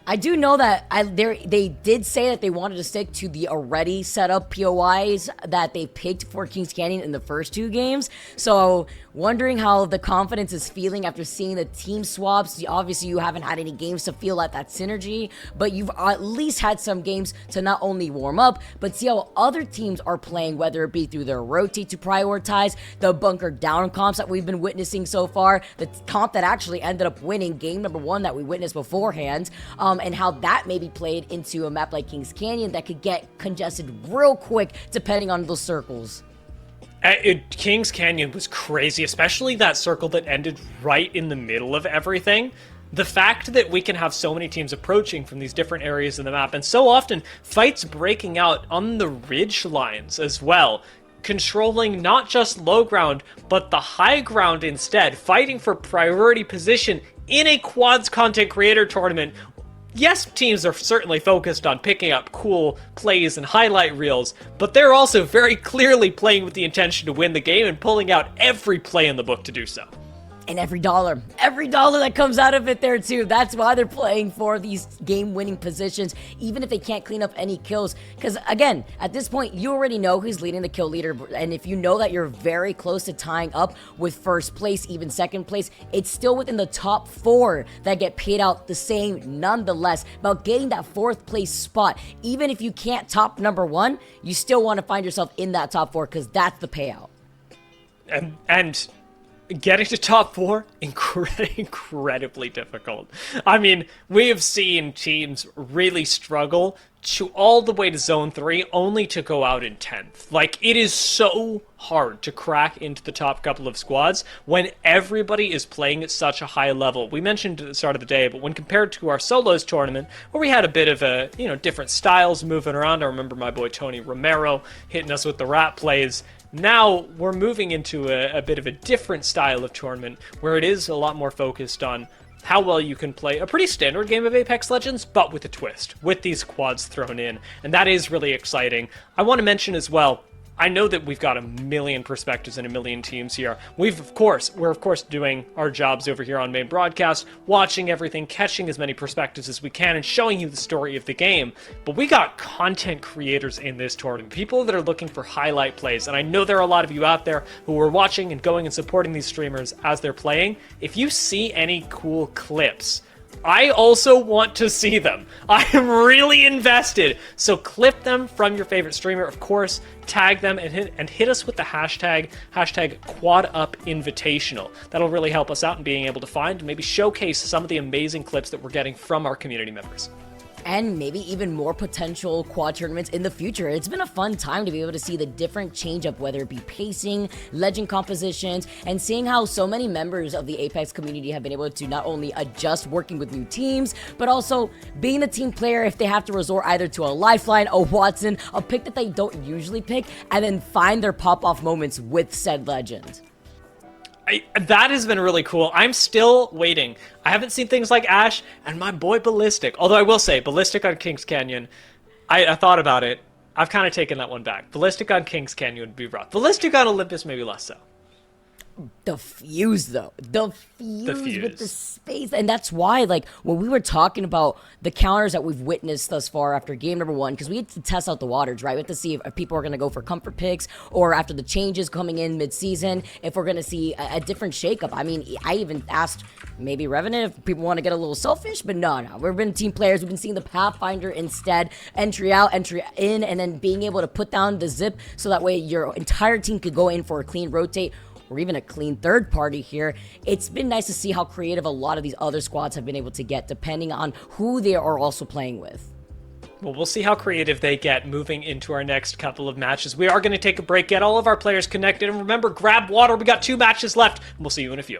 I do know that they did say that they wanted to stick to the already set up POIs that they picked for Kings Canyon in the first 2 games. So wondering how the confidence is feeling after seeing the team swaps. Obviously, you haven't had any games to feel that synergy, but you've at least had some games to not only warm up, but see how other teams are playing, whether it be through their rotate to prioritize, the bunker down comps that we've been witnessing so far, the comp that actually ended up winning game number 1 that we witnessed beforehand, and how that maybe played into a map like Kings Canyon that could get congested real quick depending on those circles. Kings Canyon was crazy, especially that circle that ended right in the middle of everything. The fact that we can have so many teams approaching from these different areas of the map, and so often fights breaking out on the ridge lines as well, controlling not just low ground, but the high ground instead, fighting for priority position in a quads content creator tournament. Yes, teams are certainly focused on picking up cool plays and highlight reels, but they're also very clearly playing with the intention to win the game and pulling out every play in the book to do so. And every dollar that comes out of it there too. That's why they're playing for these game-winning positions, even if they can't clean up any kills. Because again, at this point, you already know who's leading the kill leader, and if you know that you're very close to tying up with first place, even second place, it's still within the top 4 that get paid out the same nonetheless. About getting that 4th place spot, even if you can't top number 1, you still want to find yourself in that top 4 because that's the payout. And getting to top 4, incredibly difficult. I mean, we have seen teams really struggle to all the way to Zone 3, only to go out in 10th. Like, it is so hard to crack into the top couple of squads when everybody is playing at such a high level. We mentioned at the start of the day, but when compared to our solos tournament, where we had a bit of a, different styles moving around, I remember my boy Tony Romero hitting us with the rat plays. Now we're moving into a bit of a different style of tournament where it is a lot more focused on how well you can play a pretty standard game of Apex Legends, but with a twist, with these quads thrown in, and that is really exciting. I want to mention as well, I know that we've got a million perspectives and a million teams here. We're of course doing our jobs over here on main broadcast, watching everything, catching as many perspectives as we can, and showing you the story of the game. But we got content creators in this tournament, people that are looking for highlight plays, and I know there are a lot of you out there who are watching and going and supporting these streamers as they're playing. If you see any cool clips, I also want to see them. I am really invested. So clip them from your favorite streamer, of course, tag them and hit us with the hashtag #QuadUpInvitational. That'll really help us out in being able to find and maybe showcase some of the amazing clips that we're getting from our community members. And maybe even more potential quad tournaments in the future. It's been a fun time to be able to see the different change-up, whether it be pacing, legend compositions, and seeing how so many members of the Apex community have been able to not only adjust working with new teams, but also being the team player if they have to resort either to a Lifeline, a Watson, a pick that they don't usually pick, and then find their pop-off moments with said legend. That has been really cool. I'm still waiting. I haven't seen things like Ash and my boy Ballistic. Although I will say, Ballistic on Kings Canyon, I thought about it. I've kind of taken that one back. Ballistic on Kings Canyon would be rough. Ballistic on Olympus, maybe less so. The fuse, though. The fuse with the space. And that's why, like, when we were talking about the counters that we've witnessed thus far after game number 1, because we had to test out the waters, right? We have to see if people are going to go for comfort picks, or after the changes coming in mid-season, if we're going to see a different shakeup. I mean, I even asked maybe Revenant if people want to get a little selfish, but no. We've been team players. We've been seeing the Pathfinder instead. Entry out, entry in, and then being able to put down the zip so that way your entire team could go in for a clean rotate, or even a clean third party here. It's been nice to see how creative a lot of these other squads have been able to get, depending on who they are also playing with. Well, we'll see how creative they get moving into our next couple of matches. We are going to take a break, get all of our players connected, and remember, grab water. We got 2 matches left, and we'll see you in a few.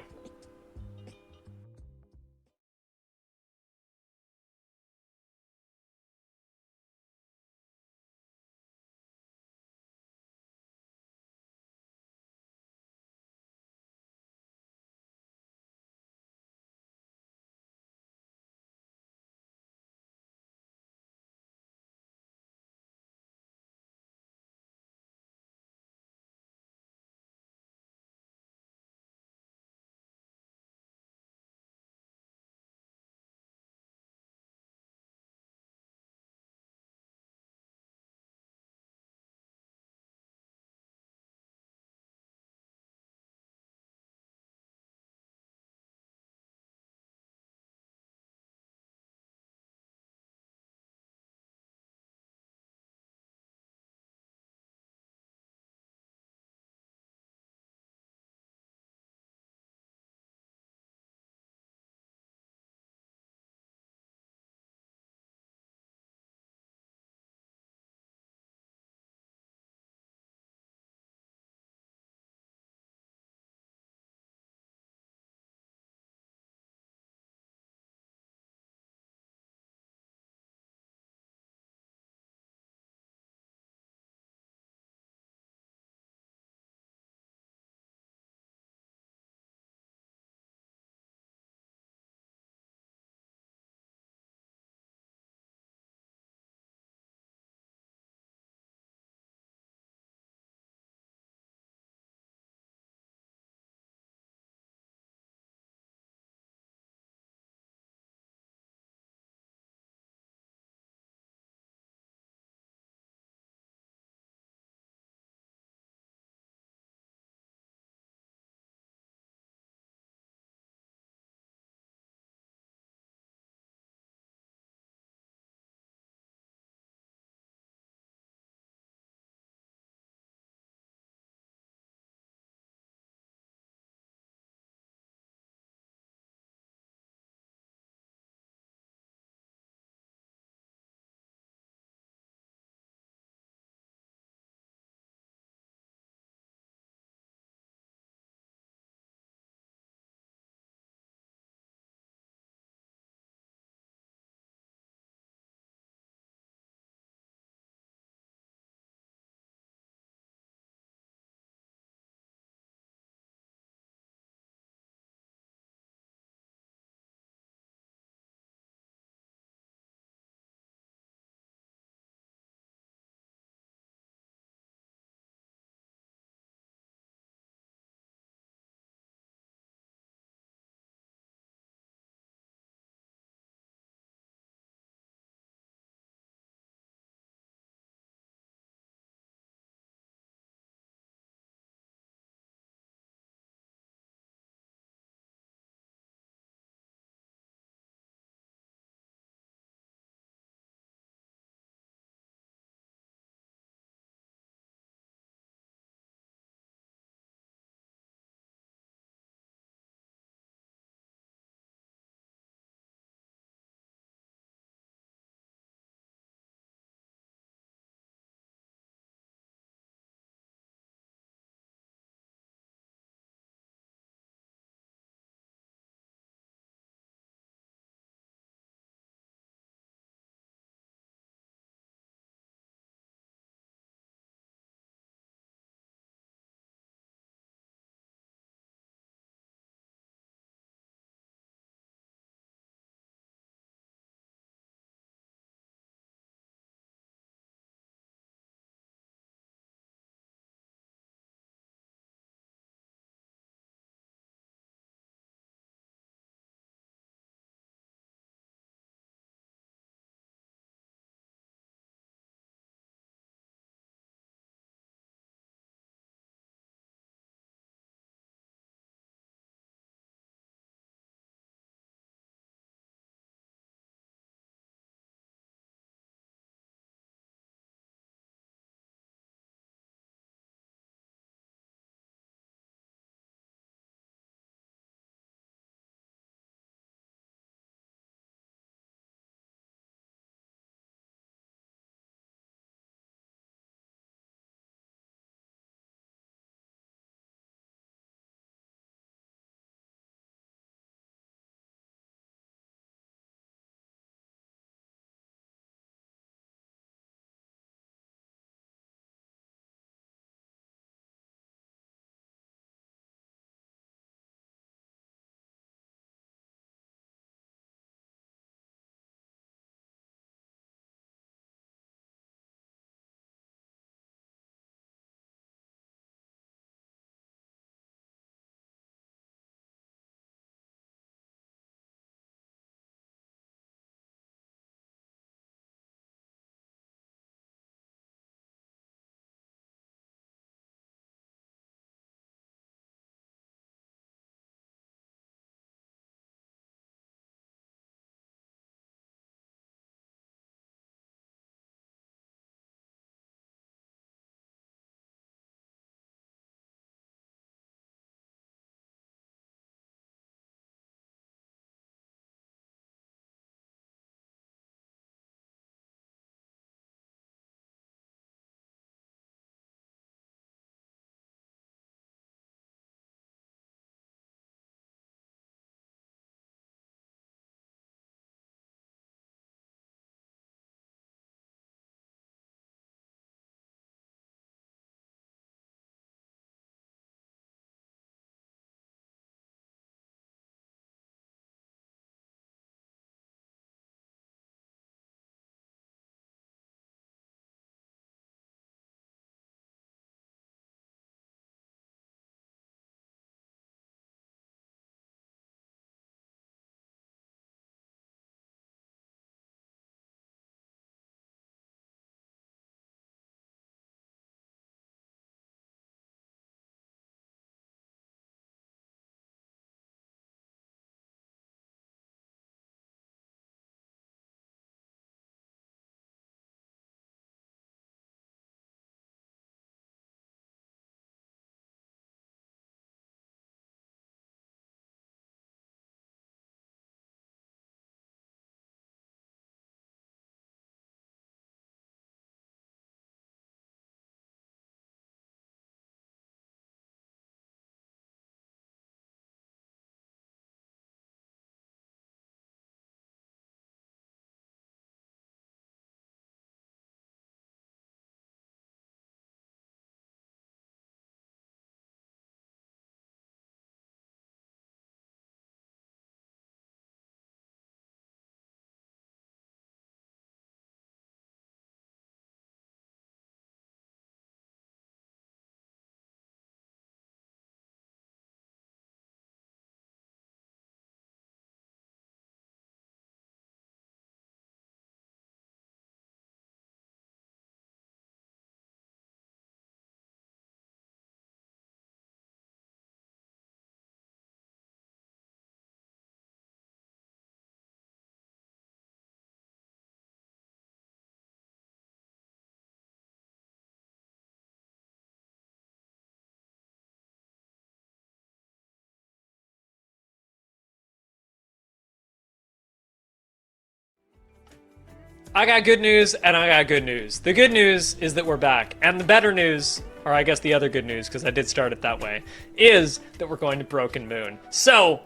I got good news, and I got good news. The good news is that we're back, and the better news, or I guess the other good news, because I did start it that way, is that we're going to Broken Moon. So,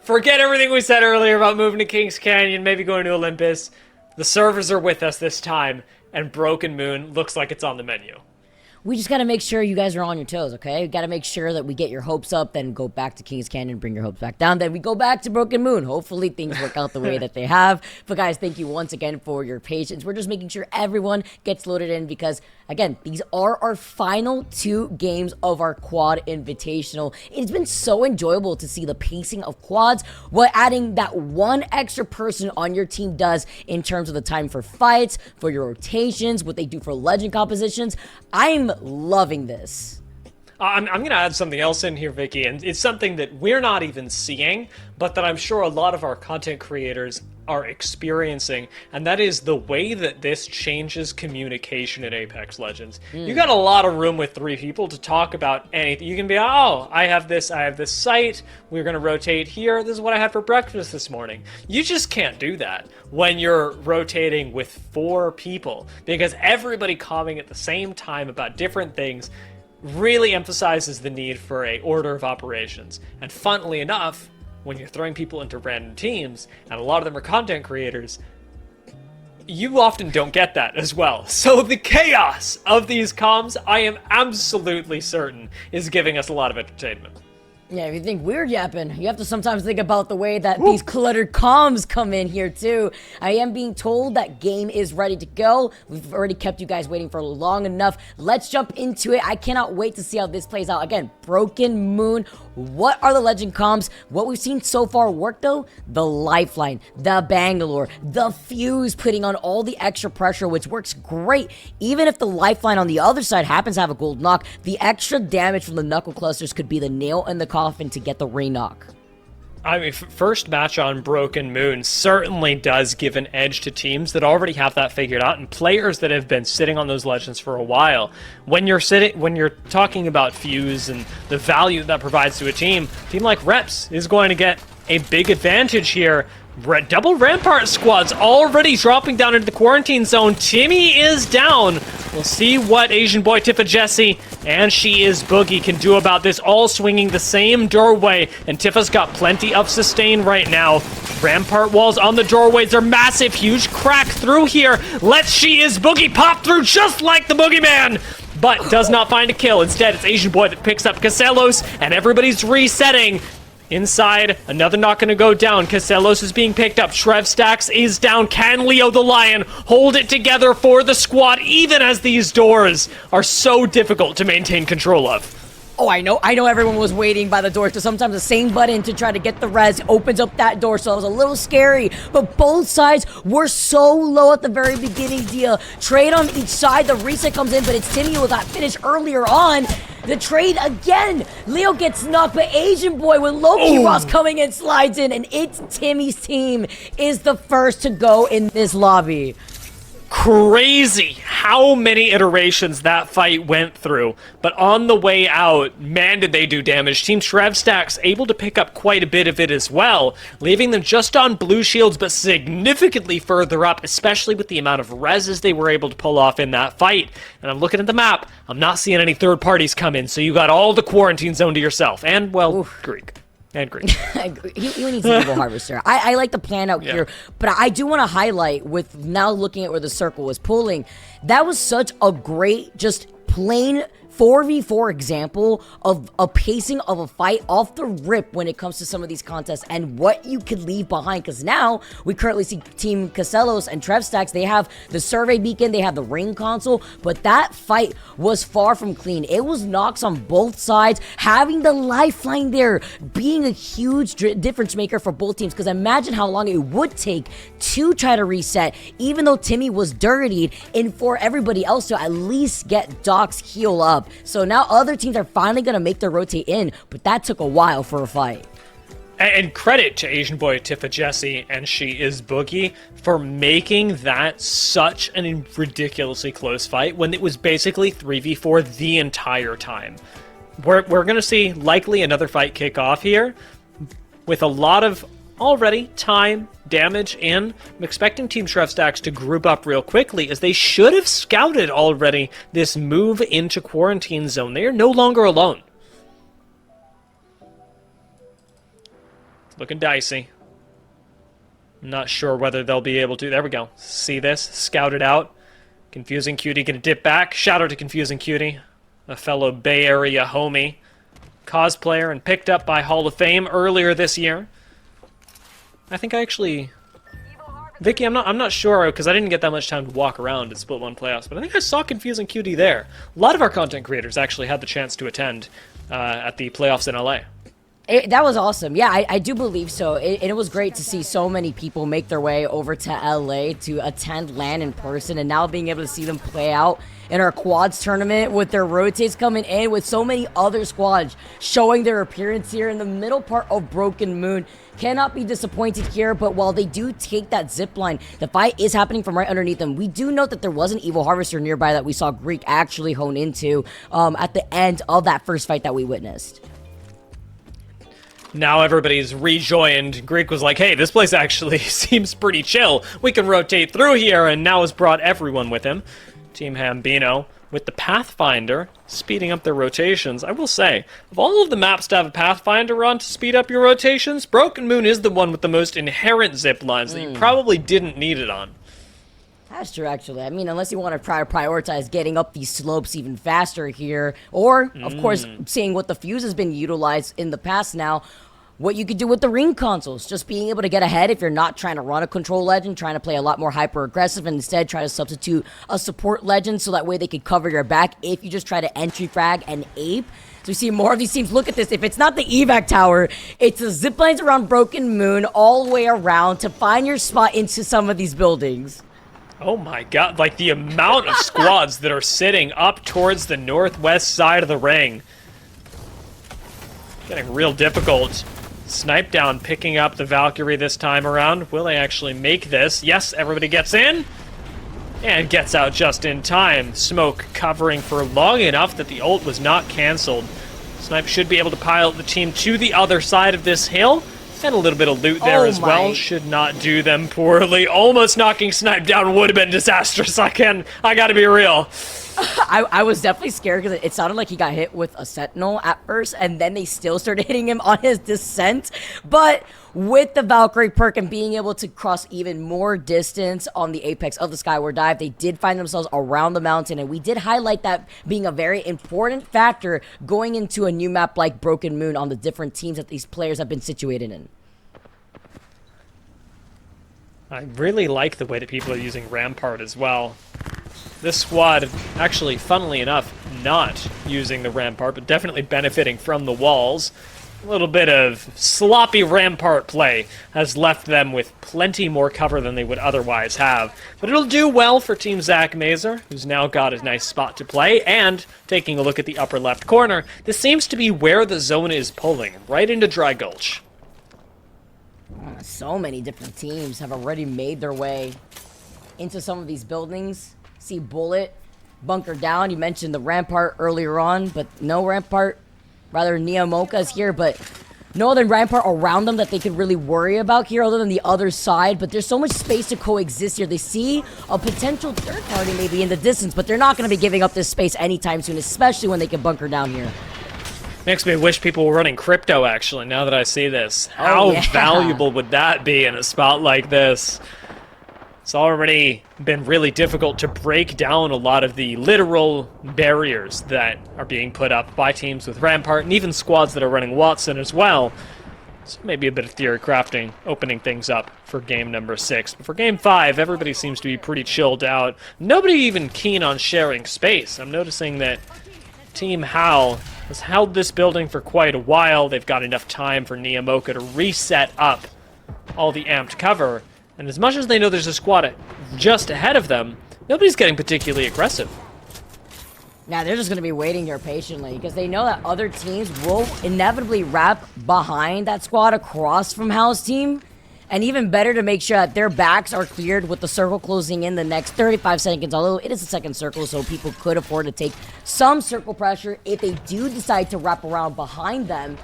forget everything we said earlier about moving to Kings Canyon, maybe going to Olympus. The servers are with us this time, and Broken Moon looks like it's on the menu. We just got to make sure you guys are on your toes, okay? We got to make sure that we get your hopes up, then go back to Kings Canyon, bring your hopes back down, then we go back to Broken Moon. Hopefully things work out the way that they have. But guys, thank you once again for your patience. We're just making sure everyone gets loaded in because, again, these are our final 2 games of our quad invitational. It's been so enjoyable to see the pacing of quads, what adding that one extra person on your team does in terms of the time for fights, for your rotations, what they do for legend compositions. I'm loving this. I'm going to add something else in here, Vicky, and it's something that we're not even seeing, but that I'm sure a lot of our content creators are experiencing, and that is the way that this changes communication in Apex Legends. You got a lot of room with 3 people to talk about anything. You can be, oh, I have this site, we're going to rotate here, this is what I had for breakfast this morning. You just can't do that when you're rotating with 4 people, because everybody commenting at the same time about different things really emphasizes the need for a order of operations. And funnily enough, when you're throwing people into random teams, and a lot of them are content creators, you often don't get that as well. So the chaos of these comms, I am absolutely certain, is giving us a lot of entertainment. Yeah, if you think we're yapping, you have to sometimes think about the way that these cluttered comms come in here too. I am being told that game is ready to go. We've already kept you guys waiting for long enough. Let's jump into it. I cannot wait to see how this plays out. Again, Broken Moon. What are the legend comms? What we've seen so far work though? The Lifeline, the Bangalore, the Fuse putting on all the extra pressure, which works great. Even if the Lifeline on the other side happens to have a gold knock, the extra damage from the knuckle clusters could be the nail in the coffin to get the ring knock. I mean, first match on Broken Moon certainly does give an edge to teams that already have that figured out, and players that have been sitting on those legends for a while. When you're talking about Fuse and the value that provides to a team like Reps is going to get a big advantage here. Double Rampart squads already dropping down into the quarantine zone. Timmy is down. We'll see what Asian boy Tifa Jessie and She Is Boogie can do about this, all swinging the same doorway, and Tifa's got plenty of sustain right now. Rampart walls on the doorways are massive, huge crack through here. Let's She Is Boogie pop through just like the Boogeyman, but does not find a kill. Instead, it's Asian boy that picks up Casellos, and everybody's resetting. Inside, another not going to go down. Casellos is being picked up. Shrev Stacks is down. Can Leo the Lion hold it together for the squad, even as these doors are so difficult to maintain control of? Oh, I know everyone was waiting by the door to sometimes the same button to try to get the res opens up that door, so it was a little scary, but both sides were so low at the very beginning deal. Trade on each side, the reset comes in, but it's Timmy who got finished earlier on. The trade again, Leo gets knocked, but Asian boy with Loki Ross coming in slides in, and it's Timmy's team is the first to go in this lobby. Crazy how many iterations that fight went through, but on the way out, man, did they do damage. Team Shrev Stacks able to pick up quite a bit of it as well, leaving them just on blue shields, but significantly further up, especially with the amount of reses they were able to pull off in that fight. And I'm looking at the map, I'm not seeing any third parties come in, so you got all the quarantine zone to yourself, and, well, Greek. And green. he needs an evil harvester. I like the plan out here, but I do want to highlight with now looking at where the circle was pulling. That was such a great, just plain 4v4 example of a pacing of a fight off the rip when it comes to some of these contests and what you could leave behind, because now we currently see Team Casellos and Trev Stacks, they have the survey beacon, they have the ring console, but that fight was far from clean. It was knocks on both sides, having the lifeline there being a huge difference maker for both teams, because imagine how long it would take to try to reset, even though Timmy was dirtied, and for everybody else to at least get Doc's heal up. So now other teams are finally going to make their rotate in, but that took a while for a fight. And credit to Asian boy Tifa Jessie and She Is Boogie for making that such an ridiculously close fight when it was basically 3v4 the entire time. We're going to see likely another fight kick off here with a lot of already time, damage in. I'm expecting Team Shrevstacks to group up real quickly, as they should have scouted already this move into quarantine zone. They are no longer alone. It's looking dicey. I'm not sure whether they'll be able to. There we go. See this? Scout it out. Confusing Cutie gonna dip back. Shout out to Confusing Cutie, a fellow Bay Area homie, cosplayer, and picked up by Hall of Fame earlier this year. I think I actually... Vicky, I'm not sure, because I didn't get that much time to walk around at Split 1 playoffs, but I think I saw Confusing Cutie there. A lot of our content creators actually had the chance to attend at the playoffs in LA. That was awesome. Yeah, I do believe so. It was great to see so many people make their way over to LA to attend LAN in person, and now being able to see them play out in our quads tournament with their rotates coming in, with so many other squads showing their appearance here in the middle part of Broken Moon. Cannot be disappointed here, but while they do take that zip line, the fight is happening from right underneath them. We do note that there was an Evil Harvester nearby that we saw Greek actually hone into at the end of that first fight that we witnessed. Now everybody's rejoined. Greek was like, hey, this place actually seems pretty chill. We can rotate through here, and now has brought everyone with him. Team Hambino with the Pathfinder speeding up their rotations. I will say, of all of the maps to have a Pathfinder on to speed up your rotations, Broken Moon is the one with the most inherent zip lines that you probably didn't need it on. That's true, actually. I mean, unless you want to try to prioritize getting up these slopes even faster here, or, of course, seeing what the fuse has been utilized in the past now, what you could do with the ring consoles, just being able to get ahead if you're not trying to run a control legend, trying to play a lot more hyper-aggressive, and instead try to substitute a support legend so that way they could cover your back if you just try to entry frag and ape. So we see more of these teams. Look at this. If it's not the evac tower, it's the zip lines around Broken Moon all the way around to find your spot into some of these buildings. Oh my god, like the amount of squads that are sitting up towards the northwest side of the ring. Getting real difficult. Snipe down, picking up the Valkyrie this time around. Will they actually make this? Yes, everybody gets in. And gets out just in time. Smoke covering for long enough that the ult was not cancelled. Snipe should be able to pilot the team to the other side of this hill. And a little bit of loot there as well. Should not do them poorly. Almost knocking Snipe down would have been disastrous. I gotta be real. I was definitely scared because it sounded like he got hit with a sentinel at first, and then they still started hitting him on his descent. But with the Valkyrie perk and being able to cross even more distance on the apex of the Skyward Dive, they did find themselves around the mountain, and we did highlight that being a very important factor going into a new map like Broken Moon on the different teams that these players have been situated in. I really like the way that people are using Rampart as well. This squad, actually, funnily enough, not using the Rampart, but definitely benefiting from the walls. A little bit of sloppy Rampart play has left them with plenty more cover than they would otherwise have. But it'll do well for Team Zach Mazer, who's now got a nice spot to play, and taking a look at the upper left corner, this seems to be where the zone is pulling, right into Dry Gulch. So many different teams have already made their way into some of these buildings. See Bullet bunker down. You mentioned the Rampart earlier on, but no Rampart. Rather, Neomoka is here, but no other Rampart around them that they could really worry about here other than the other side. But there's so much space to coexist here. They see a potential third party maybe in the distance, but they're not going to be giving up this space anytime soon, especially when they can bunker down here. Makes me wish people were running crypto, actually, now that I see this. How valuable would that be in a spot like this? It's already been really difficult to break down a lot of the literal barriers that are being put up by teams with Rampart, and even squads that are running Watson as well. So maybe a bit of theory crafting, opening things up for game number 6. But for game 5, everybody seems to be pretty chilled out. Nobody even keen on sharing space. I'm noticing that Team Howl has held this building for quite a while. They've got enough time for Neomoka to reset up all the amped cover. And as much as they know there's a squad just ahead of them, nobody's getting particularly aggressive. Now they're just going to be waiting here patiently because they know that other teams will inevitably wrap behind that squad across from Howl's team. And even better to make sure that their backs are cleared with the circle closing in the next 35 seconds, although it is a second circle, so people could afford to take some circle pressure if they do decide to wrap around behind them.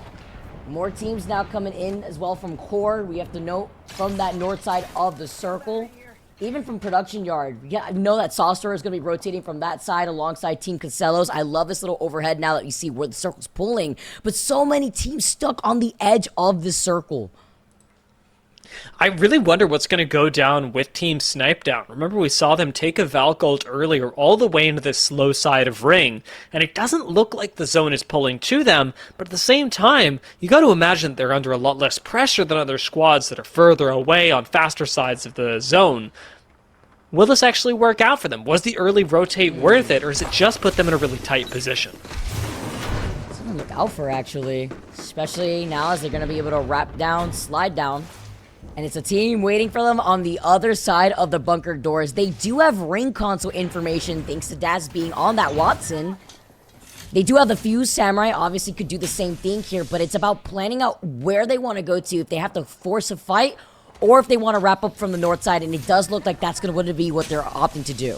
More teams now coming in as well from core. We have to note from that north side of the circle. Even from production yard. Yeah, I know that Saucer is going to be rotating from that side alongside Team Casellos. I love this little overhead now that you see where the circle's pulling. But so many teams stuck on the edge of the circle. I really wonder what's going to go down with Team Snipe Down. Remember, we saw them take a Valk ult earlier all the way into this low side of Ring, and it doesn't look like the zone is pulling to them, but at the same time, you got to imagine that they're under a lot less pressure than other squads that are further away on faster sides of the zone. Will this actually work out for them? Was the early rotate worth it, or does it just put them in a really tight position? Something to look out for, actually. Especially now as they're going to be able to wrap down, slide down. And it's a team waiting for them on the other side of the bunker doors. They do have ring console information thanks to Daz being on that Watson. They do have the Fuse. Samurai obviously could do the same thing here, but it's about planning out where they want to go to, if they have to force a fight, or if they want to wrap up from the north side, and it does look like that's going to be what they're opting to do.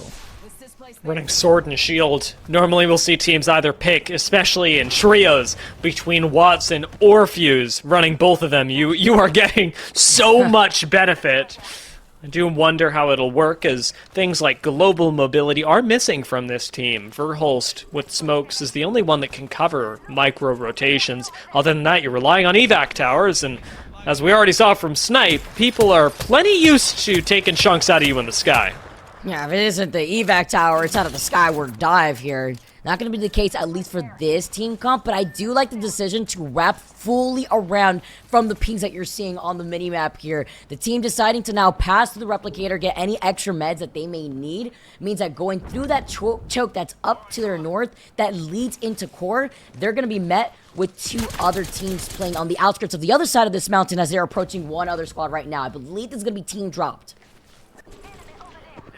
Running sword and shield. Normally we'll see teams either pick, especially in trios, between Watson or Fuse. Running both of them, you are getting so much benefit. I do wonder how it'll work, as things like global mobility are missing from this team. Verhulst with smokes is the only one that can cover micro rotations. Other than that, you're relying on evac towers, and as we already saw from Snipe, people are plenty used to taking chunks out of you in the sky. Yeah, if it isn't the evac tower, it's out of the skyward dive here. Not going to be the case, at least for this team comp, but I do like the decision to wrap fully around from the pings that you're seeing on the minimap here. The team deciding to now pass through the replicator, get any extra meds that they may need, means that going through that choke that's up to their north, that leads into core, they're going to be met with two other teams playing on the outskirts of the other side of this mountain as they're approaching one other squad right now. I believe this is going to be team dropped.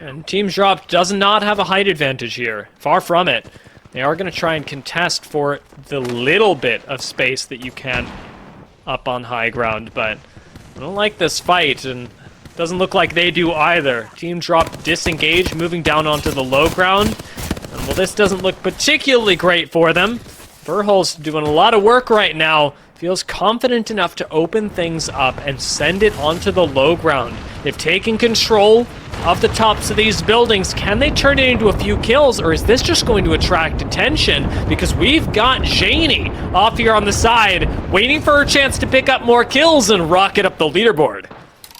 And Team Dropped does not have a height advantage here. Far from it. They are going to try and contest for the little bit of space that you can up on high ground, but I don't like this fight, and it doesn't look like they do either. Team Dropped disengage, moving down onto the low ground. And well, this doesn't look particularly great for them. Verhulst doing a lot of work right now. Feels confident enough to open things up and send it onto the low ground. They've taken control of the tops of these buildings. Can they turn it into a few kills, or is this just going to attract attention? Because we've got Janie off here on the side, waiting for her chance to pick up more kills and rocket up the leaderboard.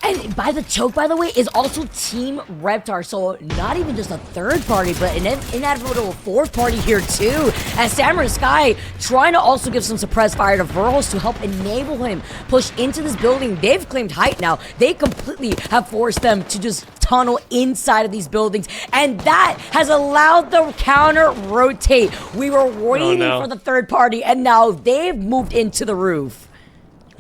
And by the choke, by the way, is also Team Reptar. So not even just a third party, but an inevitable fourth party here too. As Samurai Sky trying to also give some suppressed fire to Verhulst to help enable him push into this building. They've claimed height now. They completely have forced them to just tunnel inside of these buildings. And that has allowed the counter rotate. We were waiting for the third party, and now they've moved into the roof.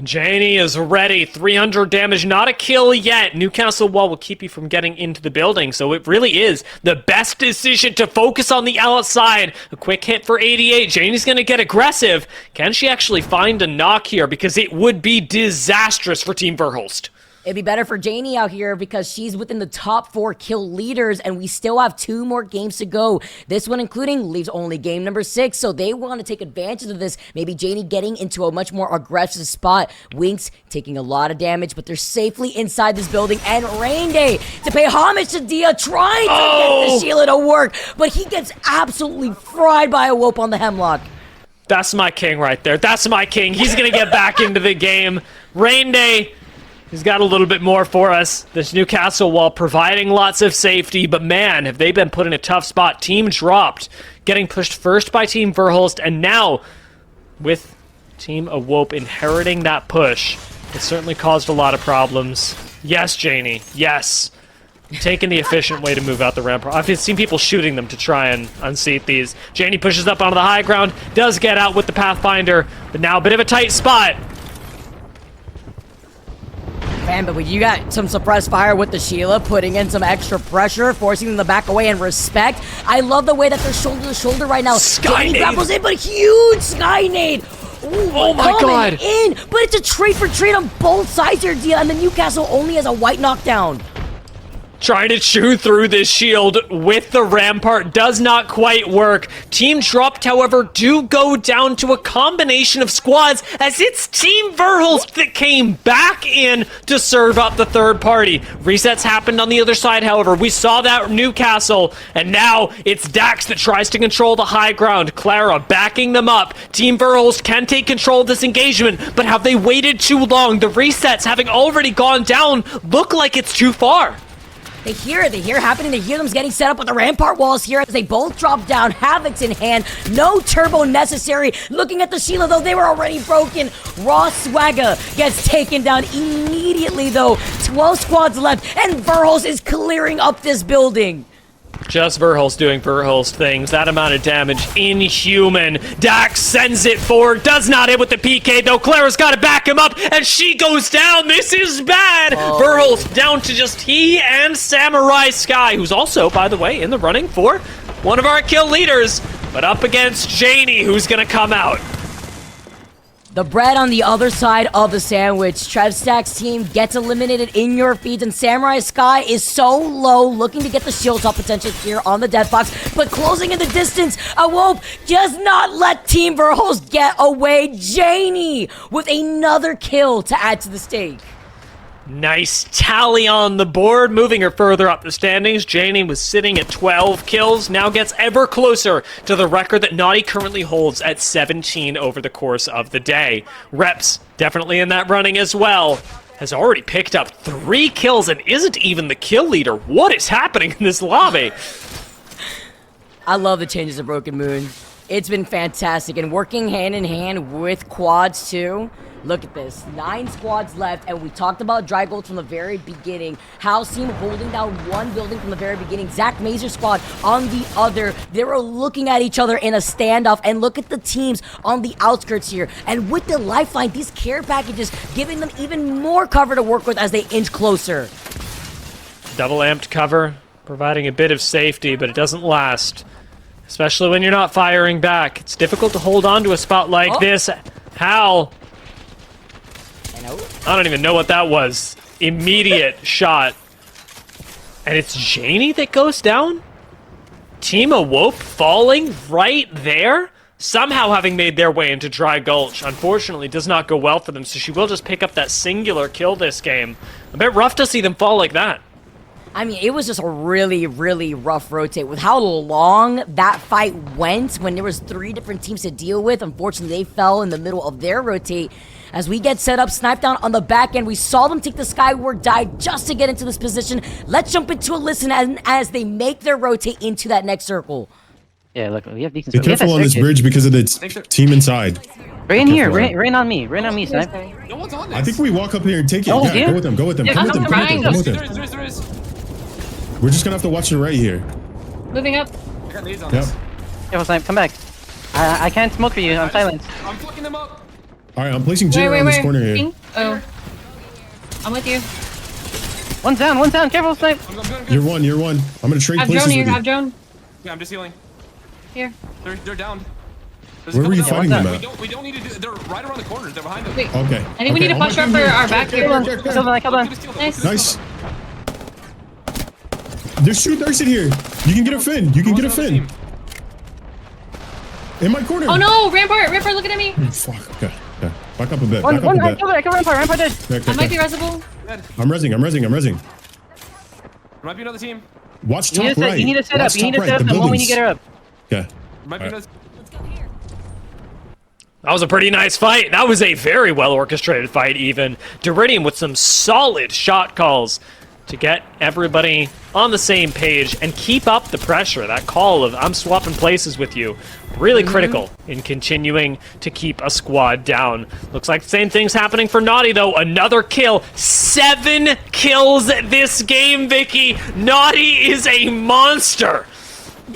Janie is ready. 300 damage, not a kill yet. Newcastle Wall will keep you from getting into the building, so it really is the best decision to focus on the outside. A quick hit for 88. Janie's going to get aggressive. Can she actually find a knock here? Because it would be disastrous for Team Verhulst. It'd be better for Janie out here because she's within the top 4 kill leaders, and we still have 2 more games to go. This one including leaves only game number 6, so they want to take advantage of this. Maybe Janie getting into a much more aggressive spot. Winx taking a lot of damage, but they're safely inside this building. And Rain Day to pay homage to Dia, trying to get the Sheila to work, but he gets absolutely fried by a Whoop on the Hemlock. That's my king right there. That's my king. He's going to get back into the game. Rain Day, he's got a little bit more for us. This Newcastle Wall providing lots of safety, but man, have they been put in a tough spot. Team Dropped, getting pushed first by Team Verhulst, and now with Team Awope inheriting that push, it certainly caused a lot of problems. Yes, Janie, yes. Taking the efficient way to move out the ramp. I've seen people shooting them to try and unseat these. Janie pushes up onto the high ground, does get out with the Pathfinder, but now a bit of a tight spot. Man, but you got some suppressed fire with the Sheila, putting in some extra pressure, forcing them to back away and respect. I love the way that they're shoulder to shoulder right now. Sky grapples in, but huge Sky Nade. Ooh, oh my god. In, but it's a trade for trade on both sides here, Dia, and the Newcastle only has a white knockdown. Trying to chew through this shield with the rampart does not quite work. Team Dropped, however, do go down to a combination of squads as it's Team Verhulst that came back in to serve up the third party. Resets happened on the other side, however. We saw that Newcastle, and now it's Dax that tries to control the high ground. Clara backing them up. Team Verhulst can take control of this engagement, but have they waited too long? The resets, having already gone down, look like it's too far. They hear it happening. They hear them getting set up with the rampart walls here as they both drop down. Havoc's in hand. No turbo necessary. Looking at the Sheila, though, they were already broken. Raw Swagger gets taken down immediately, though. 12 squads left, and Verhulst is clearing up this building. Just Verhulst doing Verhulst things. That amount of damage, inhuman. Dax sends it forward, does not hit with the PK, though. Clara's got to back him up, and she goes down. This is bad. Verhulst down to just he and Samurai Sky, who's also, by the way, in the running for one of our kill leaders, but up against Janie, who's going to come out. The bread on the other side of the sandwich. Trevstack's team gets eliminated in your feeds, and Samurai Sky is so low, looking to get the shield top potential here on the death box, but closing in the distance. Awope does not let Team Verhulst get away. Janie with another kill to add to the stake. Nice tally on the board, moving her further up the standings. Janie was sitting at 12 kills, now gets ever closer to the record that Naughty currently holds at 17 over the course of the day. Reps definitely in that running as well. Has already picked up 3 kills and isn't even the kill leader. What is happening in this lobby? I love the changes of Broken Moon. It's been fantastic, and working hand in hand with quads too. Look at this, 9 squads left, and we talked about Dry Gold from the very beginning. House team holding down one building from the very beginning. Zach Mazur's squad on the other. They were looking at each other in a standoff, and look at the teams on the outskirts here. And with the lifeline, these care packages giving them even more cover to work with as they inch closer. Double amped cover, providing a bit of safety, but it doesn't last. Especially when you're not firing back. It's difficult to hold on to a spot like this. Hal. I don't even know what that was. Immediate shot. And it's Janie that goes down? Team Awope falling right there? Somehow having made their way into Dry Gulch. Unfortunately, does not go well for them, so she will just pick up that singular kill this game. A bit rough to see them fall like that. I mean, it was just a really, really rough rotate. With how long that fight went, when there was 3 different teams to deal with, unfortunately, they fell in the middle of their rotate. As we get set up, snipe down on the back end, we saw them take the Skyward dive just to get into this position. Let's jump into a listen as they make their rotate into that next circle. Yeah, look, we have decent. Be careful on this bridge because of the team inside. Rain here, rain on me, Snipe. No one's on this. I think we walk up here and take it. Oh, yeah, go with them, go with them, come with them, come with them. There is. We're just gonna have to watch the right here. Moving up. I got nades on this. Careful, Snipe, come back. I can't smoke for you, I'm silent. I'm fucking them up. Alright, I'm placing Jay around this corner here. Oh. I'm with you. One's down, careful, Snipe. I'm good. You're one. I'm gonna trade I've places drone here, with you. I've drone. Yeah, I'm just healing. Here. They're down. Where were you fighting them at? We don't need to do. They're right around the corners. They're behind us. Wait. Okay. I think we need to push up for our back here. Kill them. Nice. Nice. There's two Thurston here. You can get a fin. In my corner. Oh no, Rampart, look at me. Fuck. Okay. Back up a bit. I killed Rampart dead. I might be resible. I'm resing. There might be another team. Watch top right. You need to set up. You need to set up the moment when you get her up. Yeah. There might be another. That was a pretty nice fight. That was a very well orchestrated fight even. Deridium with some solid shot calls to get everybody on the same page and keep up the pressure. That call of I'm swapping places with you. Really critical in continuing to keep a squad down. Looks like the same thing's happening for Naughty though. Another kill. 7 kills this game, Vicky. Naughty is a monster.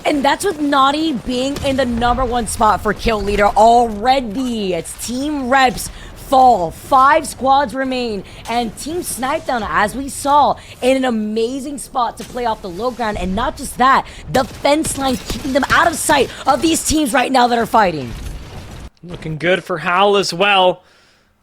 And that's with Naughty being in the #1 spot for kill leader already. It's Team Reps fall. 5 squads remain. And Team Snipedown, as we saw, in an amazing spot to play off the low ground. And not just that, the fence line keeping them out of sight of these teams right now that are fighting. Looking good for Hal as well.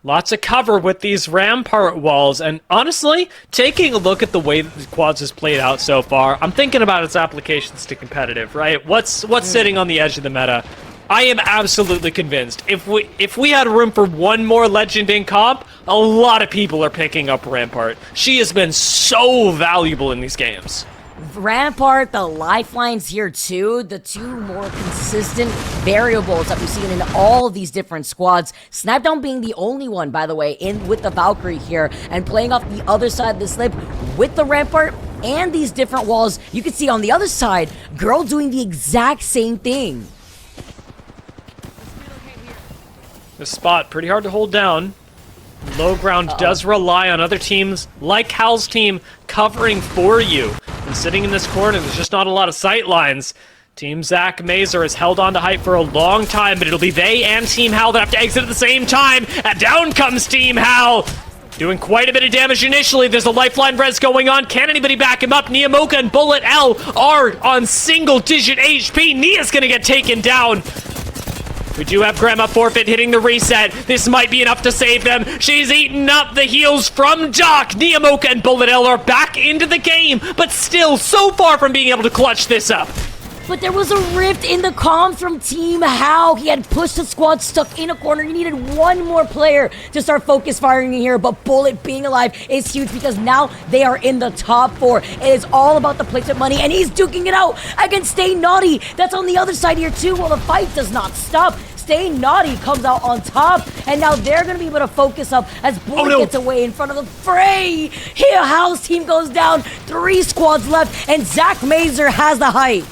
Lots of cover with these rampart walls, and honestly, taking a look at the way that the quads has played out so far, I'm thinking about its applications to competitive, right? What's sitting on the edge of the meta? I am absolutely convinced if we had room for one more legend in comp, a lot of people are picking up Rampart. She has been so valuable in these games. Rampart, the lifelines here too, the two more consistent variables that we've seen in all of these different squads. Snapdown being the only one, by the way, in with the Valkyrie here, and playing off the other side of the slip with the Rampart and these different walls. You can see on the other side, Girl doing the exact same thing. This spot, pretty hard to hold down. Low ground does rely on other teams, like Hal's team, covering for you. And sitting in this corner, there's just not a lot of sight lines. Team Zach Mazer has held on to height for a long time, but it'll be they and Team Hal that have to exit at the same time. And down comes Team Hal, doing quite a bit of damage initially. There's a lifeline res going on. Can anybody back him up? Niamoka and Bullet L are on single-digit HP. Nia's gonna get taken down. We do have Grandma Forfeit hitting the reset. This might be enough to save them. She's eaten up the heals from Doc. Niamoka and Bullet L are back into the game, but still so far from being able to clutch this up. But there was a rift in the comms from Team How. He had pushed the squad stuck in a corner. He needed one more player to start focus firing here, but Bullet being alive is huge because now they are in the top 4. It is all about the placement money, and he's duking it out against Stay Naughty. That's on the other side here too, while the fight does not stop. Stay Naughty comes out on top, and now they're going to be able to focus up as Bullet gets away in front of the fray. Here, Hal's team goes down. 3 squads left, and Zach Mazer has the height.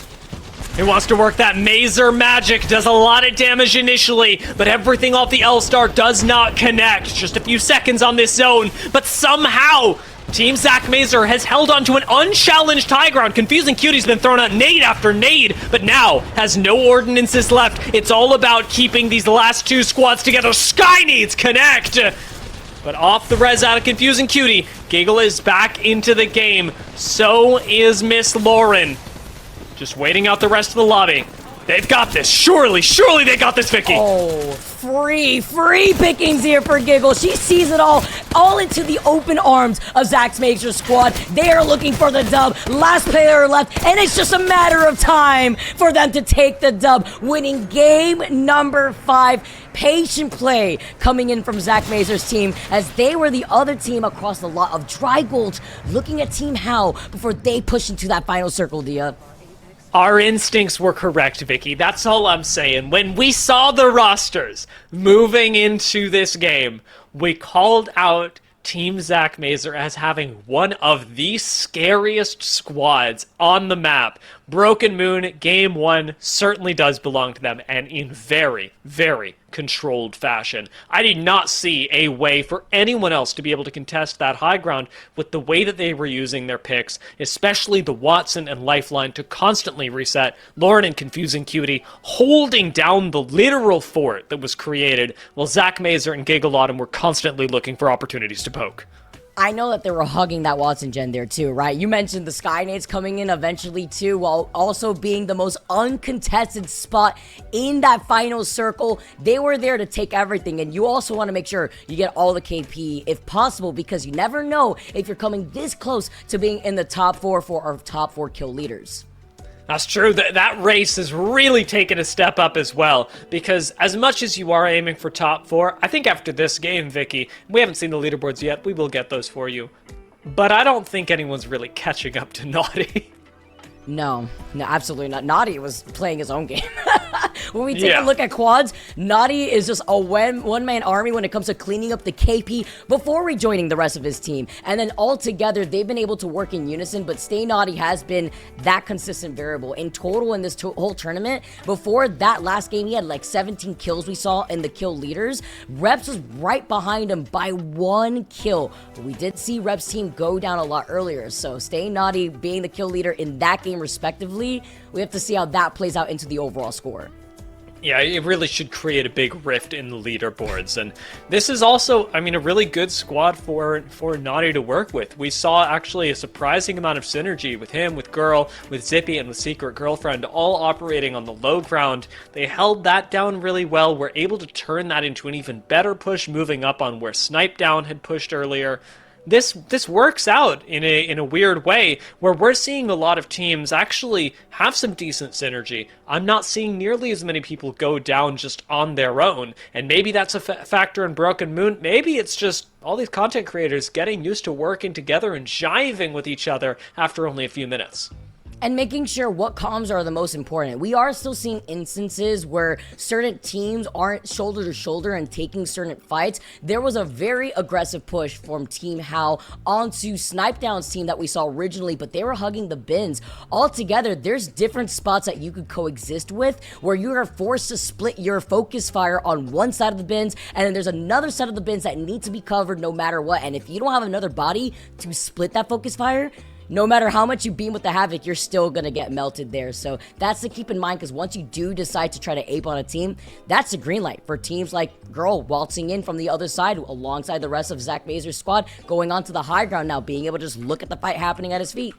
He wants to work that Mazer magic, does a lot of damage initially, but everything off the L-Star does not connect. Just a few seconds on this zone, but somehow Team Zach Mazer has held on to an unchallenged high ground. Confusing Cutie's been thrown out nade after nade, but now has no ordinances left. It's all about keeping these last 2 squads together. Sky needs connect! But off the res out of Confusing Cutie, Giggle is back into the game. So is Miss Lauren. Just waiting out the rest of the lobby. They've got this. Surely they got this, Vicky. Oh, free pickings here for Giggle. She sees it all into the open arms of Zach Mazer's squad. They are looking for the dub. Last player left, and it's just a matter of time for them to take the dub, winning game number 5. Patient play coming in from Zach Mazer's team as they were the other team across the lot of Dry Gold, looking at Team How before they push into that final circle, Dia. Our instincts were correct, Vicky. That's all I'm saying. When we saw the rosters moving into this game, we called out Team Zach Mazer as having one of the scariest squads on the map. Broken Moon, Game 1, certainly does belong to them, and in very, very controlled fashion. I did not see a way for anyone else to be able to contest that high ground with the way that they were using their picks, especially the Watson and Lifeline to constantly reset. Lauren and Confusing Cutie holding down the literal fort that was created, while Zach Mazer and Giggle Autumn were constantly looking for opportunities to poke. I know that they were hugging that Watson gen there too, right? You mentioned the Sky Nades coming in eventually too, while also being the most uncontested spot in that final circle. They were there to take everything, and you also want to make sure you get all the KP if possible, because you never know if you're coming this close to being in the top 4 for our top 4 kill leaders. That's true. That race has really taken a step up as well, because as much as you are aiming for top 4, I think after this game, Vicky, we haven't seen the leaderboards yet, we will get those for you. But I don't think anyone's really catching up to Naughty. No, absolutely not. Naughty was playing his own game. When we take a look at quads, Naughty is just a one-man army when it comes to cleaning up the KP before rejoining the rest of his team. And then all together, they've been able to work in unison, but Stay Naughty has been that consistent variable. In total, in this whole tournament, before that last game, he had like 17 kills we saw in the kill leaders. Reps was right behind him by 1 kill. But we did see Reps' team go down a lot earlier, so Stay Naughty being the kill leader in that game respectively, we have to see how that plays out into the overall score. Yeah, it really should create a big rift in the leaderboards. And this is also, I mean, a really good squad for Naughty to work with. We saw actually a surprising amount of synergy with him, with Girl, with Zippy, and with Secret Girlfriend, all operating on the low ground. They held that down really well, were able to turn that into an even better push, moving up on where Snipe Down had pushed earlier. This works out in a weird way where we're seeing a lot of teams actually have some decent synergy. I'm not seeing nearly as many people go down just on their own, and maybe that's a factor in Broken Moon. Maybe it's just all these content creators getting used to working together and jiving with each other after only a few minutes. And making sure what comms are the most important. We are still seeing instances where certain teams aren't shoulder to shoulder and taking certain fights. There was a very aggressive push from Team Hal onto Snipe Down's team that we saw originally, but they were hugging the bins. Altogether, there's different spots that you could coexist with where you are forced to split your focus fire on one side of the bins, and then there's another side of the bins that need to be covered no matter what. And if you don't have another body to split that focus fire, no matter how much you beam with the Havoc, you're still gonna get melted there. So that's to keep in mind, because once you do decide to try to ape on a team, that's a green light for teams like Girl waltzing in from the other side alongside the rest of Zach Mazur's squad, going onto the high ground now, being able to just look at the fight happening at his feet.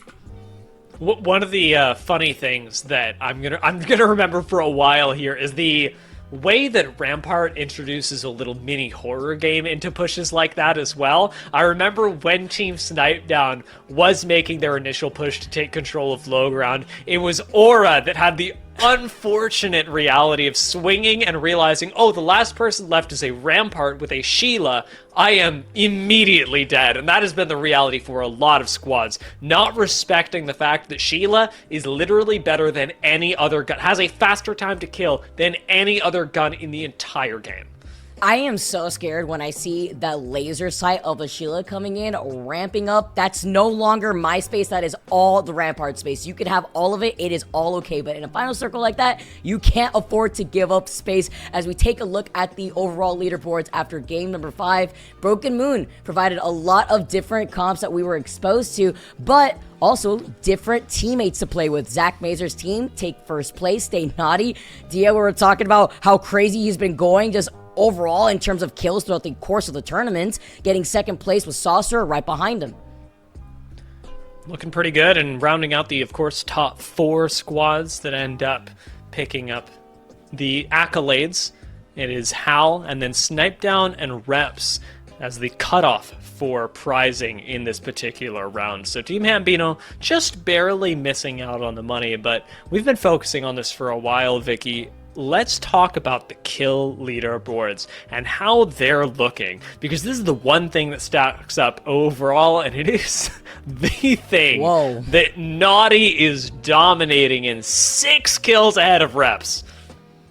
One of the funny things that I'm gonna remember for a while here is the way that Rampart introduces a little mini horror game into pushes like that as well. I remember when Team Snipe Down was making their initial push to take control of low ground, it was Aura that had the unfortunate reality of swinging and realizing, oh, the last person left is a Rampart with a Sheila. I am immediately dead. And that has been the reality for a lot of squads, not respecting the fact that Sheila is literally better than any other gun, has a faster time to kill than any other gun in the entire game. I am so scared when I see that laser sight of a Sheila coming in, ramping up. That's no longer my space. That is all the Rampart space. You can have all of it. It is all okay. But in a final circle like that, you can't afford to give up space. As we take a look at the overall leaderboards after game number 5, Broken Moon provided a lot of different comps that we were exposed to, but also different teammates to play with. Zach Mazur's team take first place, Stay Naughty. Dia, we were talking about how crazy he's been going just overall in terms of kills throughout the course of the tournament, getting second place with Saucer right behind him. Looking pretty good, and rounding out the, of course, top 4 squads that end up picking up the accolades. It is Hal, and then Snipe Down and Reps as the cutoff for prizing in this particular round. So Team Hambino just barely missing out on the money, but we've been focusing on this for a while, Vicky. Let's talk about the kill leaderboards and how they're looking, because this is the one thing that stacks up overall, and it is the thing that Naughty is dominating in 6 kills ahead of Reps.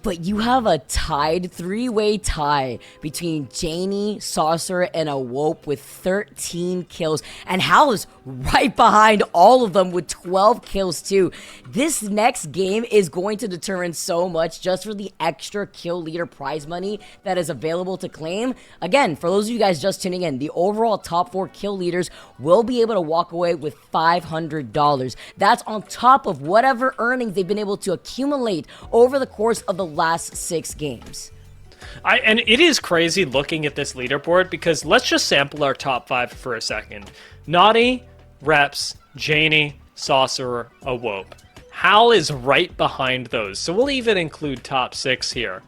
But you have a tied 3-way tie between Janie, Saucer, and Awope with 13 kills. And Hal is right behind all of them with 12 kills too. This next game is going to determine so much just for the extra kill leader prize money that is available to claim. Again, for those of you guys just tuning in, the overall top 4 kill leaders will be able to walk away with $500. That's on top of whatever earnings they've been able to accumulate over the course of the last 6 games. And it is crazy looking at this leaderboard, because let's just sample our top 5 for a second. Naughty, Reps, Janie, Saucer, Awope. Hal is right behind those, so we'll even include top 6 here.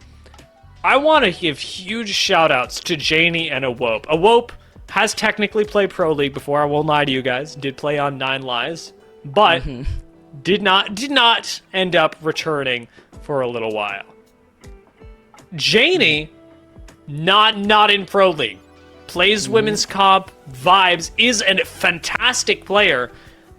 I want to give huge shout-outs to Janie and Awope. Awope has technically played Pro League before, I won't lie to you guys. Did play on 9 Lives, but did not end up returning for a little while. Janie, not in Pro League. Plays women's comp, vibes, is a fantastic player,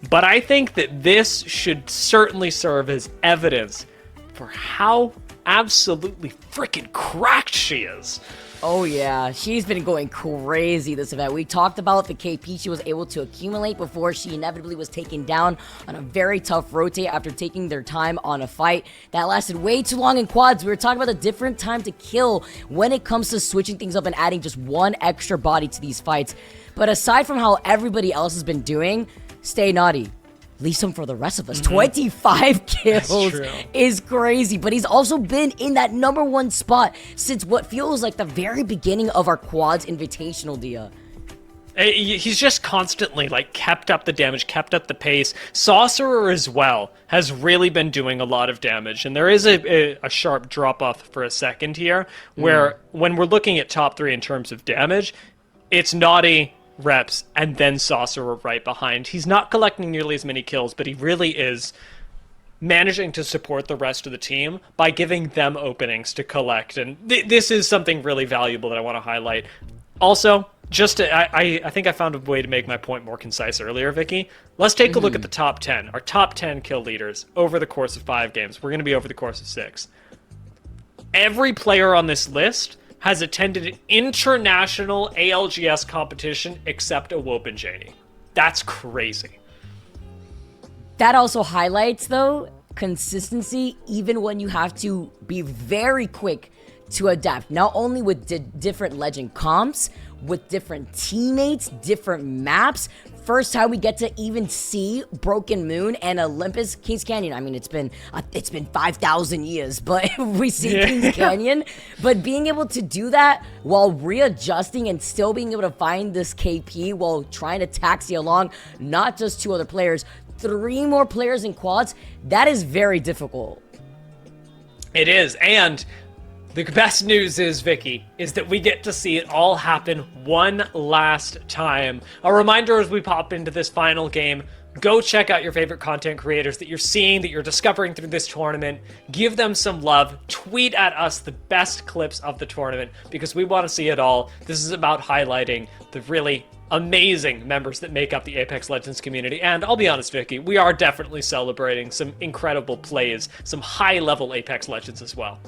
but I think that this should certainly serve as evidence for how absolutely freaking cracked she is. Oh yeah, she's been going crazy this event. We talked about the KP she was able to accumulate before she inevitably was taken down on a very tough rotate after taking their time on a fight that lasted way too long in quads. We were talking about a different time to kill when it comes to switching things up and adding just one extra body to these fights. But aside from how everybody else has been doing, Stay Naughty. leave some for the rest of us. 25 kills is crazy, but he's also been in that #1 spot since what feels like the very beginning of our Quads Invitational, Dia. He's just constantly, like, kept up the damage, kept up the pace. Sorcerer as well has really been doing a lot of damage, and there is a sharp drop-off for a second here, where when we're looking at top 3 in terms of damage, it's Naughty, Reps, and then Sorcerer right behind. He's not collecting nearly as many kills, but he really is managing to support the rest of the team by giving them openings to collect, and this is something really valuable that I want to highlight. Also, I think I found a way to make my point more concise earlier, Vicky. Let's take a look at the top 10. Our top 10 kill leaders over the course of 5 games. We're going to be over the course of 6. Every player on this list has attended an international ALGS competition except Awope and Janie. That's crazy. That also highlights, though, consistency, even when you have to be very quick to adapt, not only with different legend comps, with different teammates, different maps. First time we get to even see Broken Moon and Olympus, Kings Canyon. I mean, it's been 5,000 years, but we see Kings Canyon. But being able to do that while readjusting and still being able to find this KP while trying to taxi along, not just 2 other players, 3 more players in quads, that is very difficult. It is, and the best news is, Vicky, is that we get to see it all happen one last time. A reminder as we pop into this final game, go check out your favorite content creators that you're seeing, that you're discovering through this tournament. Give them some love. Tweet at us the best clips of the tournament because we want to see it all. This is about highlighting the really amazing members that make up the Apex Legends community. And I'll be honest, Vicky, we are definitely celebrating some incredible plays, some high-level Apex Legends as well.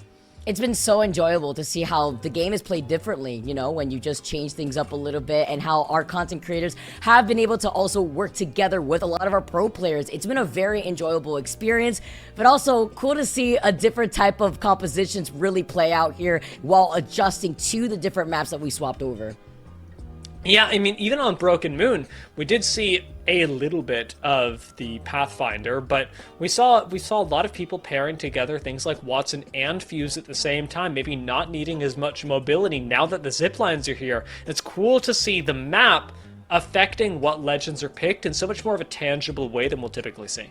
It's been so enjoyable to see how the game is played differently, you know, when you just change things up a little bit, and how our content creators have been able to also work together with a lot of our pro players. It's been a very enjoyable experience, but also cool to see a different type of compositions really play out here while adjusting to the different maps that we swapped over. Yeah, I mean, even on Broken Moon, we did see a little bit of the Pathfinder, but we saw a lot of people pairing together things like Watson and Fuse at the same time, maybe not needing as much mobility now that the ziplines are here. It's cool to see the map affecting what legends are picked in so much more of a tangible way than we'll typically see.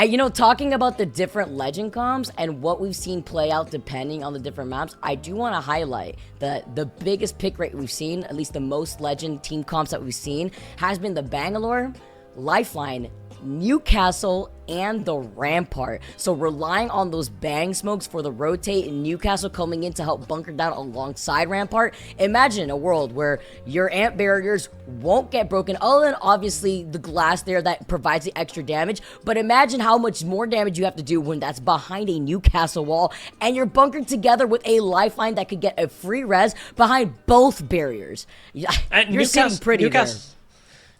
You know, talking about the different legend comps and what we've seen play out depending on the different maps, I do want to highlight that the biggest pick rate we've seen, at least the most legend team comps that we've seen, has been the Bangalore, Lifeline, Newcastle, and the Rampart. So relying on those bang smokes for the rotate and Newcastle coming in to help bunker down alongside Rampart. Imagine a world where your amp barriers won't get broken, other than obviously the glass there that provides the extra damage. But imagine how much more damage you have to do when that's behind a Newcastle wall and you're bunkered together with a Lifeline that could get a free res behind both barriers. You're sitting pretty there.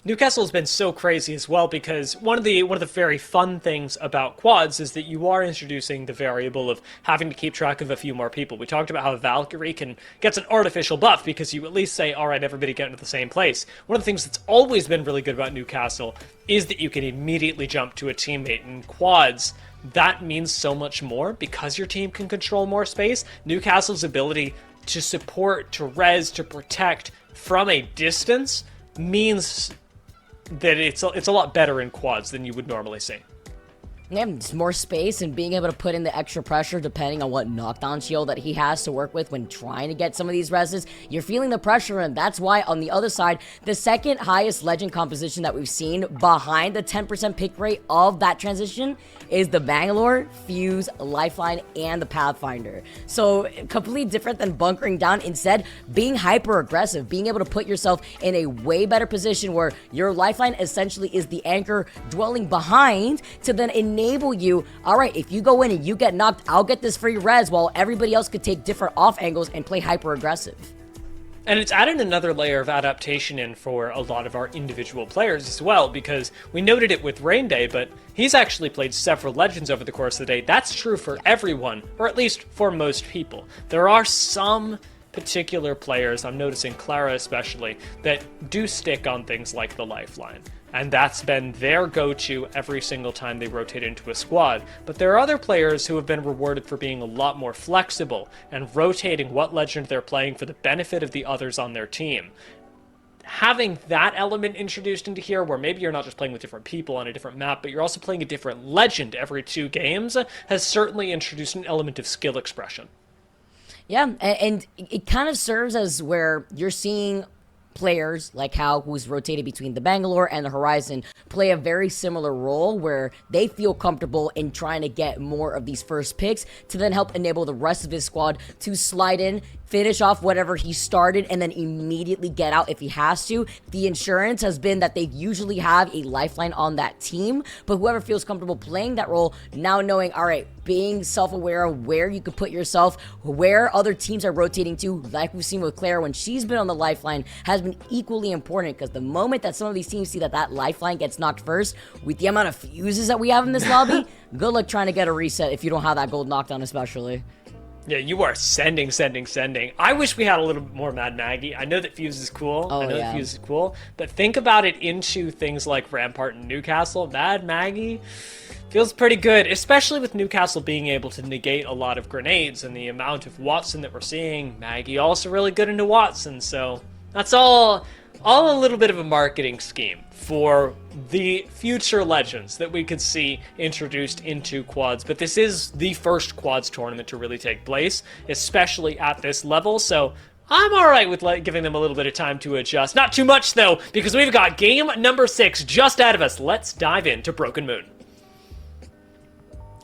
Newcastle has been so crazy as well because one of the very fun things about quads is that you are introducing the variable of having to keep track of a few more people. We talked about how Valkyrie gets an artificial buff because you at least say, all right, everybody get into the same place. One of the things that's always been really good about Newcastle is that you can immediately jump to a teammate. In quads, that means so much more because your team can control more space. Newcastle's ability to support, to res, to protect from a distance means that it's a lot better in quads than you would normally see. Yeah, it's more space and being able to put in the extra pressure depending on what knockdown shield that he has to work with when trying to get some of these reses. You're feeling the pressure, and that's why on the other side, the second highest legend composition that we've seen behind the 10% pick rate of that transition is the Bangalore, Fuse, Lifeline, and the Pathfinder. So completely different than bunkering down. Instead, being hyper aggressive, being able to put yourself in a way better position where your Lifeline essentially is the anchor dwelling behind to then enable you, all right, if you go in and you get knocked, I'll get this free res while everybody else could take different off angles and play hyper aggressive. And it's added another layer of adaptation in for a lot of our individual players as well, because we noted it with Rain Day, but he's actually played several legends over the course of the day. That's true for everyone, or at least for most people. There are some particular players, I'm noticing Clara especially, that do stick on things like the Lifeline. and that's been their go-to every single time they rotate into a squad. But there are other players who have been rewarded for being a lot more flexible and rotating what legend they're playing for the benefit of the others on their team. Having that element introduced into here, where maybe you're not just playing with different people on a different map, but you're also playing a different legend every 2 games, has certainly introduced an element of skill expression. Yeah, and it kind of serves as where you're seeing players like Hal, who's rotated between the Bangalore and the Horizon, play a very similar role where they feel comfortable in trying to get more of these first picks to then help enable the rest of his squad to slide in, finish off whatever he started, and then immediately get out if he has to. The insurance has been that they usually have a lifeline on that team, but whoever feels comfortable playing that role, now knowing, all right, being self-aware of where you could put yourself, where other teams are rotating to, like we've seen with Claire when she's been on the lifeline, has been equally important, because the moment that some of these teams see that that lifeline gets knocked first, with the amount of fuses that we have in this lobby, good luck trying to get a reset if you don't have that gold knockdown especially. Yeah, you are sending. I wish we had a little bit more Mad Maggie. I know that Fuse is cool. That Fuse is cool. But think about it into things like Rampart and Newcastle. Mad Maggie feels pretty good, especially with Newcastle being able to negate a lot of grenades and the amount of Watson that we're seeing. Maggie also really good into Watson, so that's all a little bit of a marketing scheme for the future legends that we could see introduced into quads. But this is the first quads tournament to really take place, especially at this level, so I'm alright with giving them a little bit of time to adjust. Not too much, though, because we've got game number 6 just ahead of us. Let's dive into Broken Moon.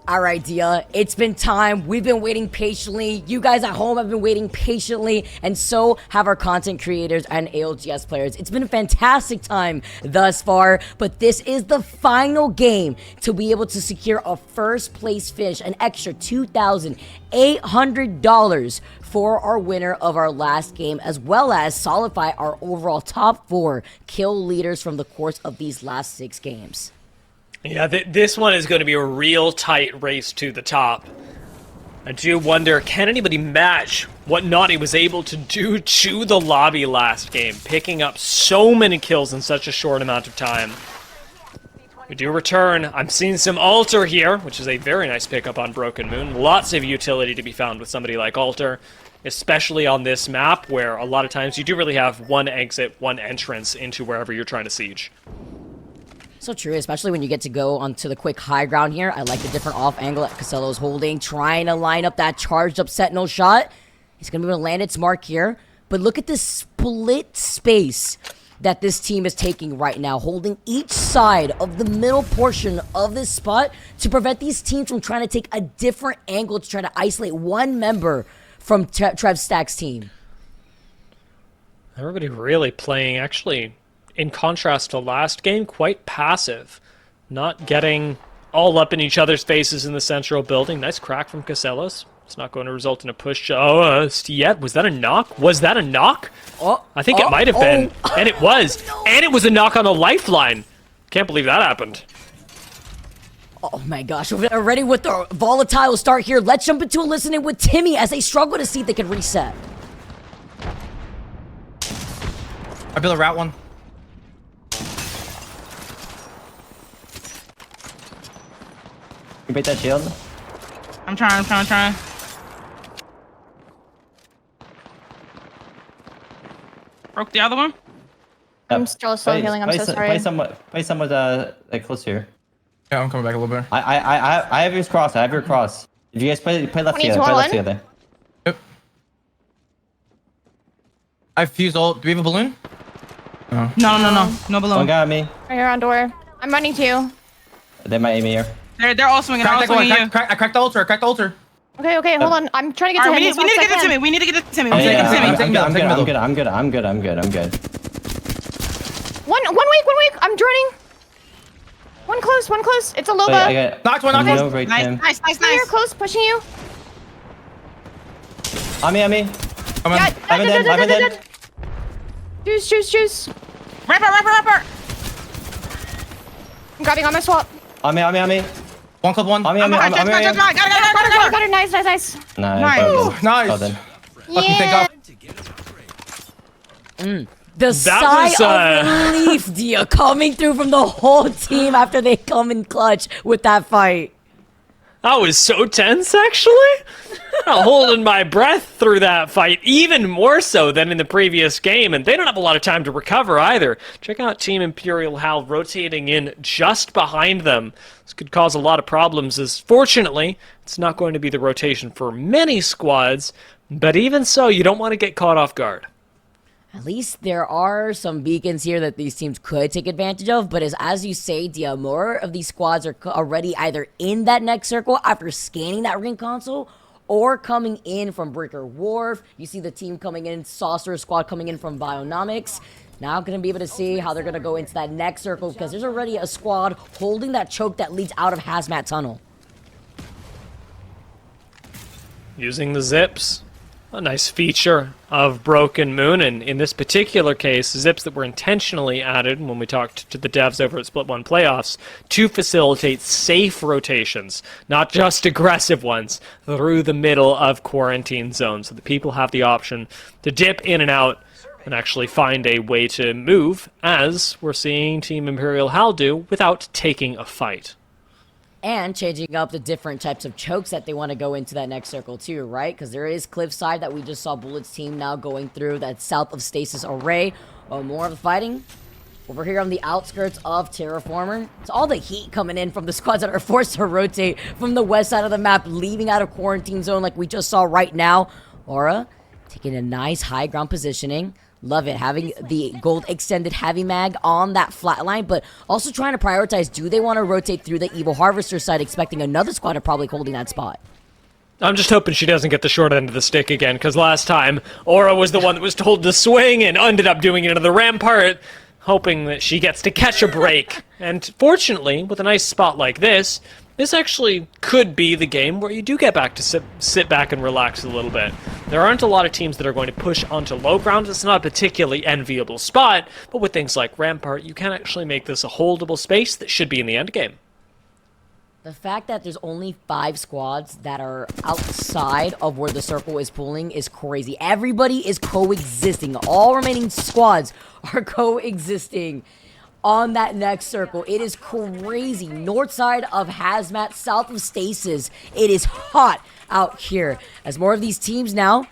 All right, Dia, it's been time. We've been waiting patiently. You guys at home have been waiting patiently, and so have our content creators and ALGS players. It's been a fantastic time thus far, but this is the final game to be able to secure a first place finish, an extra $2,800 for our winner of our last game, as well as solidify our overall top 4 kill leaders from the course of these last 6 games. Yeah, this one is going to be a real tight race to the top. I do wonder, can anybody match what Naughty was able to do to the lobby last game, picking up so many kills in such a short amount of time? We do return. I'm seeing some Alter here, which is a very nice pickup on Broken Moon. Lots of utility to be found with somebody like Alter, especially on this map, where a lot of times you do really have one exit, one entrance into wherever you're trying to siege. So true, especially when you get to go onto the quick high ground here. I like the different off angle that Casello's holding, trying to line up that charged up Sentinel shot. He's going to be able to land its mark here. But look at this split space that this team is taking right now, holding each side of the middle portion of this spot to prevent these teams from trying to take a different angle to try to isolate one member from Trev Stack's team. Everybody really playing, actually, in contrast to last game, quite passive. Not getting all up in each other's faces in the central building. Nice crack from Casellas. It's not going to result in a push. Yet. Was that a knock? Was that a knock? I think it might have been. And it was. No. And it was a knock on the lifeline. Can't believe that happened. Oh my gosh, we're already with the volatile start here. Let's jump into a listening with Timmy as they struggle to see if they can reset. I built a route one. You break that shield? I'm trying. Broke the other one? I'm still slow healing, I'm so sorry. Play someone like close here. Yeah, I'm coming back a little bit. I have your cross. I have your cross. If you guys play left together, play left together. Yep. I fused ult. Do we have a balloon? No balloon. One guy on me. Right here on door. I'm running to you. They might aim me here. They're all swinging. I cracked the ultra. Okay, hold on. I'm trying to get to him. We need to get to Timmy. We need to get to Timmy. I'm good. One weak. I'm joining. One close. It's a Loba. Knocked one. Nice. You're close, pushing you. On me. I'm Dead. Juice. Rapper. I'm grabbing on my swap. On me. One club one. On me. Got Got it. Nice. Nice. Nice. Yeah. The sigh of relief, Dia, coming through from the whole team after they come in clutch with that fight. I was so tense, actually. Holding my breath through that fight, even more so than in the previous game, and they don't have a lot of time to recover either. Check out Team Imperial Hal rotating in just behind them. This could cause a lot of problems, as fortunately, it's not going to be the rotation for many squads, but even so, you don't want to get caught off guard. At least there are some beacons here that these teams could take advantage of, but as you say, Dia, more of these squads are already either in that next circle after scanning that ring console, or coming in from Breaker Wharf. You see the team coming in, Saucer squad coming in from Bionomics. Now going to be able to see how they're going to go into that next circle, because there's already a squad holding that choke that leads out of Hazmat Tunnel. Using the zips. A nice feature of Broken Moon, and in this particular case, zips that were intentionally added when we talked to the devs over at Split One Playoffs to facilitate safe rotations, not just aggressive ones, through the middle of quarantine zones, so that people have the option to dip in and out and actually find a way to move, as we're seeing Team Imperial Hal do, without taking a fight. And changing up the different types of chokes that they want to go into that next circle too, right? Because there is Cliffside that we just saw Bullet's team now going through, that south of Stasis array. More of the fighting over here on the outskirts of Terraformer. It's all the heat coming in from the squads that are forced to rotate from the west side of the map, leaving out of quarantine zone like we just saw right now. Aura taking a nice high ground positioning. Love it, having the gold extended heavy mag on that flat line, but also trying to prioritize, do they want to rotate through the Evil Harvester side, expecting another squad to probably holding that spot? I'm just hoping she doesn't get the short end of the stick again, because last time, Aura was the one that was told to swing and ended up doing it into the Rampart, hoping that she gets to catch a break. And fortunately, with a nice spot like this actually could be the game where you do get back to sit back and relax a little bit. There aren't a lot of teams that are going to push onto low ground. It's not a particularly enviable spot, but with things like Rampart, you can actually make this a holdable space that should be in the end game. The fact that there's only 5 squads that are outside of where the circle is pulling is crazy. Everybody is coexisting. All remaining squads are coexisting on that next circle. It is crazy. North side of Hazmat, south of Stasis. It is hot out here. As more of these teams now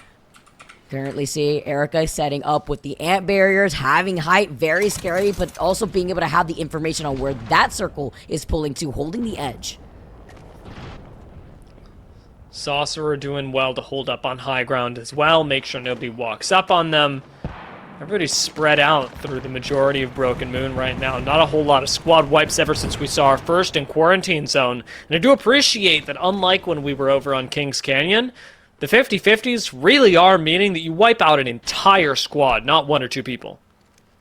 currently see Erica setting up with the ant barriers, having height, very scary, but also being able to have the information on where that circle is pulling to, holding the edge. Saucerer doing well to hold up on high ground as well, make sure nobody walks up on them. Everybody's spread out through the majority of Broken Moon right now. Not a whole lot of squad wipes ever since we saw our first in quarantine zone. And I do appreciate that, unlike when we were over on Kings Canyon, the 50-50s really are meaning that you wipe out an entire squad, not 1 or 2 people.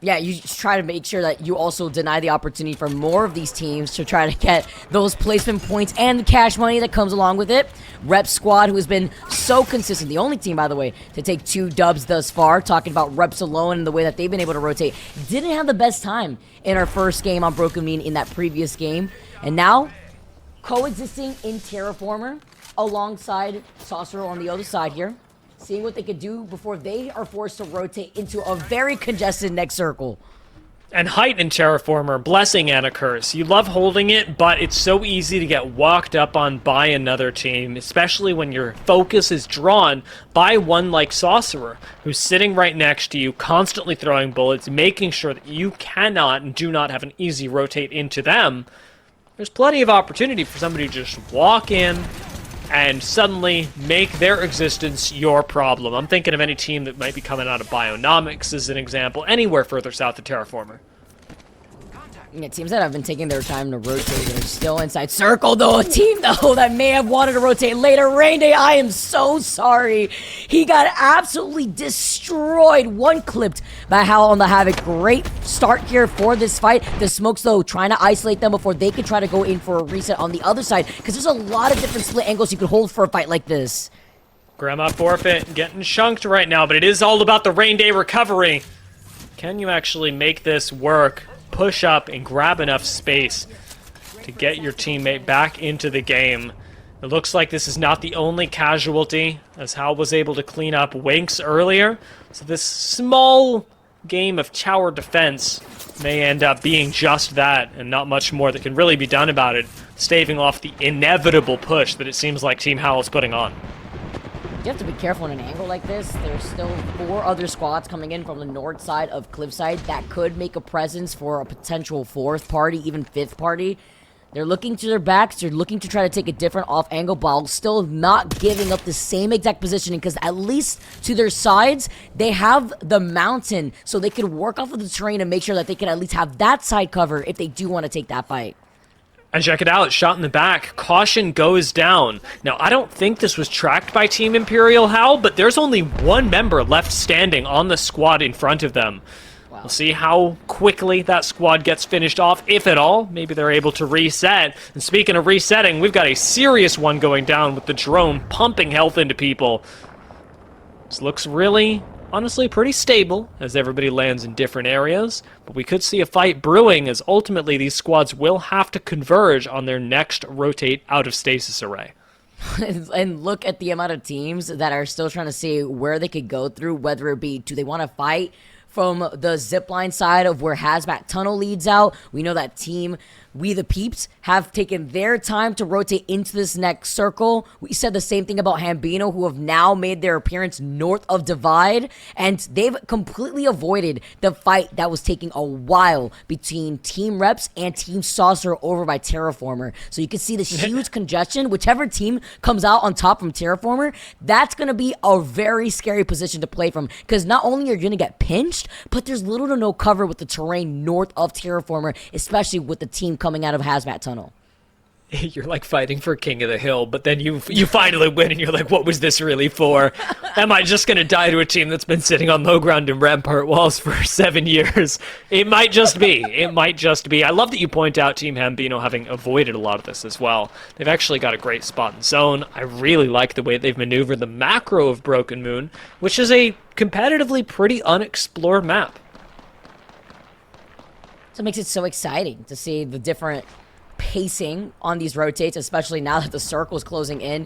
Yeah, you try to make sure that you also deny the opportunity for more of these teams to try to get those placement points and the cash money that comes along with it. Rep Squad, who has been so consistent, the only team, by the way, to take 2 dubs thus far, talking about Reps alone and the way that they've been able to rotate, didn't have the best time in our first game on Broken Moon in that previous game. And now, coexisting in Terraformer, alongside Saucer on the other side here, seeing what they could do before they are forced to rotate into a very congested next circle. And height in Terraformer, blessing and a curse. You love holding it, but it's so easy to get walked up on by another team, especially when your focus is drawn by one like Saucerer, who's sitting right next to you, constantly throwing bullets, making sure that you cannot and do not have an easy rotate into them. There's plenty of opportunity for somebody to just walk in and suddenly make their existence your problem. I'm thinking of any team that might be coming out of Bionomics as an example, anywhere further south of Terraformer. Yeah, teams that have been taking their time to rotate and are still inside circle, though. A team, though, that may have wanted to rotate later. Rain Day, I am so sorry. He got absolutely destroyed. One clipped by Hal on the Havoc. Great start here for this fight. The Smokes, though, trying to isolate them before they can try to go in for a reset on the other side, because there's a lot of different split angles you could hold for a fight like this. Grandma Forfeit getting chunked right now, but it is all about the Rain Day recovery. Can you actually make this work? Push up and grab enough space to get your teammate back into the game. It looks like this is not the only casualty, as Hal was able to clean up Winks earlier. So this small game of tower defense may end up being just that, and not much more that can really be done about it, staving off the inevitable push that it seems like Team Howl's putting on. You have to be careful in an angle like this. There's still 4 other squads coming in from the north side of Cliffside that could make a presence for a potential 4th party, even 5th party. They're looking to their backs. They're looking to try to take a different off angle, while still not giving up the same exact positioning, because at least to their sides, they have the mountain, so they could work off of the terrain and make sure that they can at least have that side cover if they do want to take that fight. And check it out, shot in the back. Caution goes down. Now, I don't think this was tracked by Team Imperial Howl, but there's only 1 member left standing on the squad in front of them. Wow. We'll see how quickly that squad gets finished off, if at all. Maybe they're able to reset. And speaking of resetting, we've got a serious one going down with the drone pumping health into people. This looks really, honestly, pretty stable as everybody lands in different areas, but we could see a fight brewing as ultimately these squads will have to converge on their next rotate out of stasis array. And look at the amount of teams that are still trying to see where they could go through, whether it be, do they want to fight from the zipline side of where Hazmat Tunnel leads out? We know that team We the Peeps have taken their time to rotate into this next circle. We said the same thing about Hambino, who have now made their appearance north of Divide, and they've completely avoided the fight that was taking a while between Team Reps and Team Saucer over by Terraformer. So you can see this huge congestion. Whichever team comes out on top from Terraformer, that's going to be a very scary position to play from, because not only are you going to get pinched, but there's little to no cover with the terrain north of Terraformer, especially with the team coming out of Hazmat Tunnel. You're like fighting for King of the Hill, but then you finally win and you're like, what was this really for? Am I just going to die to a team that's been sitting on low ground and rampart walls for 7 years? It might just be. It might just be. I love that you point out Team Hambino having avoided a lot of this as well. They've actually got a great spot in zone. I really like the way they've maneuvered the macro of Broken Moon, which is a competitively pretty unexplored map. So it makes it so exciting to see the different pacing on these rotates, especially now that the circle is closing in.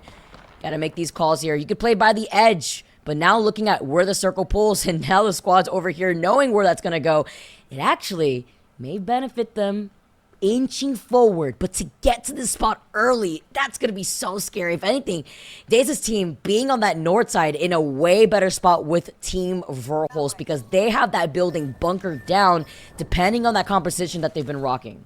Gotta make these calls here. You could play by the edge, but now looking at where the circle pulls and now the squad's over here knowing where that's gonna go, it actually may benefit them inching forward, but to get to this spot early, that's going to be so scary. If anything, Daze's team being on that north side in a way better spot with Team Verholz, because they have that building bunkered down depending on that composition that they've been rocking.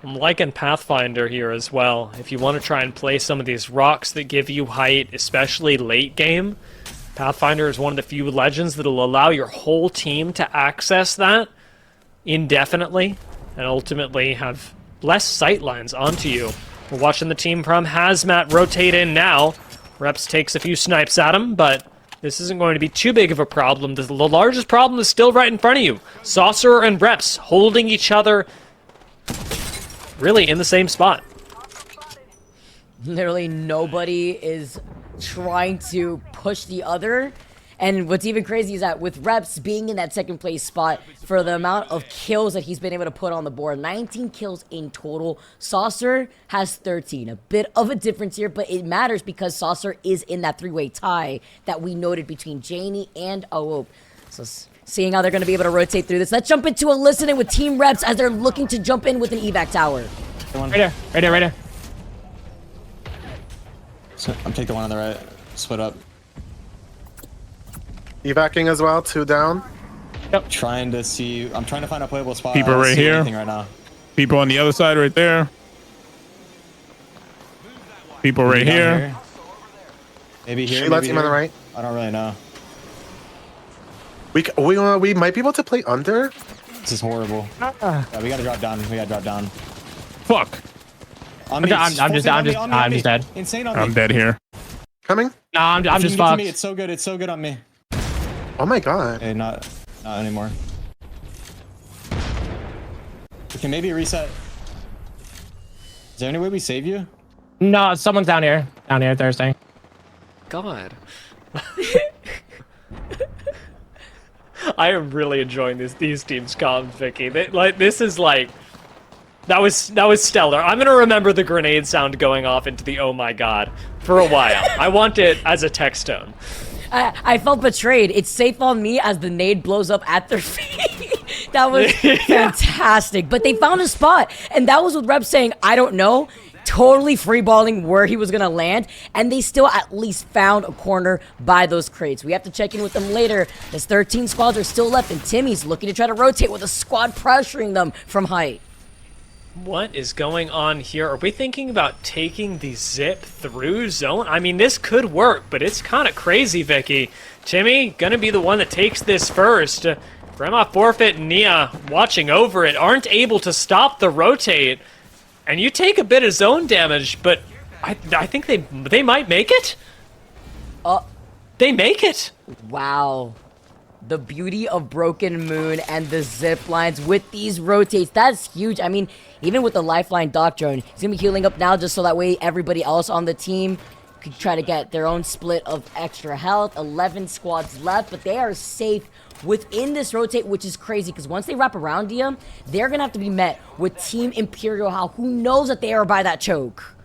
I'm liking Pathfinder here as well. If you want to try and play some of these rocks that give you height, especially late game, Pathfinder is one of the few legends that will allow your whole team to access that indefinitely and ultimately have less sight lines onto you. We're watching the team from Hazmat rotate in now. Reps takes a few snipes at him, but this isn't going to be too big of a problem. The largest problem is still right in front of you. Saucer and Reps holding each other really in the same spot. Literally nobody is trying to push the other. And what's even crazy is that with Reps being in that second place spot for the amount of kills that he's been able to put on the board, 19 kills in total. Saucer has 13. A bit of a difference here, but it matters because Saucer is in that three-way tie that we noted between Janie and Awope. So seeing how they're going to be able to rotate through this, let's jump into a listening with Team Reps as they're looking to jump in with an evac tower. Right there, right there, right there. So I'm taking the one on the right. Split up. Evacing as well, 2 down. Yep. Trying to see. I'm trying to find a playable spot. People right here. Right now. People on the other side right there. People right here. Maybe here. She lets him on the right. I don't really know. We might be able to play under. This is horrible. Yeah, we gotta drop down. We gotta drop down. Fuck. I'm just dead. Insane on me. I'm dead here. Coming? No, I'm just fucked. It's so good. It's so good on me. Oh my god. Hey, not anymore. We can maybe reset. Is there any way we save you? No, someone's down here. Down here, Thursday. God. I am really enjoying these teams comms, Vicky. This is like that was stellar. I'm gonna remember the grenade sound going off into the oh my god for a while. I want it as a text tone. I felt betrayed. It's safe on me as the nade blows up at their feet. That was fantastic. But they found a spot, and that was with Rep saying, I don't know. Totally freeballing where he was gonna land, and they still at least found a corner by those crates. We have to check in with them later. There's 13 squads are still left, and Timmy's looking to try to rotate with a squad pressuring them from height. What is going on here? Are we thinking about taking the zip through zone? I mean, this could work, but it's kind of crazy, Vicky. Timmy gonna be the one that takes this first. Grandma Forfeit and Nia watching over it, aren't able to stop the rotate. And you take a bit of zone damage, but I think they might make it. They make it. Wow. The beauty of Broken Moon and the zip lines with these rotates, that's huge. I mean, even with the Lifeline Doctrine, he's going to be healing up now just so that way everybody else on the team could try to get their own split of extra health. 11 squads left, but they are safe within this rotate, which is crazy because once they wrap around you, they're gonna have to be met with Team Imperial Hal, who knows that they are by that choke.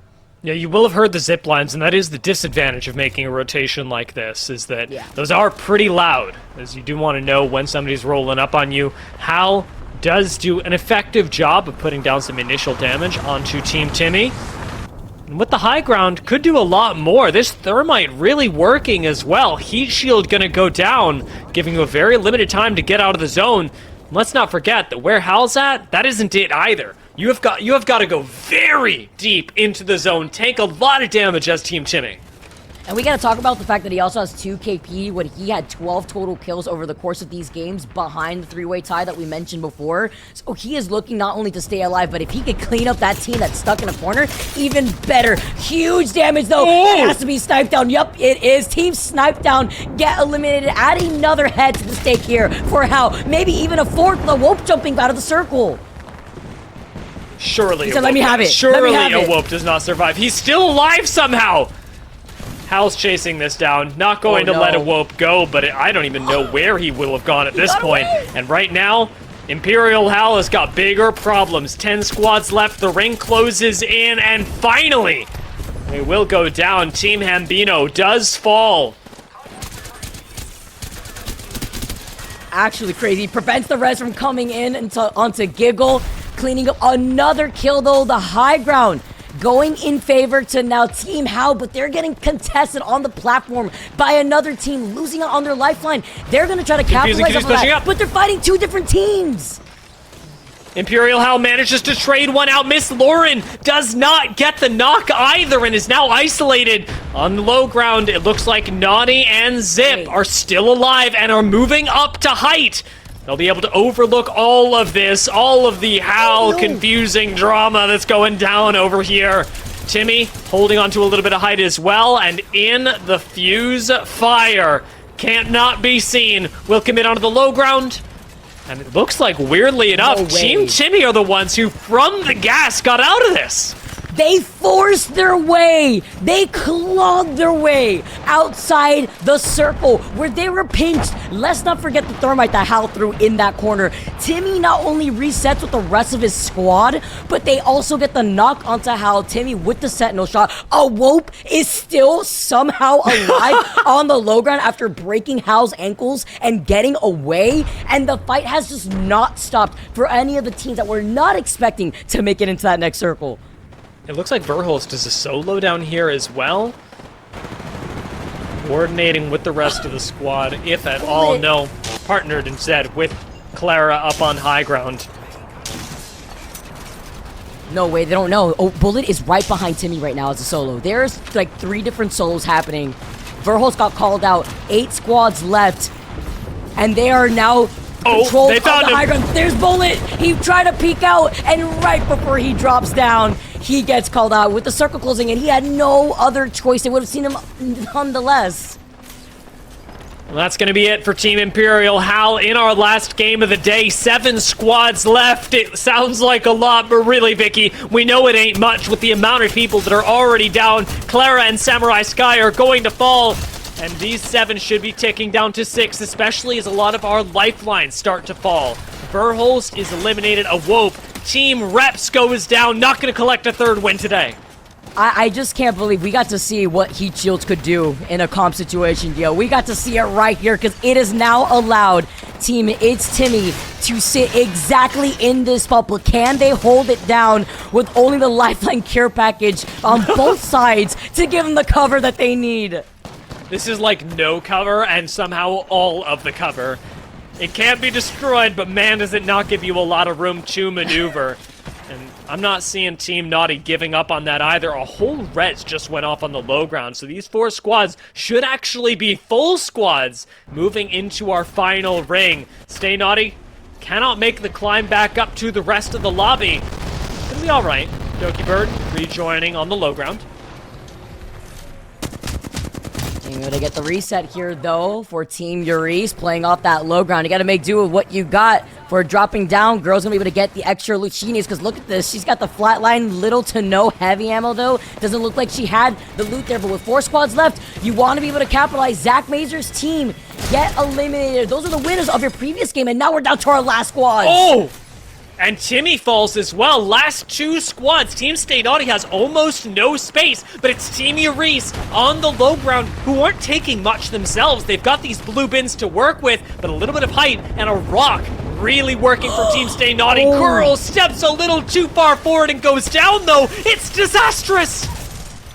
Yeah, you will have heard the zip lines, and that is the disadvantage of making a rotation like this, is that those are pretty loud, as you do want to know when somebody's rolling up on you. Hal does do an effective job of putting down some initial damage onto Team Timmy. And with the high ground, could do a lot more. This thermite really working as well. Heat shield gonna go down, giving you a very limited time to get out of the zone. And let's not forget that where Hal's at, that isn't it either. You have got to go very deep into the zone, take a lot of damage as Team Timmy. And we gotta talk about the fact that he also has 2 KP when he had 12 total kills over the course of these games behind the 3-way tie that we mentioned before. So he is looking not only to stay alive, but if he could clean up that team that's stuck in a corner, even better. Huge damage though. It has to be sniped down. Yup, it is. Team Snipe Down get eliminated. Add another head to the stake here for Hal. Maybe even a 4th with a Wope jumping out of the circle. Surely, let me have it. Surely a Wope does not survive. He's still alive somehow. Hal's chasing this down, not going to let a Wope go, but I don't even know where he will have gone at this point. And right now, Imperial Hal has got bigger problems. 10 squads left, the ring closes in, and finally, they will go down. Team Hambino does fall. Actually crazy, prevents the res from coming in onto Giggle, cleaning up another kill though, the high ground. Going in favor to now Team Hal, but they're getting contested on the platform by another team, losing out on their lifeline. They're going to try to capitalize on that, but they're fighting 2 different teams. Imperial Hal manages to trade one out. Miss Lauren does not get the knock either and is now isolated on the low ground. It looks like Naughty and Zip are still alive and are moving up to height. They'll be able to overlook all of this, all of the Hal confusing drama that's going down over here. Timmy holding on to a little bit of height as well, and in the fuse fire. Can't not be seen. Will commit onto the low ground. And it looks like, weirdly enough, Team Timmy are the ones who, from the gas, got out of this. They forced their way. They clawed their way outside the circle where they were pinched. Let's not forget the thermite that Hal threw in that corner. Timmy not only resets with the rest of his squad, but they also get the knock onto Hal. Timmy with the sentinel shot. A Wope is still somehow alive on the low ground after breaking Hal's ankles and getting away. And the fight has just not stopped for any of the teams that were not expecting to make it into that next circle. It looks like Verhulst does a solo down here as well. Coordinating with the rest of the squad, if at all. No, partnered instead with Clara up on high ground. No way, they don't know. Oh, Bullet is right behind Timmy right now as a solo. There's like 3 different solos happening. Verhulst got called out. 8 squads left. And they are now controlled they found the high ground. There's Bullet. He tried to peek out, and right before he drops down, he gets called out with the circle closing, and he had no other choice. They would have seen him nonetheless. Well, that's going to be it for Team Imperial Hal in our last game of the day. 7 squads left. It sounds like a lot, but really, Vicky, we know it ain't much with the amount of people that are already down. Clara and Samurai Sky are going to fall. And these 7 should be ticking down to 6, especially as a lot of our lifelines start to fall. Verhulst is eliminated. A Wope. Team Reps goes down. Not going to collect a 3rd win today. I just can't believe we got to see what Heat Shields could do in a comp situation, yo. We got to see it right here because it is now allowed Team It's Timmy to sit exactly in this spot. But can they hold it down with only the Lifeline care package on both sides to give them the cover that they need? This is like no cover and somehow all of the cover. It can't be destroyed, but man, does it not give you a lot of room to maneuver. And I'm not seeing Team Naughty giving up on that either. A whole res just went off on the low ground, so these 4 squads should actually be full squads moving into our final ring. Stay Naughty cannot make the climb back up to the rest of the lobby. Gonna be alright. Doki Bird rejoining on the low ground. You're gonna get the reset here, though, for Team Uri's playing off that low ground. You gotta make do with what you got for dropping down. Girl's gonna be able to get the extra loot she needs, because look at this. She's got the flatline, little to no heavy ammo, though. Doesn't look like she had the loot there, but with 4 squads left, you want to be able to capitalize. Zach Mazur's team get eliminated. Those are the winners of your previous game, and now we're down to our last squad. Oh! And Timmy falls as well. Last 2 squads. Team Stay Naughty has almost no space, but it's Team Uri's on the low ground who aren't taking much themselves. They've got these blue bins to work with, but a little bit of height and a rock really working for Team Stay Naughty. Girl steps a little too far forward and goes down, though. It's disastrous.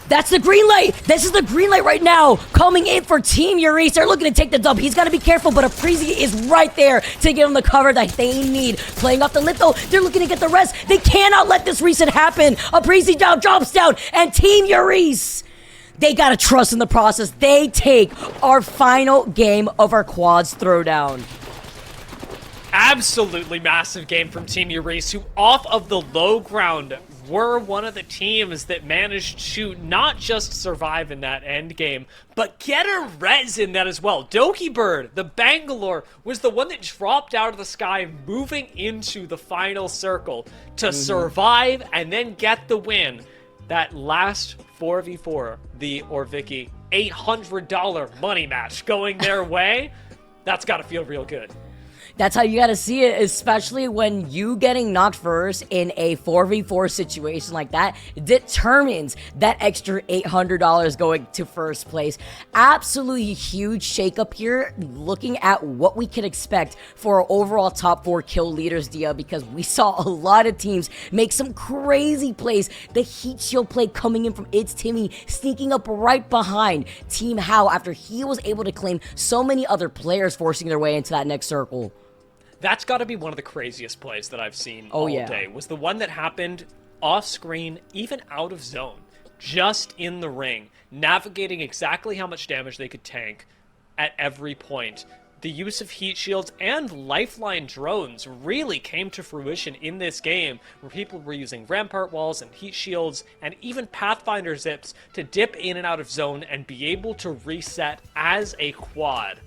That's the green light. This is the green light right now. Coming in for Team Uri. They're looking to take the dub. He's got to be careful, but Aprizi is right there to give him the cover that they need. Playing off the lip, though. They're looking to get the rest. They cannot let this reset happen. Aprizi down, drops down, and Team Uri's. They got to trust in the process. They take our final game of our quads throwdown. Absolutely massive game from Team Uri's, who off of the low ground were one of the teams that managed to not just survive in that end game, but get a res in that as well. Doki Bird, the Bangalore, was the one that dropped out of the sky, moving into the final circle to survive and then get the win. That last 4v4, the Orviki $800 money match going their way, that's got to feel real good. That's how you gotta see it, especially when you getting knocked first in a 4v4 situation like that determines that extra $800 going to first place. Absolutely huge shakeup here, looking at what we can expect for our overall top 4 kill leaders, Dia, because we saw a lot of teams make some crazy plays. The Heat Shield play coming in from It's Timmy, sneaking up right behind Team How after he was able to claim so many other players forcing their way into that next circle. That's got to be one of the craziest plays that I've seen all day. Was the one that happened off screen, even out of zone, just in the ring, navigating exactly how much damage they could tank at every point. The use of heat shields and lifeline drones really came to fruition in this game, where people were using rampart walls and heat shields and even Pathfinder zips to dip in and out of zone and be able to reset as a quad.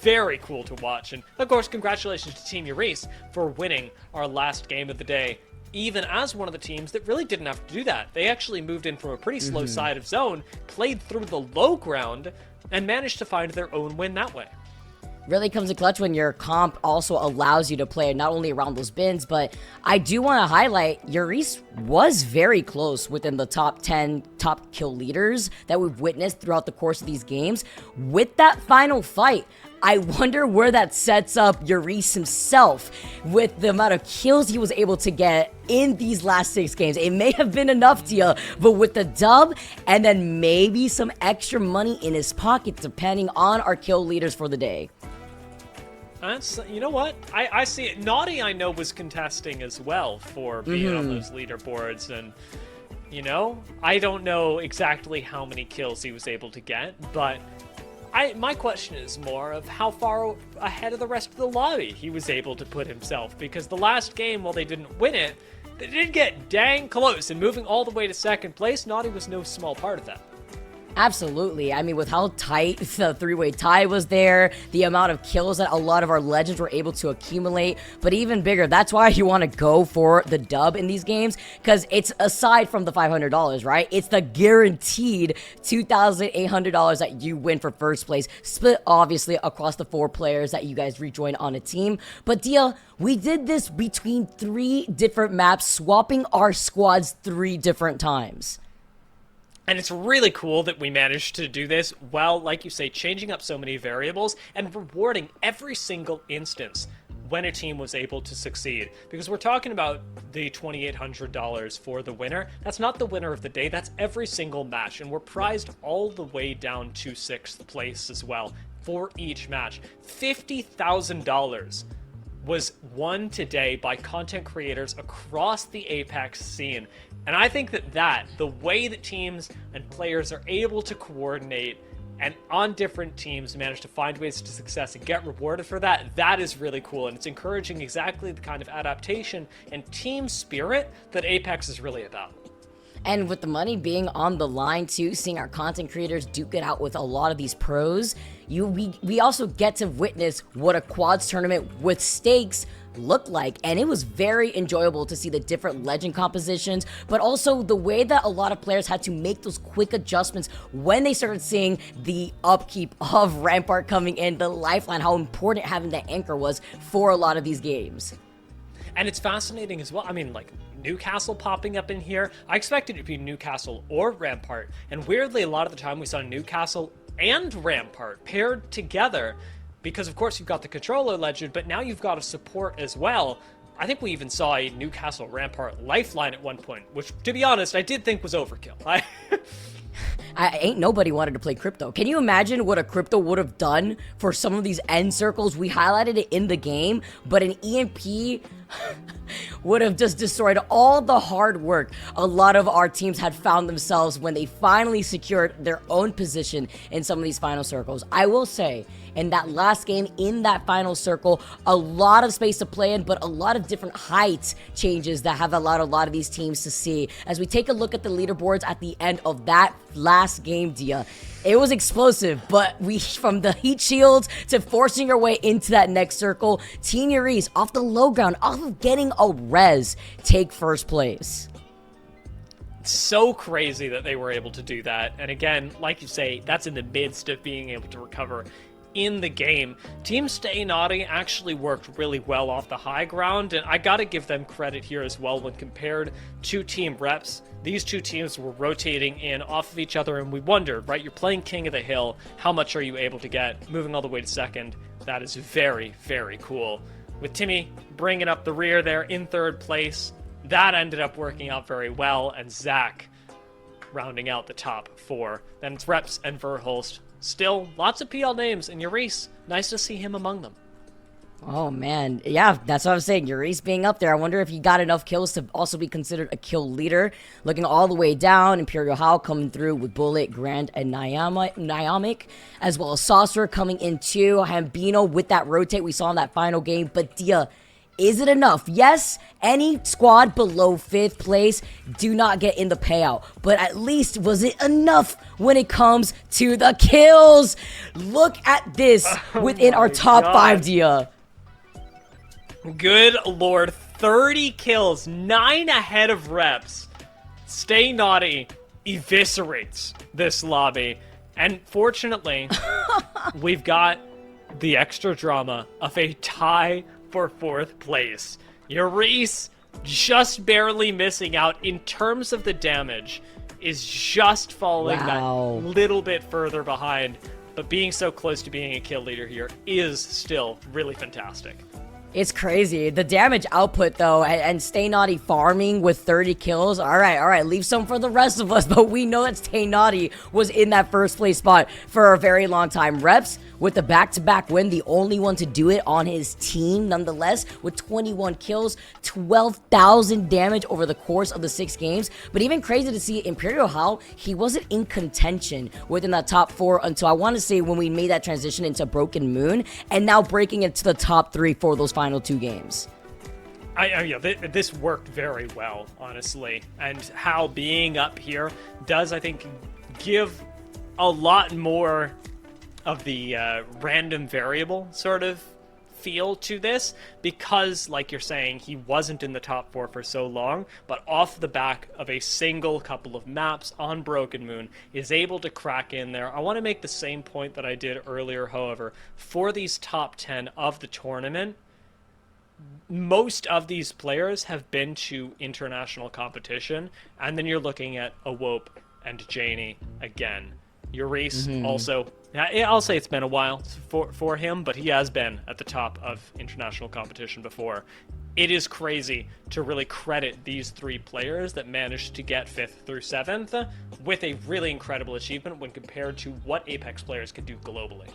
Very cool to watch, and of course, congratulations to Team Uri's for winning our last game of the day, even as one of the teams that really didn't have to do that. They actually moved in from a pretty slow side of zone, played through the low ground, and managed to find their own win that way. Really comes in clutch when your comp also allows you to play not only around those bins, but I do want to highlight Uri's was very close within the top 10 top kill leaders that we've witnessed throughout the course of these games. With that final fight, I wonder where that sets up Uri's himself with the amount of kills he was able to get in these last 6 games. It may have been enough to you, but with the dub and then maybe some extra money in his pocket, depending on our kill leaders for the day. That's, you know what? I see it. Naughty, I know, was contesting as well for being on those leaderboards, and, you know, I don't know exactly how many kills he was able to get, but my question is more of how far ahead of the rest of the lobby he was able to put himself, because the last game, while they didn't win it, they did get dang close, and moving all the way to second place, Naughty was no small part of that. Absolutely. I mean, with how tight the 3-way tie was there, the amount of kills that a lot of our legends were able to accumulate, but even bigger, that's why you want to go for the dub in these games, because it's aside from the $500, right? It's the guaranteed $2,800 that you win for first place, split obviously across the 4 players that you guys rejoin on a team. But Dia, we did this between 3 different maps, swapping our squads 3 different times. And it's really cool that we managed to do this while, like you say, changing up so many variables and rewarding every single instance when a team was able to succeed. Because we're talking about the $2,800 for the winner. That's not the winner of the day, that's every single match. And we're prized all the way down to 6th place as well for each match. $50,000 was won today by content creators across the Apex scene. And I think that the way that teams and players are able to coordinate and on different teams manage to find ways to success and get rewarded for that, that is really cool. And it's encouraging exactly the kind of adaptation and team spirit that Apex is really about. And with the money being on the line too, seeing our content creators duke it out with a lot of these pros, we also get to witness what a quads tournament with stakes look like. And it was very enjoyable to see the different legend compositions, but also the way that a lot of players had to make those quick adjustments when they started seeing the upkeep of Rampart coming in, the lifeline, how important having that anchor was for a lot of these games. And it's fascinating as well. I mean, like, Newcastle popping up in here. I expected it to be Newcastle or Rampart. And weirdly, a lot of the time we saw Newcastle and Rampart paired together because, of course, you've got the controller legend, but now you've got a support as well. I think we even saw a Newcastle Rampart lifeline at one point, which, to be honest, I did think was overkill. Ain't nobody wanted to play Crypto. Can you imagine what a Crypto would have done for some of these end circles? We highlighted it in the game, but an EMP would have just destroyed all the hard work a lot of our teams had found themselves when they finally secured their own position in some of these final circles. I will say, in that last game, in that final circle, a lot of space to play in, but a lot of different height changes that have allowed a lot of these teams to see. As we take a look at the leaderboards at the end of that last game, Dia, it was explosive, but from the heat shields to forcing your way into that next circle, Team Uri's off the low ground, off of getting a res, take first place. So crazy that they were able to do that. And again, like you say, that's in the midst of being able to recover in the game. Team Stay Naughty actually worked really well off the high ground, and I gotta give them credit here as well when compared to Team Reps. These two teams were rotating in off of each other, and we wondered, right, you're playing King of the Hill, how much are you able to get moving all the way to second? That is very, very cool. With Timmy bringing up the rear there in third place, that ended up working out very well, and Zach rounding out the top 4. Then it's Reps and Verhulst. Still, lots of PL names, and Uri's, nice to see him among them. Oh, man. Yeah, that's what I was saying. Uri's being up there. I wonder if he got enough kills to also be considered a kill leader. Looking all the way down, Imperial Howl coming through with Bullet, Grand, and Nyamic, as well as Saucer coming in too. Hambino with that rotate we saw in that final game. But Dia, is it enough? Yes, any squad below 5th place do not get in the payout. But at least, was it enough when it comes to the kills? Look at this within our top 5, Dia. Good lord, 30 kills, 9 ahead of Reps. Stay Naughty eviscerates this lobby. And fortunately, we've got the extra drama of a tie for 4th place. Uri's just barely missing out in terms of the damage, is just falling that little bit further behind, but being so close to being a kill leader here is still really fantastic. It's crazy. The damage output, though, and Stay Naughty farming with 30 kills. All right, leave some for the rest of us, but we know that Stay Naughty was in that first place spot for a very long time. Reps with the back-to-back win, the only one to do it on his team, nonetheless, with 21 kills, 12,000 damage over the course of the 6 games. But even crazy to see Imperial Howl, he wasn't in contention within that top 4 until I want to say when we made that transition into Broken Moon, and now breaking into the top 3 for those final 2 games. Yeah, this worked very well, honestly. And how being up here does, I think, give a lot more of the random variable sort of feel to this, because, like you're saying, he wasn't in the top 4 for so long, but off the back of a single couple of maps on Broken Moon is able to crack in there. I want to make the same point that I did earlier, however. For these top 10 of the tournament, most of these players have been to international competition, and then you're looking at Awope and Janie again. Urice also, I'll say it's been a while for him, but he has been at the top of international competition before. It is crazy to really credit these 3 players that managed to get 5th through 7th with a really incredible achievement when compared to what Apex players can do globally.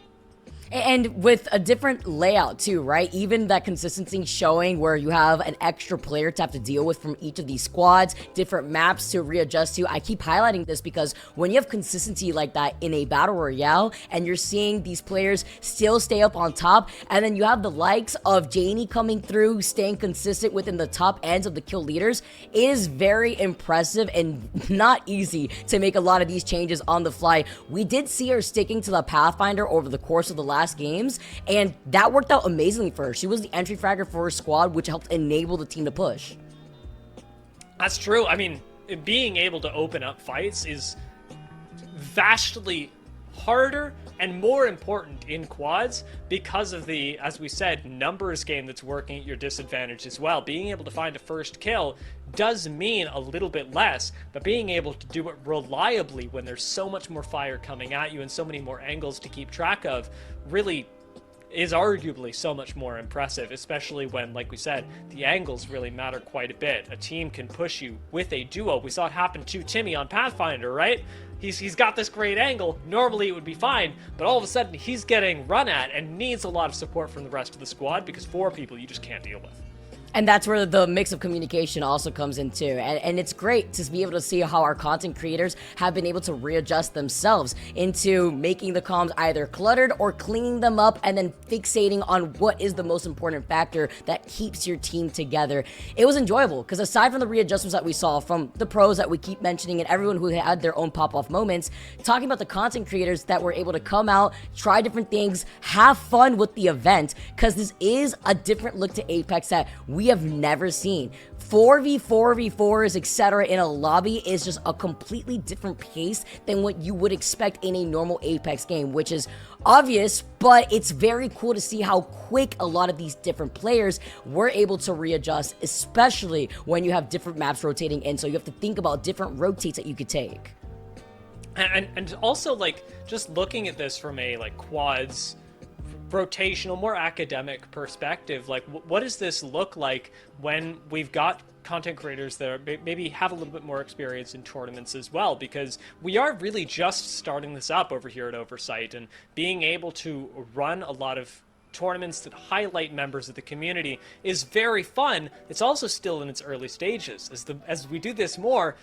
And with a different layout too, right? Even that consistency showing where you have an extra player to have to deal with from each of these squads, different maps to readjust to. I keep highlighting this because when you have consistency like that in a battle royale and you're seeing these players still stay up on top, and then you have the likes of Janie coming through, staying consistent within the top ends of the kill leaders, it is very impressive and not easy to make a lot of these changes on the fly. We did see her sticking to the Pathfinder over the course of the last games, and that worked out amazingly for her. She was the entry fragger for her squad, which helped enable the team to push. That's true. I mean, being able to open up fights is vastly harder and more important in quads because of the, as we said, numbers game that's working at your disadvantage as well. Being able to find a first kill does mean a little bit less, but being able to do it reliably when there's so much more fire coming at you and so many more angles to keep track of really is arguably so much more impressive, especially when, like we said, the angles really matter quite a bit. A team can push you with a duo. We saw it happen to Timmy on Pathfinder, right? He's got this great angle. Normally it would be fine, but all of a sudden he's getting run at and needs a lot of support from the rest of the squad because 4 people you just can't deal with. And that's where the mix of communication also comes in too. And it's great to be able to see how our content creators have been able to readjust themselves into making the comms either cluttered or cleaning them up and then fixating on what is the most important factor that keeps your team together. It was enjoyable because aside from the readjustments that we saw from the pros that we keep mentioning and everyone who had their own pop-off moments, talking about the content creators that were able to come out, try different things, have fun with the event, because this is a different look to Apex that we have never seen. 4v4v4s, etc. in a lobby is just a completely different pace than what you would expect in a normal Apex game, which is obvious, but it's very cool to see how quick a lot of these different players were able to readjust, especially when you have different maps rotating in, so you have to think about different rotates that you could take. And also, like, just looking at this from a, like, quads rotational, more academic perspective, like what does this look like when we've got content creators that are, maybe have a little bit more experience in tournaments as well, because we are really just starting this up over here at Oversight, and being able to run a lot of tournaments that highlight members of the community is very fun. It's also still in its early stages. As we do this more,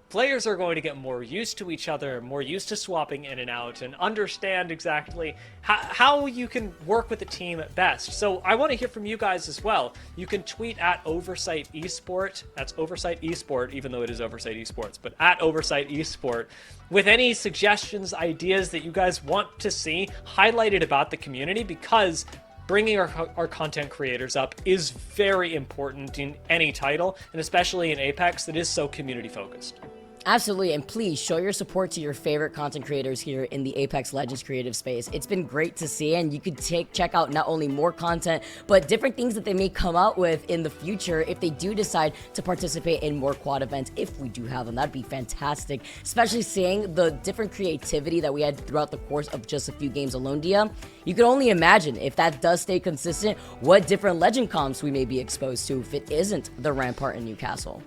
players are going to get more used to each other, more used to swapping in and out, and understand exactly how you can work with the team at best. So I want to hear from you guys as well. You can tweet at Oversight Esport, that's Oversight Esport, even though it is Oversight Esports, but at Oversight Esport, with any suggestions, ideas that you guys want to see highlighted about the community, because bringing our content creators up is very important in any title, and especially in Apex that is so community focused. Absolutely, and please show your support to your favorite content creators here in the Apex Legends creative space. It's been great to see, and you could check out not only more content, but different things that they may come out with in the future if they do decide to participate in more quad events. If we do have them, that'd be fantastic, especially seeing the different creativity that we had throughout the course of just a few games alone, Dia. You could only imagine, if that does stay consistent, what different Legend comps we may be exposed to if it isn't the Rampart in Newcastle.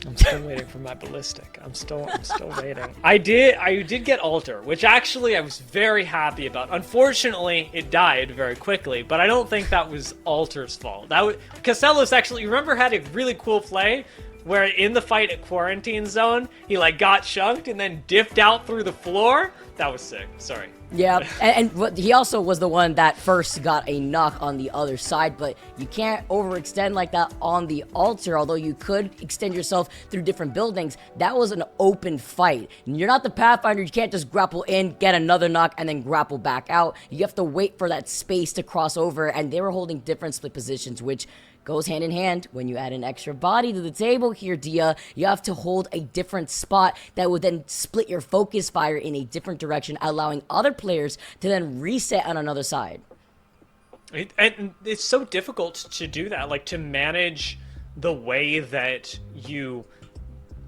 I'm still waiting for my ballistic. I'm still waiting. I did get Alter, which actually I was very happy about. Unfortunately, it died very quickly, but I don't think that was Alter's fault. Casellas actually, remember, had a really cool play where in the fight at Quarantine Zone, he like got chunked and then diffed out through the floor? That was sick. Sorry. Yeah, and he also was the one that first got a knock on the other side, but you can't overextend like that on the Altar, although you could extend yourself through different buildings. That was an open fight. You're not the Pathfinder, you can't just grapple in, get another knock, and then grapple back out. You have to wait for that space to cross over, and they were holding different split positions, which goes hand in hand. When you add an extra body to the table here, Dia, you have to hold a different spot that would then split your focus fire in a different direction, allowing other players to then reset on another side. And it's so difficult to do that, like to manage the way that you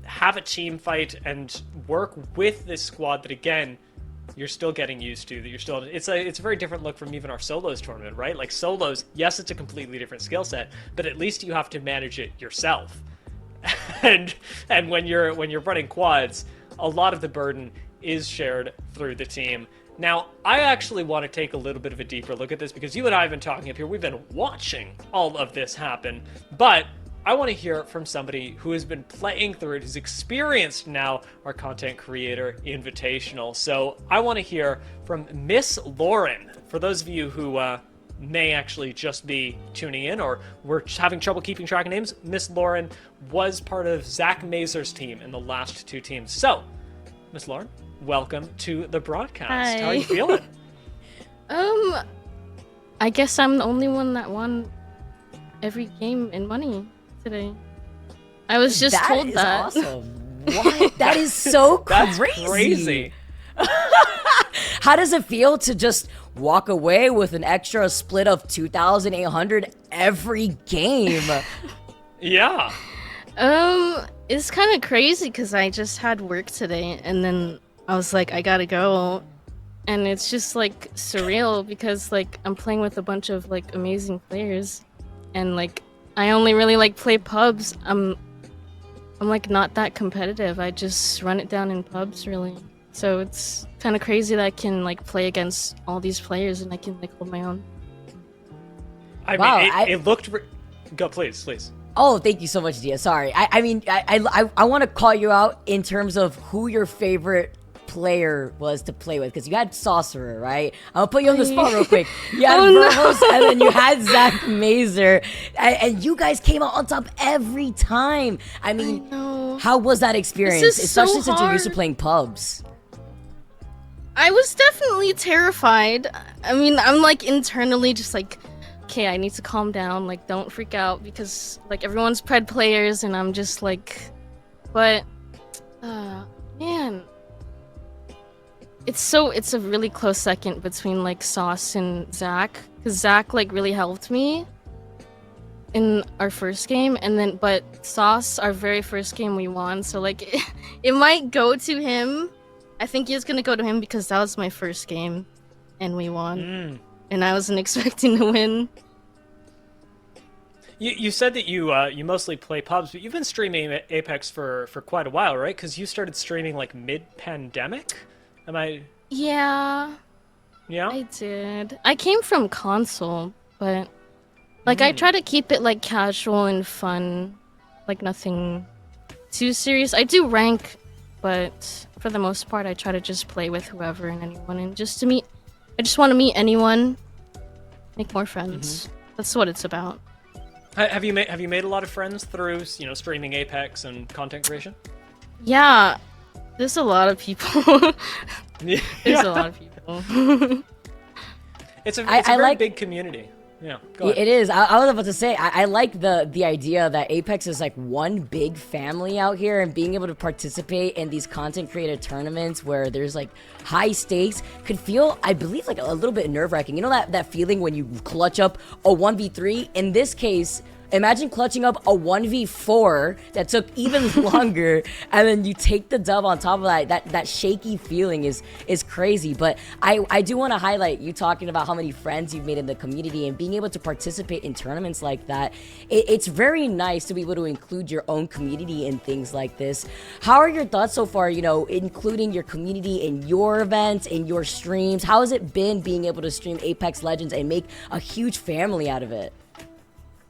have a team fight and work with this squad that, again, you're still getting used to, that you're still, it's a very different look from even our solos tournament, right? Like solos, yes, it's a completely different skill set, but at least you have to manage it yourself. and when you're running quads, a lot of the burden is shared through the team. Now, I actually want to take a little bit of a deeper look at this, because you and I have been talking up here, we've been watching all of this happen, but I want to hear from somebody who has been playing through it, who's experienced now our content creator invitational. So I want to hear from Miss Lauren. For those of you who may actually just be tuning in or were having trouble keeping track of names, Miss Lauren was part of Zach Mazur's team in the last 2 teams. So, Miss Lauren, welcome to the broadcast. Hi. How are you feeling? I guess I'm the only one that won every game in money today. I was just told that. That is awesome. What? That is so crazy. That's crazy. How does it feel to just walk away with an extra split of 2,800 every game? Yeah. It's kind of crazy because I just had work today, and then I was like, I gotta go. And it's just like surreal because like I'm playing with a bunch of like amazing players, and like I only really like play pubs. I'm like not that competitive. I just run it down in pubs really. So it's kind of crazy that I can like play against all these players and I can like hold my own. I mean, it looked. Go, please. Oh, thank you so much, Dia. Sorry. I want to call you out in terms of who your favorite player was to play with, because you had Sorcerer, right? I'll put you on the spot real quick. You had Verhos, and then you had Zach Mazur, and you guys came out on top every time. I mean, how was that experience, especially since you're used to playing pubs? I was definitely terrified. I mean, I'm like internally just like, okay, I need to calm down, like don't freak out, because like everyone's pred players and I'm just like, but man, it's a really close second between like Sauce and Zach, because Zach like really helped me in our first game, and then but Sauce, our very first game we won, so like it might go to him. I think it's gonna go to him because that was my first game and we won. And I wasn't expecting to win. You said that you mostly play pubs, but you've been streaming Apex for quite a while, right? Because you started streaming like mid-pandemic? Am I... Yeah. Yeah? I did. I came from console, but like I try to keep it like casual and fun, like nothing too serious. I do rank, but for the most part I try to just play with whoever and anyone, and just to meet, I just want to meet anyone, make more friends. That's what it's about. Have you made a lot of friends through, you know, streaming Apex and content creation? Yeah, there's a lot of people. There's a lot of people. It's a very big community. Yeah, go ahead. It is. I was about to say, I like the idea that Apex is like one big family out here, and being able to participate in these content creator tournaments where there's like high stakes could feel, I believe, like a little bit nerve-wracking. You know that feeling when you clutch up a 1v3? In this case, imagine clutching up a 1v4 that took even longer, and then you take the dub on top of that. That shaky feeling is crazy. But I do want to highlight you talking about how many friends you've made in the community and being able to participate in tournaments like that. It's very nice to be able to include your own community in things like this. How are your thoughts so far, you know, including your community in your events, in your streams? How has it been being able to stream Apex Legends and make a huge family out of it?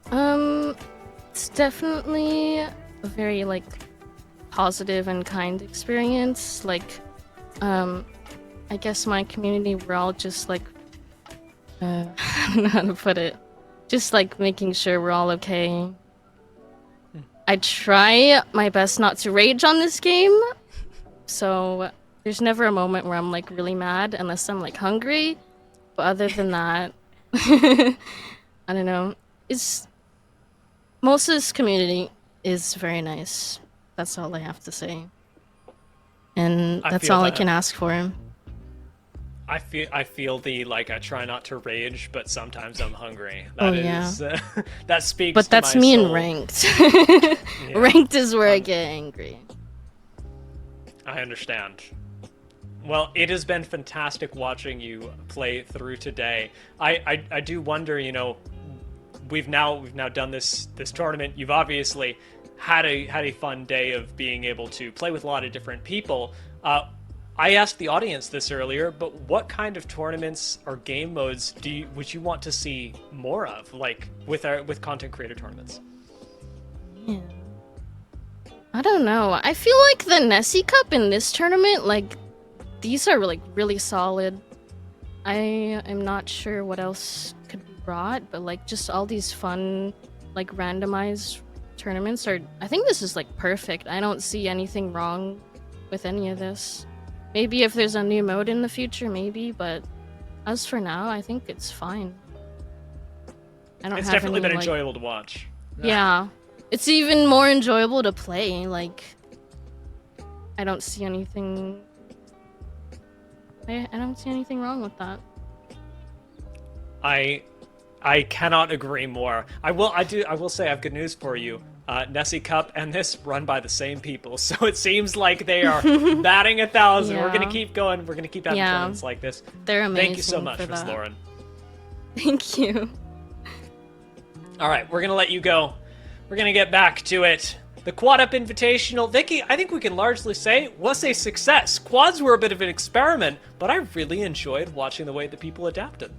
It's definitely a very like positive and kind experience. Like, I guess my community, we're all just like, I don't know how to put it, just like making sure we're all okay. I try my best not to rage on this game, so there's never a moment where I'm like really mad unless I'm like hungry. But other than that, I don't know. Most of this community is very nice. That's all I have to say. And that's all I can ask for him. I feel the, like, I try not to rage, but sometimes I'm hungry. Yeah. That speaks But to that's my me soul. in ranked. Yeah. Ranked is where I get angry. I understand. Well, it has been fantastic watching you play through today. I do wonder, you know, we've now done this tournament. You've obviously had a fun day of being able to play with a lot of different people. I asked the audience this earlier, but what kind of tournaments or game modes would you want to see more of, like with content creator tournaments? Yeah. I don't know. I feel like the Nessie Cup in this tournament, like, these are like really solid. I am not sure what else could be brought, but like just all these fun, like randomized tournaments are. I think this is like perfect. I don't see anything wrong with any of this. Maybe if there's a new mode in the future, maybe, but as for now, I think it's fine. It's definitely been enjoyable to watch. Yeah. It's even more enjoyable to play, like, I don't see anything... I don't see anything wrong with that. I cannot agree more. I will say I have good news for you. Nessie Cup and this run by the same people, so it seems like they are batting 1,000. Yeah. We're gonna keep going. We're gonna keep having tournaments like this. They're amazing. Thank you so much, Miss Lauren. Thank you. All right, we're gonna let you go. We're gonna get back to it. The Quad Up Invitational, Vicky, I think we can largely say was a success. Quads were a bit of an experiment, but I really enjoyed watching the way that people adapted.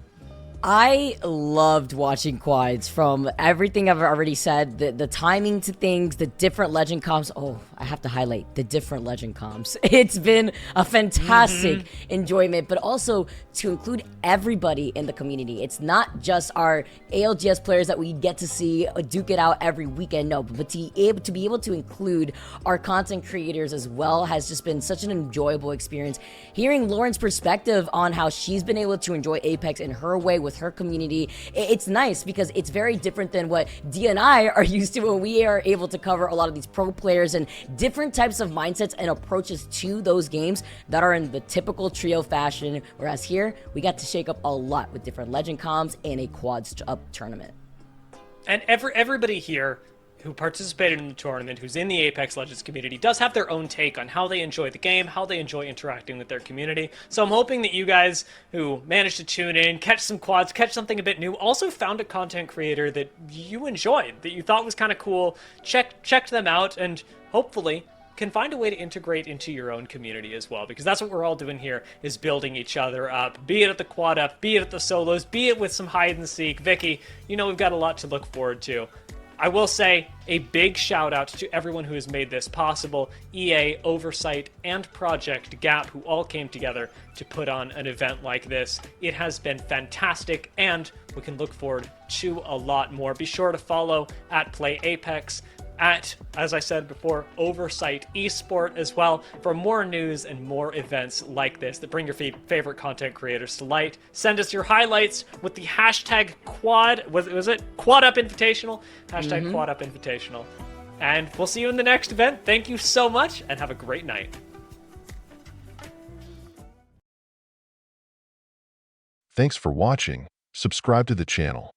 I loved watching quads. From everything I've already said, the timing to things, the different legend comps. Oh, I have to highlight the different legend comps. It's been a fantastic enjoyment, but also to include everybody in the community. It's not just our ALGS players that we get to see duke it out every weekend, no, but to be able to include our content creators as well has just been such an enjoyable experience. Hearing Lauren's perspective on how she's been able to enjoy Apex in her way with her community, it's nice because it's very different than what D and I are used to when we are able to cover a lot of these pro players and different types of mindsets and approaches to those games that are in the typical trio fashion, whereas here we got to shake up a lot with different legend comms and a quads up tournament. And everybody here who participated in the tournament, who's in the Apex Legends community, does have their own take on how they enjoy the game, how they enjoy interacting with their community. So I'm hoping that you guys who managed to tune in, catch some quads, catch something a bit new, also found a content creator that you enjoyed, that you thought was kind of cool, checked them out, and hopefully can find a way to integrate into your own community as well, because that's what we're all doing here, is building each other up, be it at the quad up, be it at the solos, be it with some hide and seek. Vicky, you know we've got a lot to look forward to. I will say a big shout out to everyone who has made this possible, EA, Oversight, and Project Gap, who all came together to put on an event like this. It has been fantastic, and we can look forward to a lot more. Be sure to follow at Play Apex, at, as I said before, Oversight Esport as well for more news and more events like this that bring your favorite content creators to light. Send us your highlights with the hashtag quad, was it Quad Up Invitational? Hashtag Quad Up Invitational. And we'll see you in the next event. Thank you so much and have a great night. Thanks for watching. Subscribe to the channel.